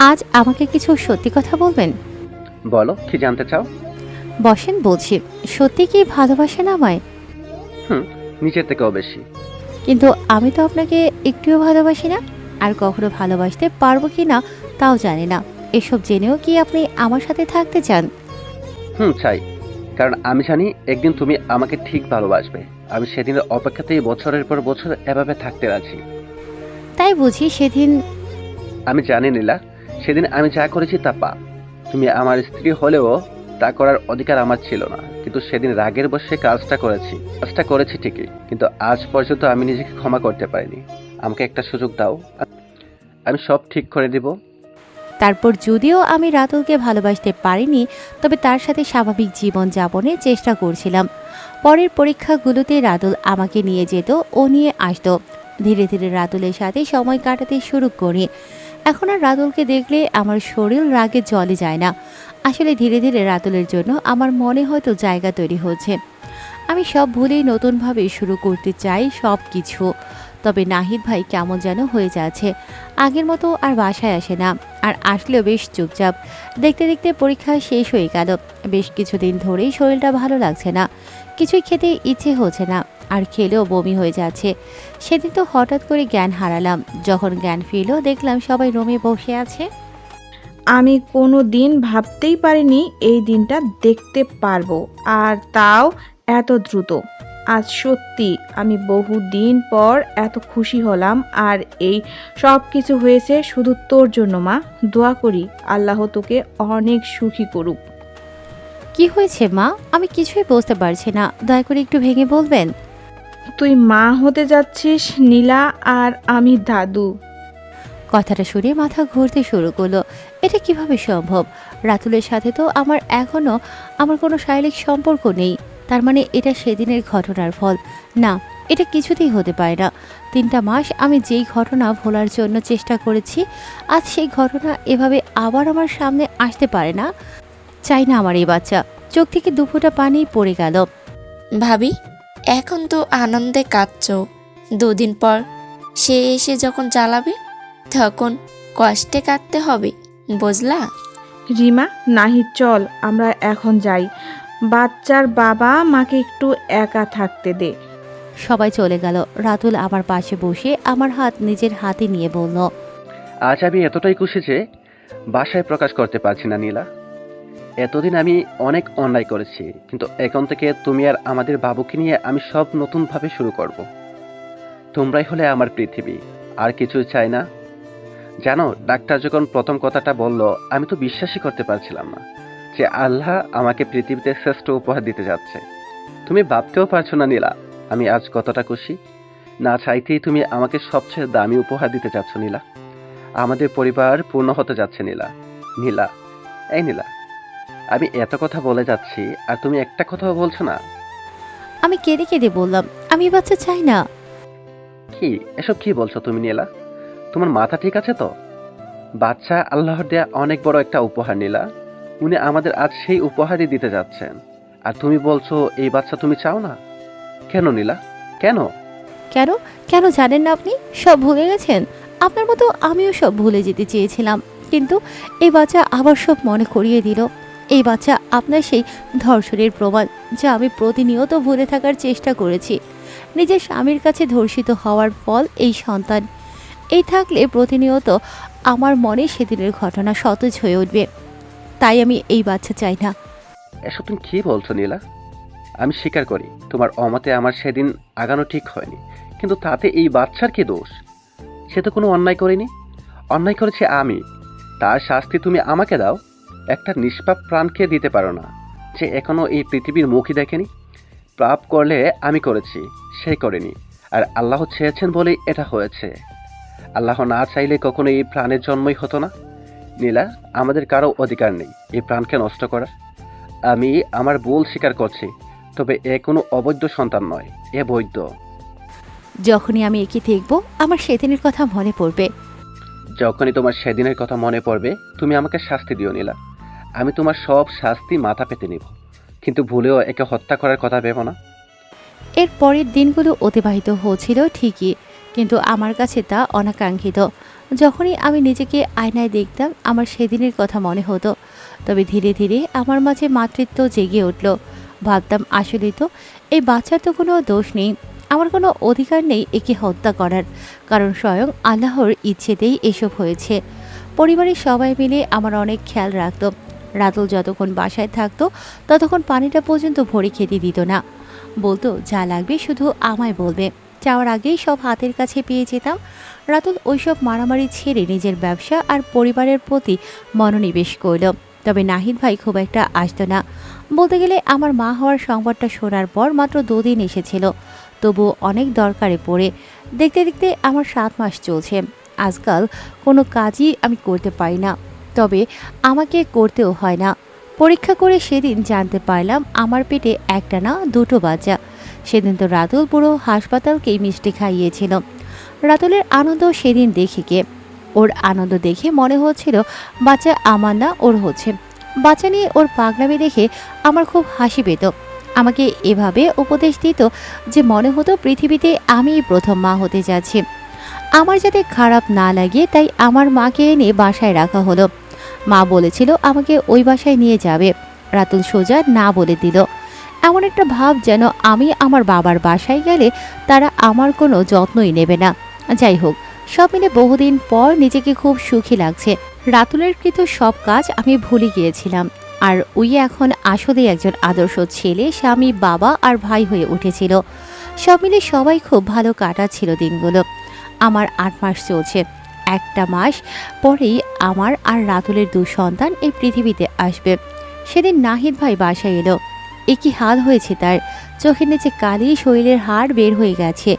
আজ আমাকে কিছু সত্যি কথা বলবেন? বলো, কি জানতে চাও? বসেন বলছি। সত্যি কি ভালোবাসেন আমায়? নিজের থেকেও বেশি। কিন্তু আমি তো আপনাকে একটুও ভালোবাসি না, আর কখনো ভালোবাসতে পারবো কি না তাও জানি না। এসব জেনেও কি আপনি আমার সাথে থাকতে চান? চাই, কারণ আমি জানি একদিন তুমি আমাকে ঠিক ভালোবাসবে। আমি সেদিনের অপেক্ষাতেই বছরের পর বছর এভাবে থাকতে রাজি। তাই বুঝি সেদিন? আমি জানি নীলা, সেদিন আমি যা করেছি তা পাপ। তুমি আমার স্ত্রী হলেও তা করার অধিকার আমার ছিল না, কিন্তু সেদিন রাগের বশে কাজটা করেছি ঠিকই, কিন্তু আজ পর্যন্ত আমি নিজেকে ক্ষমা করতে পারিনি। আমাকে একটা সুযোগ দাও, আমি সব ঠিক করে দেব। তারপর যদিও আমি রাতুলকে ভালোবাসতে পারিনি, তবে তার সাথে স্বাভাবিক জীবন যাপনের চেষ্টা করছিলাম। পরের পরীক্ষাগুলোতে রাতুল আমাকে নিয়ে যেত, ও নিয়ে আসতো। ধীরে ধীরে রাতুলের সাথে সময় কাটাতে শুরু করি। এখন আর রাতুলকে দেখলে আমার শরীর রাগে জ্বলে যায় না। আসলে ধীরে ধীরে রাতুলের জন্য আমার মনে হয়তো জায়গা তৈরি হচ্ছে। আমি সব ভুলেই নতুনভাবে শুরু করতে চাই সব কিছু। তবে নাহিদ ভাই কেমন যেন হয়ে যাচ্ছে, আগের মতো আর বাসায় আসে না, আর আসলেও বেশ চুপচাপ। দেখতে দেখতে পরীক্ষা শেষ হয়ে গেল। বেশ কিছুদিন ধরেই শরীরটা ভালো লাগছে না, কিছুই খেতে ইচ্ছে হচ্ছে না, আর খেলেও বমি হয়ে যাচ্ছে। সেদিন তো হঠাৎ করে জ্ঞান হারালাম। যখন জ্ঞান ফিরল দেখলাম সবাই রুমে বসে আছে। আমি কোনো দিন ভাবতেই পারিনি এই দিনটা দেখতে পারবো, আর তাও এত দ্রুত। আজ সত্যি আমি বহুদিন পর এত খুশি হলাম, আর এই সব কিছু হয়েছে শুধু তোর জন্য মা। দোয়া করি আল্লাহ তোকে অনেক সুখী করুক। কি হয়েছে মা? আমি কিছুই বুঝতে পারছি না, দয়া করে একটু ভেঙে বলবেন। তুই মা হতে যাচ্ছিস নীলা, আর আমি দাদু। কথাটা শুনে মাথা ঘুরতে শুরু করলো। এটা কিভাবে সম্ভব? রাতুলের সাথে তো আমার কোনো শারীরিক সম্পর্ক নেই। তার মানে এটা সেদিনের ঘটনার ফল? না, এটা কিছুতেই হতে পারে না। 3টা মাস আমি যেই ঘটনা ভোলার জন্য চেষ্টা করেছি, আজ সেই ঘটনা এভাবে আবার আমার সামনে আসতে পারে না। চাই না আমার এই বাচ্চা। চোখ থেকে দুফোঁটা পানি পড়ে গেল। ভাবি, এখন তো আনন্দে কাঁদছ, 2 দিন পর সে এসে যখন জ্বালাবে তখন কষ্টে কাটতে হবে, বুঝলা? রিমা, নাহিদ, চল আমরা এখন যাই। বাচ্চার বাবা মাকে একটু একা থাকতে দে। সবাই চলে গেল। রাতুল আমার পাশে বসে আমার হাত নিজের হাতে নিয়ে বলল, আজ আমি এতটাই খুশি যে বাসায় প্রকাশ করতে পারছি না নীলা। এতদিন আমি অনেক অন্যায় করেছি, কিন্তু এখন থেকে তুমি আর আমাদের বাবুকে নিয়ে আমি সব নতুনভাবে শুরু করব। তোমরাই হলে আমার পৃথিবী, আর কিছু চাই না। জানো, ডাক্তার যখন প্রথম কথাটা বলল, আমি তো বিশ্বাসই করতে পারছিলাম না যে আল্লাহ আমাকে পৃথিবীতে শ্রেষ্ঠ উপহার দিতে যাচ্ছে। তুমি ভাবতেও পারছো না নীলা, আমি আজ কতটা খুশি। না চাইতেই তুমি আমাকে সবচেয়ে দামি উপহার দিতে যাচ্ছ নীলা। আমাদের পরিবার পূর্ণ হতে যাচ্ছে নীলা। নীলা, এই নীলা, আমি এত কথা বলে যাচ্ছি আর তুমি একটা কথাও বলছো না। আমি কেঁদে কেঁদে বললাম, আমি বাচ্চা চাই না। কি এসব কি বলছো তুমি নীলা? তোমার মাথা ঠিক আছে তো? বাচ্চা আল্লাহর দেয়া অনেক বড় একটা উপহার নীলা। উনি আমাদের আজ সেই উপহারই দিতে যাচ্ছেন, আর তুমি বলছো এই বাচ্চা তুমি চাও না? কেন নীলা, কেন? কেন কেন জানেন না আপনি? সব ভুলে গেছেন? আপনার মতো আমিও সব ভুলে যেতে চেয়েছিলাম, কিন্তু এই বাচ্চা আবার সব মনে করিয়ে দিল। এই বাচ্চা আপনার সেই ধর্ষণের প্রমাণ, যা আমি প্রতিনিয়ত ভুলে থাকার চেষ্টা করেছি। নিজের স্বামীর কাছে ধর্ষিত হওয়ার ফল এই সন্তান। এই থাকলে প্রতিনিয়ত আমার মনে সেদিনের ঘটনা সতেজ হয়ে উঠবে। তাই আমি এই বাচ্চা চাই না। এসব তুমি কি বলছো নীলা? আমি স্বীকার করি তোমার অমতে আমার সেদিন আগানো ঠিক হয়নি, কিন্তু তাতে এই বাচ্চার কি দোষ? সে তো কোনো অন্যায় করেনি। অন্যায় করেছে আমি। তার শাস্তি তুমি আমাকে দাও। একটা নিষ্পাপ প্রাণকে দিতে পারো না, যে এখনো এই পৃথিবীর মুখই দেখেনি। পাপ করলে আমি করেছি, সে করেনি। আর আল্লাহ চেয়েছেন বলেই এটা হয়েছে। আল্লাহ না চাইলে কখনো এই প্রাণের জন্মই হতো না। নীলা, আমাদের কারো অধিকার নেই এই প্রাণকে নষ্ট করার। আমি আমার ভুল স্বীকার করছি, তবে এ কোনো অবৈধ সন্তান নয়, এ বৈধ। যখনই আমি একে দেখব আমার সেদিনের কথা মনে পড়বে। যখনই তোমার সেদিনের কথা মনে পড়বে তুমি আমাকে শাস্তি দিও নীলা। আমি তোমার সব শাস্তি মাথা পেতে নিব, কিন্তু ভুলেও একে হত্যা করার কথা ভেবো না। এর পরের দিনগুলো অতিবাহিত হচ্ছিল ঠিকই, কিন্তু আমার কাছে তা অনাকাঙ্ক্ষিত। যখনই আমি নিজেকে আয়নায় দেখতাম আমার সেদিনের কথা মনে হতো। তবে ধীরে ধীরে আমার মাঝে মাতৃত্ব জেগে উঠল। ভাবতাম আসলে তো এই বাচ্চার তো কোনো দোষ নেই, আমার কোনো অধিকার নেই একে হত্যা করার, কারণ স্বয়ং আল্লাহর ইচ্ছেতেই এসব হয়েছে। পরিবারের সবাই মিলে আমার অনেক খেয়াল রাখতো। রাতুল যতক্ষণ বাসায় থাকতো ততক্ষণ পানিটা পর্যন্ত ভরে খেতে দিত না। বলতো যা লাগবে শুধু আমায় বলবে। যাওয়ার আগেই সব হাতের কাছে পেয়ে যেতাম। রাতুল ওইসব মারামারি ছেড়ে নিজের ব্যবসা আর পরিবারের প্রতি মনোনিবেশ করল। তবে নাহিদ ভাই খুব একটা আসতো না। বলতে গেলে আমার মা হওয়ার সংবাদটা শোনার পর মাত্র 2 দিন এসেছিল, তবুও অনেক দরকারে পড়ে। দেখতে দেখতে আমার 7 মাস চলছে। আজকাল কোনো কাজই আমি করতে পারি না, তবে আমাকে করতেও হয় না। পরীক্ষা করে সেদিন জানতে পারলাম আমার পেটে একটা না 2টো বাচ্চা। সেদিন তো রাতুল পুরো হাসপাতালকেই মিষ্টি খাইয়েছিল। রাতুলের আনন্দ সেদিন দেখে কে, ওর আনন্দ দেখে মনে হচ্ছিল বাচ্চা আমার না ওর হচ্ছে। বাচ্চা নিয়ে ওর পাগলামি দেখে আমার খুব হাসি পেত। আমাকে এভাবে উপদেশ দিত যে মনে হতো পৃথিবীতে আমিই প্রথম মা হতে যাচ্ছি। আমার যাতে খারাপ না লাগে তাই আমার মাকে এনে বাসায় রাখা হলো। মা বলেছিল আমাকে ওই বাসায় নিয়ে যাবে। রাতুল সোজা না বলে দিল। এমন একটা ভাব যেন আমি আমার বাবার বাসায় গেলে তারা আমার কোনো যত্নই নেবে না। যাই হোক, সব মিলে বহুদিন পর নিজেকে খুব সুখী লাগছে। রাতুলের কৃত সব কাজ আমি ভুলে গিয়েছিলাম। আর ওই এখন আসলে একজন আদর্শ ছেলে, স্বামী, বাবা আর ভাই হয়ে উঠেছিল। সব মিলে সবাই খুব ভালো কাটাচ্ছিল দিনগুলো। আমার 8 মাস চলছে। একটা মাস পরেই আমার আর রাতুলের 2 সন্তান এই পৃথিবীতে আসবে। সেদিন নাহিদ ভাই বাসায় এলো। একই হাল হয়েছে তার। চোখের নিচে কালি, শরীরের হাড় বের হয়ে গেছে,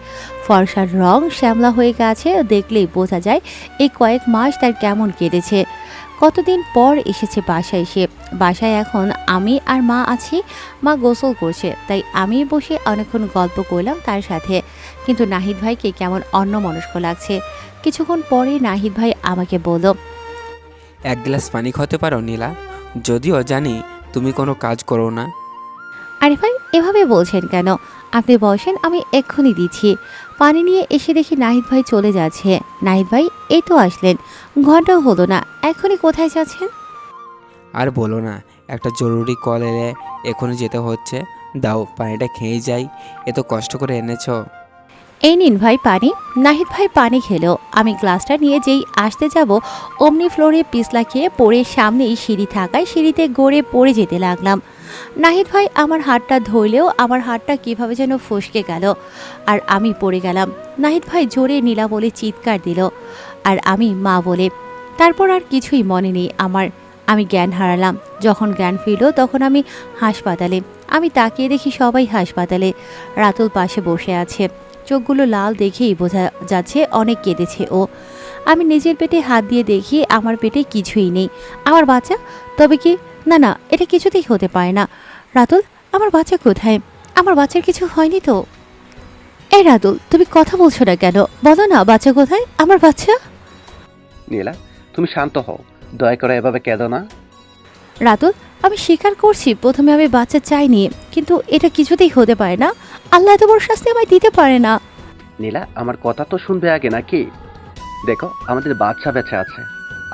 ফর্সার রং শ্যামলা হয়ে গেছে। দেখলেই বোঝা যায় এই কয়েক মাস তার কেমন কেটেছে। কতদিন পর এসেছে বাসায় সে। বাসায় এখন আমি আর মা আছি। মা গোসল করছে, তাই আমি বসে অনেকক্ষণ গল্প করলাম তার সাথে। কিন্তু নাহিদ ভাইকে কেমন অন্যমনস্ক লাগছে। কিছুক্ষণ পরে নাহিদ ভাই আমাকে বলল, 1 গ্লাস পানি খেতে পারো নীলা? যদিও জানি তুমি কোনো কাজ করো না। আরে ভাই এভাবে বলছেন কেন? আপনি বসেন, আমি এক্ষুনি দিচ্ছি। পানি নিয়ে এসে দেখি নাহিদ ভাই চলে যাচ্ছে। নাহিদ ভাই এই তো আসলেন, ঘন্টাও হলো না, এখনই কোথায় যাচ্ছেন? আর বলো না, একটা জরুরি কল এলে এখনই যেতে হচ্ছে। দাও পানিটা খেয়ে যাই, এত কষ্ট করে এনেছো। এই নিন ভাই পানি। নাহিদ ভাই পানি খেলো। আমি গ্লাসটা নিয়ে যেই আসতে যাব অমনি ফ্লোরে পিছলা খেয়ে পড়ে সামনেই সিঁড়ি থাকায় সিঁড়িতে গড়ে পড়ে যেতে লাগলাম। নাহিদ ভাই আমার হাতটা ধরলেও আমার হাতটা কিভাবে যেন ফসকে গেল আর আমি পড়ে গেলাম। নাহিদ ভাই জোরে নীলা বলে চিৎকার দিল আর আমি মা বলে। তারপর আর কিছুই মনে নেই আমার। আমি জ্ঞান হারালাম। যখন জ্ঞান ফিরল তখন আমি হাসপাতালে। আমি তাকিয়ে দেখি সবাই হাসপাতালে। রাতুল পাশে বসে আছে। চোখগুলো লাল দেখেই বোঝা যাচ্ছে অনেক কেঁদেছে ও। আমি নিজের পেটে হাত দিয়ে দেখি আমার পেটে কিছুই নেই। আমার বাচ্চা? তবে কি? না না, এটা কিছুতেই হতে পারে না। রাতুল, আমার বাচ্চা কোথায়? আমার বাচ্চার কিছু হয়নি তো? এই রাতুল, তুমি কথা বলছো না কেন? বলো না বাচ্চা কোথায়, আমার বাচ্চা? নীলা, তুমি শান্ত হও, দয়া করে এভাবে কেঁদো না। রাতুল, আমি স্বীকার করছি প্রথমে আমি বাচ্চা চাইনি, কিন্তু এটা কিছুতেই হতে পারে না। আল্লাহ এত বড় শাস্তি আমায় দিতে পারে না। নীলা, আমার কথা তো শুনবে আগে নাকি? দেখো, আমাদের বাচ্চা বেঁচে আছে।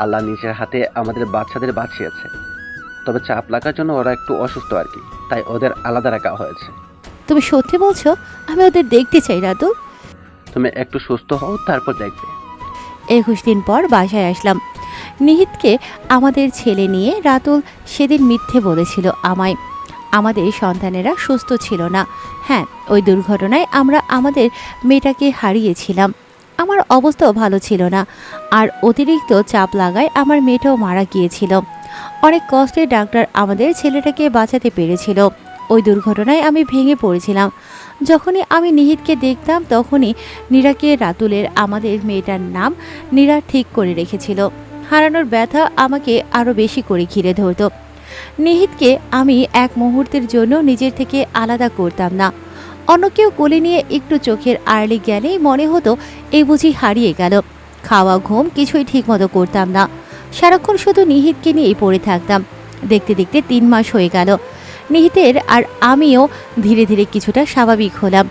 আল্লাহ নিজের হাতে আমাদের বাচ্চাদের বাঁচিয়েছে। তবে চাপ লাগার জন্য ওরা একটু অসুস্থ আর কি, তাই ওদের আলাদা রাখা হয়েছে। তুমি সত্যি বলছো? আমি ওদের দেখতে চাই রাতুল। তুমি একটু সুস্থ হও, তারপর দেখবে। 21 দিন পর বাসায় আসলাম। নিহিতকে আমাদের ছেলে নিয়ে রাতুল সেদিন মিথ্যে বলেছিল আমায়। আমাদের সন্তানেরা সুস্থ ছিল না। হ্যাঁ, ওই দুর্ঘটনায় আমরা আমাদের মেয়েটাকে হারিয়েছিলাম। আমার অবস্থাও ভালো ছিল না, আর অতিরিক্ত চাপ লাগায় আমার মেয়েটাও মারা গিয়েছিল। অনেক কষ্টে ডাক্তার আমাদের ছেলেটাকে বাঁচাতে পেরেছিল। ওই দুর্ঘটনায় আমি ভেঙে পড়েছিলাম। যখনই আমি নিহিতকে দেখতাম তখনই নীরাকে রাতুলের আমাদের মেয়েটার নাম নীরা ঠিক করে রেখেছিল। হারানোর ব্যথা আমাকে আরও বেশি করে ঘিরে ধরত। নিহিতকে আমি এক মুহূর্তের জন্য নিজের থেকে আলাদা করতাম না। অন্য কেউ কোলে নিয়ে একটু চোখের আড়ালে গেলেই মনে হতো এই বুঝি হারিয়ে গেল। খাওয়া ঘুম কিছুই ঠিকমতো করতাম না, সারাক্ষণ শুধু নিহিতকে নিয়েই পড়ে থাকতাম। দেখতে দেখতে 3 মাস হয়ে গেল। নিহিতের আর আমিও ধীরে ধীরে কিছুটা স্বাভাবিক হলাম।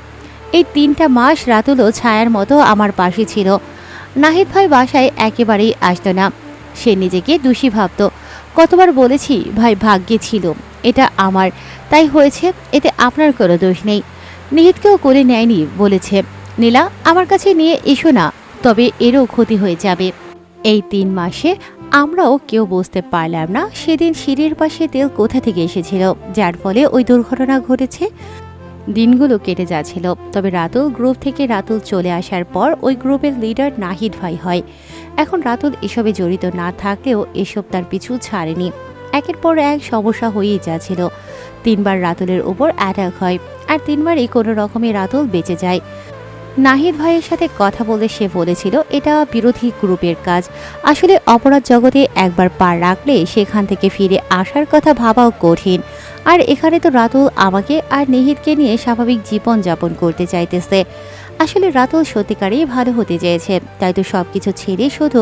এই 3টা মাস রাতুলও ছায়ার মতো আমার পাশে ছিল। নাহিদ ভাই বাসায় একেবারেই আসতো না। সে নিজেকে দোষী ভাবত। কতবার বলেছি, ভাই ভাগ্যে ছিল, এটা আমার, তাই হয়েছে, এতে আপনার কোনো দোষ নেই। নিহিতকেও কোলে নেয়নি, বলেছে, নীলা আমার কাছে নিয়ে এসো না, তবে এরও ক্ষতি হয়ে যাবে। এই 3 মাসে আমরাও কেউ বুঝতে পারলাম না সেদিন সিঁড়ির পাশে তেল কোথা থেকে এসেছিল, যার ফলে ওই দুর্ঘটনা ঘটেছে। দিনগুলো কেটে যাচ্ছিল। তবে রাতুল গ্রুপ থেকে রাতুল চলে আসার পর ওই গ্রুপের লিডার নাহিদ ভাই হয়। এখন রাতুল এসবে জড়িত না থাকলেও এসব তার পিছু ছাড়েনি। একের পর এক সমস্যা হয়েই যাচ্ছিল। 3বার রাতুলের উপর অ্যাটাক হয়, আর 3বারই কোনো রকমে রাতুল বেঁচে যায়। নাহিদ ভাইয়ের সাথে কথা বলে সে বলেছিল এটা বিরোধী গ্রুপের কাজ। আসলে অপরাধ জগতে একবার পা রাখলে সেখান থেকে ফিরে আসার কথা ভাবাও কঠিন। আর এখানে তো রাতুল আমাকে আর নিহিতকে নিয়ে স্বাভাবিক জীবন যাপন করতে চাইতেছে। আসলে রাতুল সত্যিকারেই ভালো হতে চেয়েছে, তাই তো সব কিছু ছেড়ে শুধু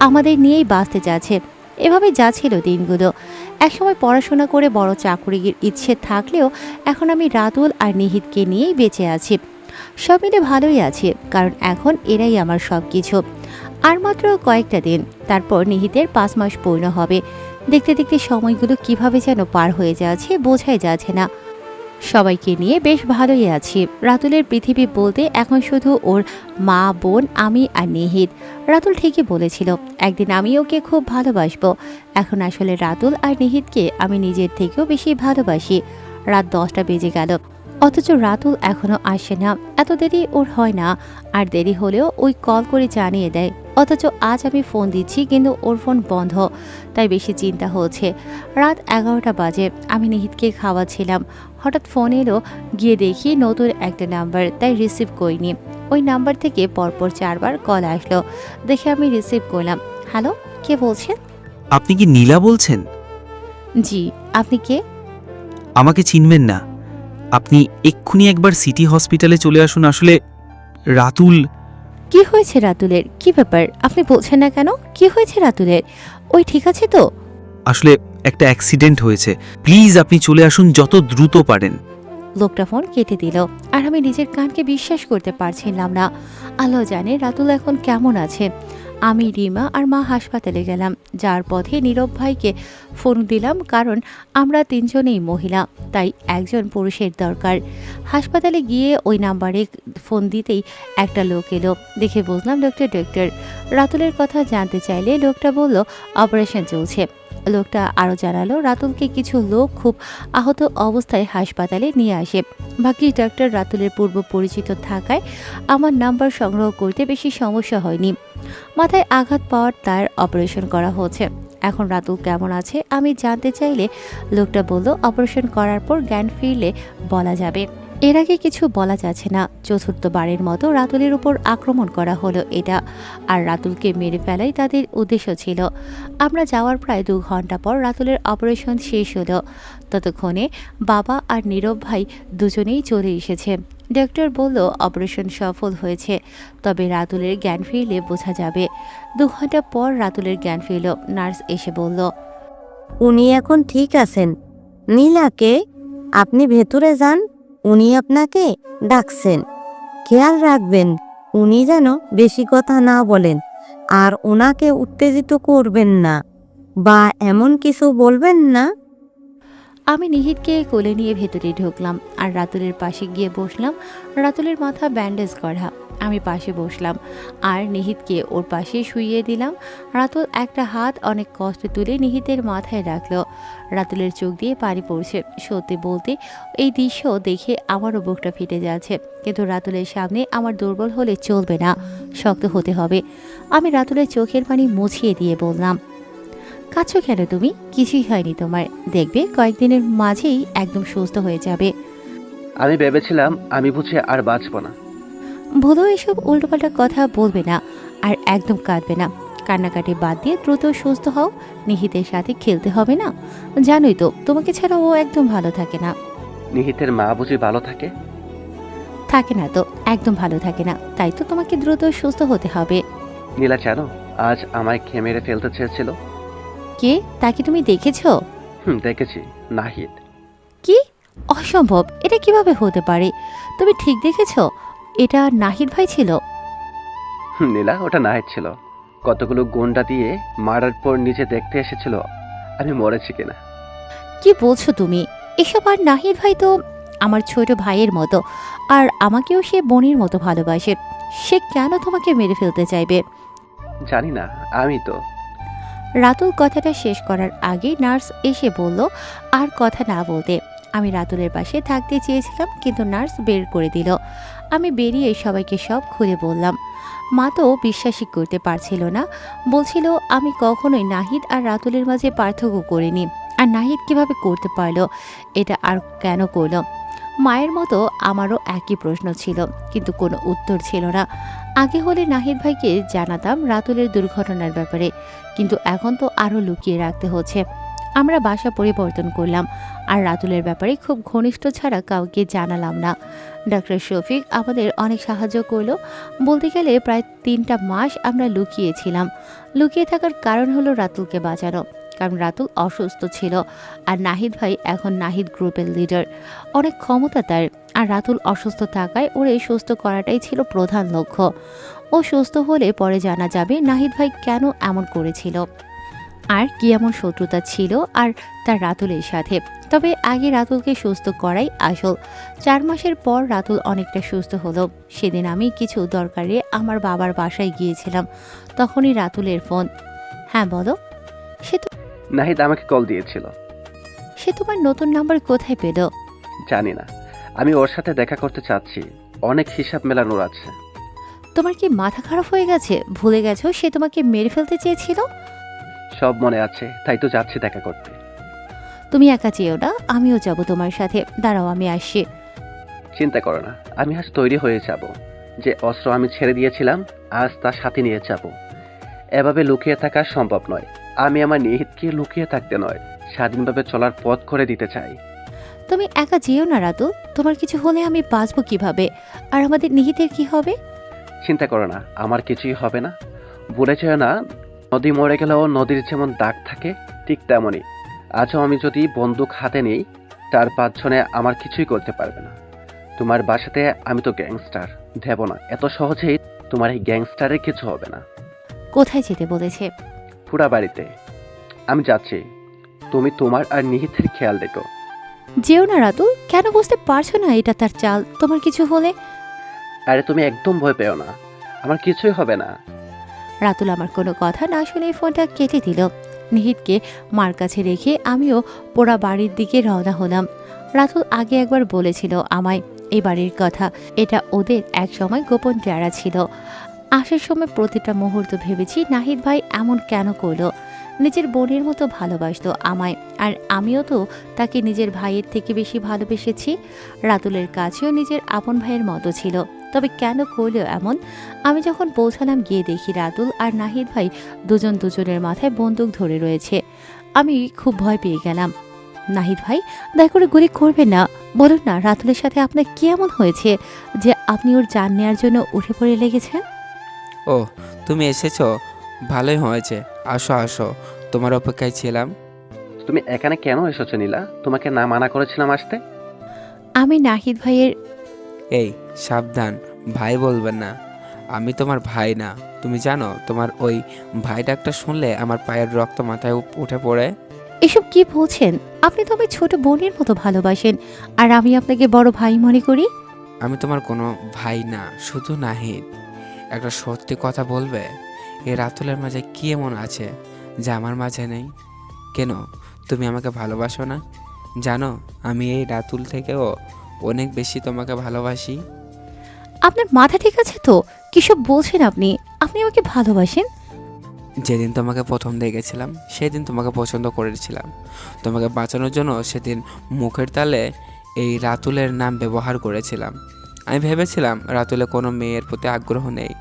আমাদের নিয়েই বাঁচতে যাচ্ছে। এভাবে যাচ্ছিল দিনগুলো। একসময় পড়াশোনা করে বড় চাকরির ইচ্ছে থাকলেও এখন আমি রাতুল আর নিহিতকে নিয়েই বেঁচে আছি। সব মিলে ভালোই আছে, কারণ এখন এরাই আমার সব কিছু। আর মাত্র কয়েকটা দিন, তারপর নিহিতের 5 মাস পূর্ণ হবে। দেখতে দেখতে সময়গুলো কিভাবে যেন পার হয়ে যাচ্ছে বোঝাই যাচ্ছে না। সবাইকে নিয়ে বেশ ভালোই আছি। রাতুলের পৃথিবী বলতে এখন শুধু ওর মা, বোন, আমি আর নিহিত। রাতুল ঠিকই বলেছিল, একদিন আমি ওকে খুব ভালোবাসবো। এখন আসলে রাতুল আর নিহিতকে আমি নিজের থেকেও বেশি ভালোবাসি। রাত 10টা বেজে গেল, অথচ রাতুল এখনো আসে না। এত দেরি ওর হয় না, আর দেরি হলেও ওই কল করে জানিয়ে দেয়। অথচ আজ আমি ফোন দিচ্ছি কিন্তু ওর ফোন বন্ধ, তাই বেশি চিন্তা হচ্ছে। রাত 11টা বাজে, আমি নিহিতকে খাওয়াচ্ছিলাম। হঠাৎ ফোন এলো, গিয়ে দেখি নতুন একটা নাম্বার, তাই রিসিভ করিনি। ওই নাম্বার থেকে পরপর 4বার কল আসলো, দেখে আমি রিসিভ করলাম। হ্যালো, কে বলছেন? আপনি কি নীলা বলছেন? জি, আপনি কে? আমাকে চিনবেন না। আপনি এক্ষুনি একবার সিটি হসপিটালে চলে আসুন। আসলে রাতুল। কি হয়েছে রাতুলের? কি ব্যাপার, আপনি বলছেন না কেন? কি হয়েছে রাতুলের? ওই ঠিক আছে তো? আসলে একটা অ্যাক্সিডেন্ট হয়েছে। প্লিজ আপনি চলে আসুন যত দ্রুত পারেন। লোকটা ফোন কেটে দিল, আর আমি নিজের কানকে বিশ্বাস করতে পারছিলাম না। আল্লাহ জানে রাতুল এখন কেমন আছে। আমি, রিমা আর মা হাসপাতালে গেলাম। যার পথে নীরব ভাইকে ফোন দিলাম, কারণ আমরা 3 জনেই মহিলা, তাই একজন পুরুষের দরকার। হাসপাতালে গিয়ে ওই নাম্বারে ফোন দিতেই একটা লোক এলো। দেখে বুঝলাম লোকটা ডক্টর। রাতুলের কথা জানতে চাইলে লোকটা বলল অপারেশন চলছে। লোকটা আরও জানালো রাতুলকে কিছু লোক খুব আহত অবস্থায় হাসপাতালে নিয়ে আসে। বাকি ডাক্তার রাতুলের পূর্ব পরিচিত থাকায় আমার নাম্বার সংগ্রহ করতে বেশি সমস্যা হয়নি। মাথায় আঘাত পাওয়ার তার অপারেশন করা হচ্ছে। এখন রাতুল কেমন আছে আমি জানতে চাইলে লোকটা বলল অপারেশন করার পর জ্ঞান ফিরলে বলা যাবে। এর আগে কিছু বলা যাচ্ছে না। 4র্থবারের মতো রাতুলের উপর আক্রমণ করা হলো এটা, আর রাতুলকে মেরে ফেলাই তাদের উদ্দেশ্য ছিল। আমরা যাওয়ার প্রায় 2 ঘন্টা পর রাতুলের অপারেশন শেষ হলো। ততক্ষণে বাবা আর নীরব ভাই দুজনেই চলে এসেছে। ডক্টর বলল অপারেশন সফল হয়েছে, তবে রাতুলের জ্ঞান ফিরলে বোঝা যাবে। 2 ঘন্টা পর রাতুলের জ্ঞান ফিরল। নার্স এসে বলল, উনি এখন ঠিক আছেন। নীলাকে আপনি ভেতরে যান, উনি আপনাকে ডাকছেন। খেয়াল রাখবেন উনি যেন বেশি কথা না বলেন, আর ওনাকে উত্তেজিত করবেন না বা এমন কিছু বলবেন না। আমি নিহিতকে কোলে নিয়ে ভেতরে ঢুকলাম আর রাতুলের পাশে গিয়ে বসলাম। রাতুলের মাথা ব্যান্ডেজ করা, আমি পাশে বসলাম আর নিহিতকে ওর পাশে শুইয়ে দিলাম। রাতুল একটা হাত অনেক কষ্টে তুলে নিহিতের মাথায় রাখলো। রাতুলের চোখ দিয়ে পানি পড়ছে। সত্যি বলতে এই দৃশ্য দেখে আমারও বুকটা ফেটে যাচ্ছে, কিন্তু রাতুলের সামনে আমার দুর্বল হলে চলবে না, শক্ত হতে হবে। আমি রাতুলের চোখের পানি মুছিয়ে দিয়ে বললাম, কাছো কেন তুমি? কিছুই হয়নি তোমার, দেখবে কয়েকদিনের মাঝেই একদম সুস্থ হয়ে যাবে। আমি ভেবেছিলাম আমি বুঝে আর বাঁচব না। ভুলেও এসব উল্টোপাল্টা কথা বলবে না আর একদম কাঁদবে না। কান্নাকাটি বাদ দিয়ে দ্রুত সুস্থ হও। নিহিতের সাথে খেলতে হবে না, জানোই তো তোমাকে ছাড়া ও একদম ভালো থাকে না। নিহিতের মা বুঝি ভালো থাকে? থাকে না তো, একদম ভালো থাকে না, তাই তো তোমাকে দ্রুত সুস্থ হতে হবে। নীলা জানো, আজ আমায় খেয়ে মেরে ফেলতে চেয়েছিল। কে? তাকে তুমি দেখেছো? দেখেছি, নাহিদ। কি? অসম্ভব, এটা কিভাবে হতে পারে? তুমি ঠিক দেখেছো? এটা নাহিদ ভাই ছিল? নীলা, ওটা নাহিদ ছিল। কতগুলো গুন্ডা দিয়ে মারার পর নিজে দেখতে এসেছিল আমি মরেছি কিনা। কি বলছো তুমি এসব? আর নাহিদ ভাই তো আমার ছোট ভাইয়ের মতো, আর আমাকেও সে বোনের মতো ভালোবাসে। সে কেন তোমাকে মেরে ফেলতে চাইবে? জানি না, আমি তো। রাতুল কথাটা শেষ করার আগে নার্স এসে বলল আর কথা না বলতে। আমি রাতুলের পাশে থাকতে চেয়েছিলাম, কিন্তু নার্স বের করে দিল। আমি বেরিয়ে সবাইকে সব খুলে বললাম। মা তো বিশ্বাসই করতে পারছিল না, বলছিল আমি কখনোই নাহিদ আর রাতুলের মাঝে পার্থক্য করিনি, আর নাহিদ কিভাবে করতে পারলো, এটা আর কেন করলো। মায়ের মতো আমারও একই প্রশ্ন ছিল, কিন্তু কোনো উত্তর ছিল না। আগে হলে নাহিদ ভাইকে জানাতাম রাতুলের দুর্ঘটনার ব্যাপারে, কিন্তু এখন তো আরও লুকিয়ে রাখতে হচ্ছে। আমরা বাসা পরিবর্তন করলাম, আর রাতুলের ব্যাপারে খুব ঘনিষ্ঠ ছাড়া কাউকে জানালাম না। ডক্টর শফিক আমাদের অনেক সাহায্য করলো। বলতে গেলে প্রায় 3টা মাস আমরা লুকিয়েছিলাম। লুকিয়ে থাকার কারণ হলো রাতুলকে বাঁচানো, কারণ রাতুল অসুস্থ ছিল, আর নাহিদ ভাই এখন নাহিদ গ্রুপের লিডার, অনেক ক্ষমতা তার। আর রাতুল অসুস্থ থাকায় ওরে সুস্থ করাটাই ছিল প্রধান লক্ষ্য। ও সুস্থ হলে পরে জানা যাবে নাহিদ ভাই কেন এমন করেছিল, আর কি এমন শত্রুতা ছিল আর তার রাতুলের সাথে। তবে আগে রাতুলকে সুস্থ করাই আসল। 4 মাসের পর রাতুল অনেকটা সুস্থ হলো। সেদিন আমি কিছু দরকারে আমার বাবার বাসায় গিয়েছিলাম, তখনই রাতুলের ফোন। হ্যাঁ বলো। নাহিদ আমাকে কল দিয়েছিল। সে তোমার নতুন নাম্বার কোথায় পেল? জানি না, আমি ওর সাথে দেখা করতে চাচ্ছি, অনেক হিসাব মেলানোর আছে। তোমার কি মাথা খারাপ হয়ে গেছে? ভুলে গেছো সে তোমাকে মেরে ফেলতে চেয়েছিল? সব মনে আছে, তাই তো যাচ্ছি দেখা করতে। তুমি একা চেয়েও না, আমিও যাব তোমার সাথে। দাঁড়াও, আমি আসছি। চিন্তা করো না, আমি আজ তৈরি হয়ে যাব। যে অস্ত্র আমি ছেড়ে দিয়েছিলাম আজ তার সাথে নিয়ে যাব। এভাবে লুকিয়ে থাকা সম্ভব নয়। আমি আমার নিহিতকে লুকিয়ে থাকতে নয়, স্বাধীনভাবে চলার পথ করে দিতে চাই। তুমি একা যেও না রাতুল, তোমার কিছু হলে আমি বাঁচবো কিভাবে? আর আমাদের নিহিতের কি হবে? চিন্তা করো না, আমার কিছুই হবে না। বলে যেও না, নদী মরে গেলেও নদীর যেমন দাগ থাকে ঠিক তেমনই আজও আমি যদি বন্দুক হাতে নিই, তার 5 জনে আমার কিছুই করতে পারবে না। তোমার বাসাতে আমি তো গ্যাংস্টার, দেব না এত সহজেই তোমার এই গ্যাংস্টারের কিছু হবে না। কোথায় যেতে বলেছে? পুরা বাড়িতে আমি যাচ্ছি, তুমি তোমার আর নিহিতের খেয়াল রেখো। যেও না রাতুল, কেন বুঝতে পারছো না এটা তার চাল? তোমার কিছু হলে? আরে তুমি একদম ভয় পেও না, আমার কিছুই হবে না। রাতুল আমার কোনো কথা না শুনে ফোনটা কেটে দিল। নিহিতকে মার কাছে রেখে আমিও পোড়া বাড়ির দিকে রওনা হলাম। রাতুল আগে একবার বলেছিল আমায় এই বাড়ির কথা, এটা ওদের এক সময় গোপন ডেরা ছিল। আসার সময় প্রতিটা মুহূর্ত ভেবেছি নাহিদ ভাই এমন কেন করলো। নিজের বোনের মতো ভালোবাসতো আমায়, আর আমিও তো তাকে নিজের ভাইয়ের থেকে বেশি ভালোবেসেছি। রাতুলের কাছেও নিজের আপন ভাইয়ের মতো ছিল, তবে কেন করলো এমন? আমি যখন পৌঁছালাম গিয়ে দেখি রাতুল আর নাহিদ ভাই দুজনের মাথায় বন্দুক ধরে রয়েছে। আমি খুব ভয় পেয়ে গেলাম। নাহিদ ভাই, দয়া করে গুলি করবেন না। বলুন না রাতুলের সাথে আপনার কি এমন হয়েছে যে আপনি ওর জান নেওয়ার জন্য উঠে পড়ে লেগেছেন? ও, তুমি এসেছো, ভালোই হয়েছে। আসো আসো, তোমার অপেক্ষায় ছিলাম। তুমি এখানে কেন এসেছো নীলা? তোমাকে না মানা করেছিলাম আসতে? আমি নাহিদ ভাইয়ের। এই সাবধান, ভাই বলবেন না, আমি তোমার ভাই না। তুমি জানো তোমার ওই ভাই ডাকটা শুনলে আমার পায়ের রক্ত মাথায় উঠে পড়ে। এসব কি বলছেন? আপনি তো আমার ছোট বোনের মতো ভালোবাসেন, আর আমি আপনাকে বড় ভাই মনে করি। আমি তোমার কোনো ভাই না, শুধু নাহিদ। একটা সত্যি কথা বলবে, এই রাতুলের মাঝে কি এমন আছে যা আমার মাঝে নেই? কেন তুমি আমাকে ভালোবাসো না? জানো আমি এই রাতুল থেকেও অনেক বেশি তোমাকে ভালোবাসি। আপনার মাথা ঠিক আছে তো? কিসব বলছেন আপনি? আপনি আমাকে ভালোবাসেন? যেদিন তোমাকে প্রথম দেখেছিলাম সেদিন তোমাকে পছন্দ করেছিলাম। তোমাকে বাঁচানোর জন্য সেদিন মুখের তালে এই রাতুলের নাম ব্যবহার করেছিলাম। আমি ভেবেছিলাম রাতুলে কোনো মেয়ের প্রতি আগ্রহ নেই,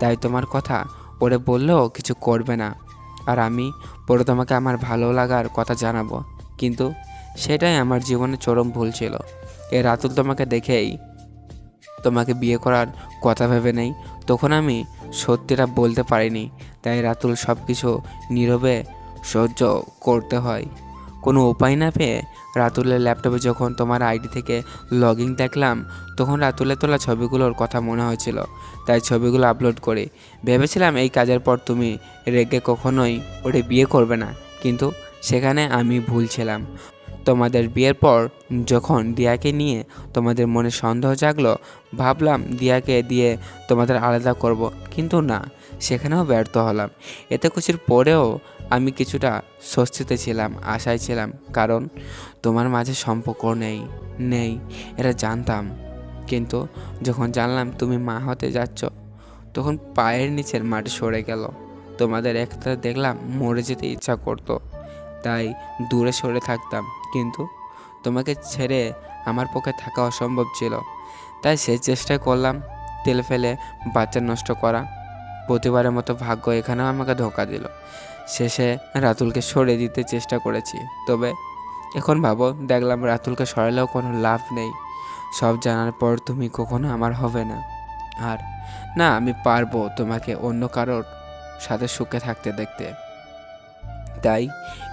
তাই তোমার কথা ওরে বললেও কিছু করবে না, আর আমি পরে তোমাকে আমার ভালো লাগার কথা জানাবো। কিন্তু সেটাই আমার জীবনে চরম ভুল ছিল। এই রাতুল তোমাকে দেখেই তোমাকে বিয়ে করার কথা ভেবে নেই, তখন আমি সত্যিটা বলতে পারিনি, তাই রাতুল সব কিছু নীরবে সহ্য করতে হয়। কোনো উপায় না পেয়ে রাতুলের ল্যাপটপে যখন তোমার আইডি থেকে লগ ইন দেখলাম, তখন রাতুলের তোলা ছবিগুলোর কথা মনে হয়েছিল, তাই ছবিগুলো আপলোড করি। ভেবেছিলাম এই কাজের পর তুমি রেগে কখনোই ওরে বিয়ে করবে না, কিন্তু সেখানে আমি ভুল ছিলাম। তোমাদের বিয়ের পর যখন দিয়াকে নিয়ে তোমাদের মনে সন্দেহ জাগলো, ভাবলাম দিয়াকে দিয়ে তোমাদের আলাদা করব, কিন্তু না, সেখানেও ব্যর্থ হলাম। এতে কিছুর পরেও আমি কিছুটা স্বস্তিতে ছিলাম, আশায় ছিলাম, কারণ তোমার মাঝে সম্পর্ক নেই এটা জানতাম। কিন্তু যখন জানলাম তুমি মা হতে যাচ্ছ, তখন পায়ের নিচের মাটি সরে গেল। তোমাদের একটা দেখলাম মরে যেতে ইচ্ছা করতো, তাই দূরে সরে থাকতাম, কিন্তু তোমাকে ছেড়ে আমার পক্ষে থাকা অসম্ভব ছিল, তাই সে চেষ্টা করলাম তেলে ফেলে বাচ্চা নষ্ট করা। প্রতিবারের মতো ভাগ্য এখানেও আমাকে ধোঁকা দিল। শেষে রাতুলকে সরিয়ে দিতে চেষ্টা করেছি, তবে এখন ভাবো দেখলাম রাতুলকে সরালেও কোনো লাভ নেই। সব জানার পর তুমি কখনো আমার হবে না, আর না আমি পারবো তোমাকে অন্য কারোর সাথে সুখে থাকতে দেখতে। তাই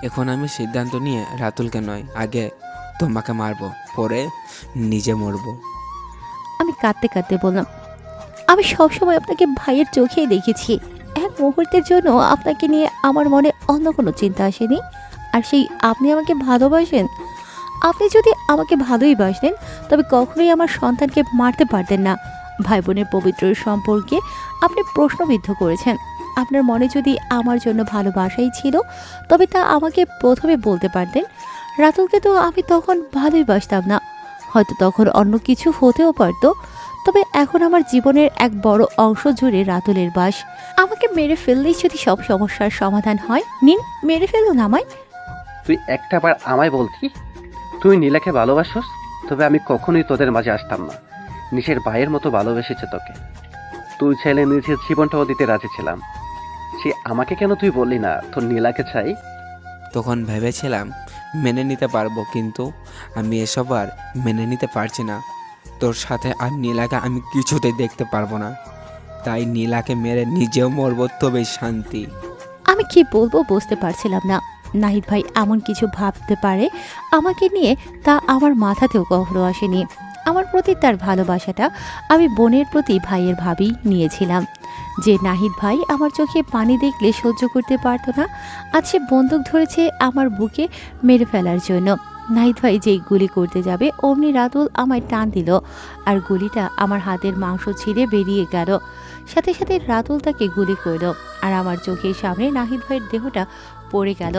এখন আমি সিদ্ধান্ত নিয়ে রাতুলকে নয়, আগে তোমাকে মারবো, পরে নিজে মরবো। আমি কাঁদতে কাঁদতে বললাম, আমি সবসময় আপনাকে ভাইয়ের চোখেই দেখেছি। এক মুহূর্তের জন্য আপনাকে নিয়ে আমার মনে অন্য কোনো চিন্তা আসেনি। আর সেই আপনি আমাকে ভালোবাসেন। আপনি যদি আমাকে ভালোই বাসতেন, তবে কখনোই আমার সন্তানকে মারতে পারতেন না। ভাই বোনের পবিত্র সম্পর্কে আপনি প্রশ্নবিদ্ধ করেছেন। আপনার মনে যদি আমার জন্য ভালোবাসাই ছিল, তবে তা আমাকে প্রথমে বলতে পারতেন। রাতুলকে তো আমি তখন ভালোই বাসতাম না, হয়তো তখন অন্য কিছু হতেও পারতো, তবে এখন আমার জীবনের এক বড় অংশ জুড়ে রাতুলের বাস। আমাকে মেরে ফেললেই যদি সব সমস্যার সমাধান হয়, নিন মেরে ফেলুন আমায়। তুই একটাবার আমায় বলতি তুই নীলাকে ভালোবাসোস, তবে আমি কখনোই তোদের মাঝে আসতাম না। নিজের ভাইয়ের মতো ভালোবেসেছে তোকে। তুই ছেলে নিজের জীবনটাও দিতে রাজি ছিলাম। সে আমাকে কেন তুই বললি না তোর নীলাকে চাই? তখন ভেবেছিলাম মেনে নিতে পারবো, কিন্তু আমি এসব আর মেনে নিতে পারছি না। তোর সাথে আর নীলাকে আমি কিছুতেই দেখতে পারবো না, তাই নীলাকে মেরে নিজেও মরবো, তবেই শান্তি। আমি কি বলবো বুঝতে পারছিলাম না। নাহিদ ভাই এমন কিছু ভাবতে পারে আমাকে নিয়ে, তা আমার মাথাতেও কখনো আসেনি। আমার প্রতি তার ভালোবাসাটা আমি বোনের প্রতি ভাইয়ের ভাবেই নিয়েছিলাম। যে নাহিদ ভাই আমার চোখে পানি দেখলে সহ্য করতে পারতো না, আজ সে বন্দুক ধরেছে আমার বুকে মেরে ফেলার জন্য। নাহিদ ভাই যেই গুলি করতে যাবে, অমনি রাতুল আমায় টান দিল, আর গুলিটা আমার হাতের মাংস ছিঁড়ে বেরিয়ে গেল। সাথে সাথে রাতুল তাকে গুলি করল, আর আমার চোখের সামনে নাহিদ ভাইয়ের দেহটা পড়ে গেল।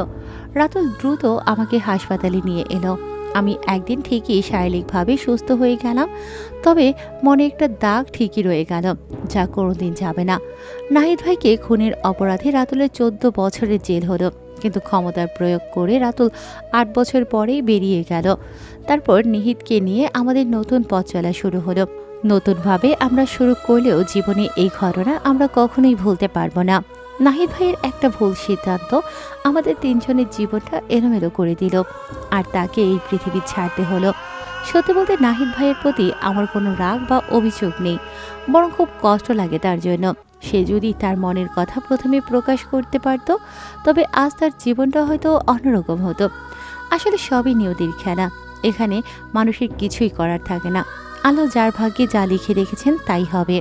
রাতুল দ্রুত আমাকে হাসপাতালে নিয়ে এলো। আমি একদিন ঠিকই শারীরিকভাবে সুস্থ হয়ে গেলাম, তবে মনে একটা দাগ ঠিকই রয়ে গেল, যা কোনোদিন যাবে না। নাহিদ ভাইকে খুনের অপরাধে রাতুলের 14 বছরের জেল হলো, কিন্তু ক্ষমতার প্রয়োগ করে রাতুল 8 বছর পরেই বেরিয়ে গেল। তারপর নিহিতকে নিয়ে আমাদের নতুন পথ চলা শুরু হলো। নতুনভাবে আমরা শুরু করলেও জীবনে এই ঘটনা আমরা কখনোই ভুলতে পারবো না। নাহিদ ভাইয়ের একটা ভুল সিদ্ধান্ত আমাদের তিনজনের জীবনটা এলোমেলো করে দিল, আর তাকে এই পৃথিবী ছাড়তে হলো। সত্যি বলতে নাহিদ ভাইয়ের প্রতি আমার কোনো রাগ বা অভিযোগ নেই, বরং খুব কষ্ট লাগে তার জন্য। সে যদি তার মনের কথা প্রথমে প্রকাশ করতে পারত, তবে আজ তার জীবনটা হয়তো অন্যরকম হতো। আসলে সবই নিয়তির খেলা, এখানে মানুষের কিছুই করার থাকে না। আল্লাহ যার ভাগ্যে যা লিখে রেখেছেন তাই হবে।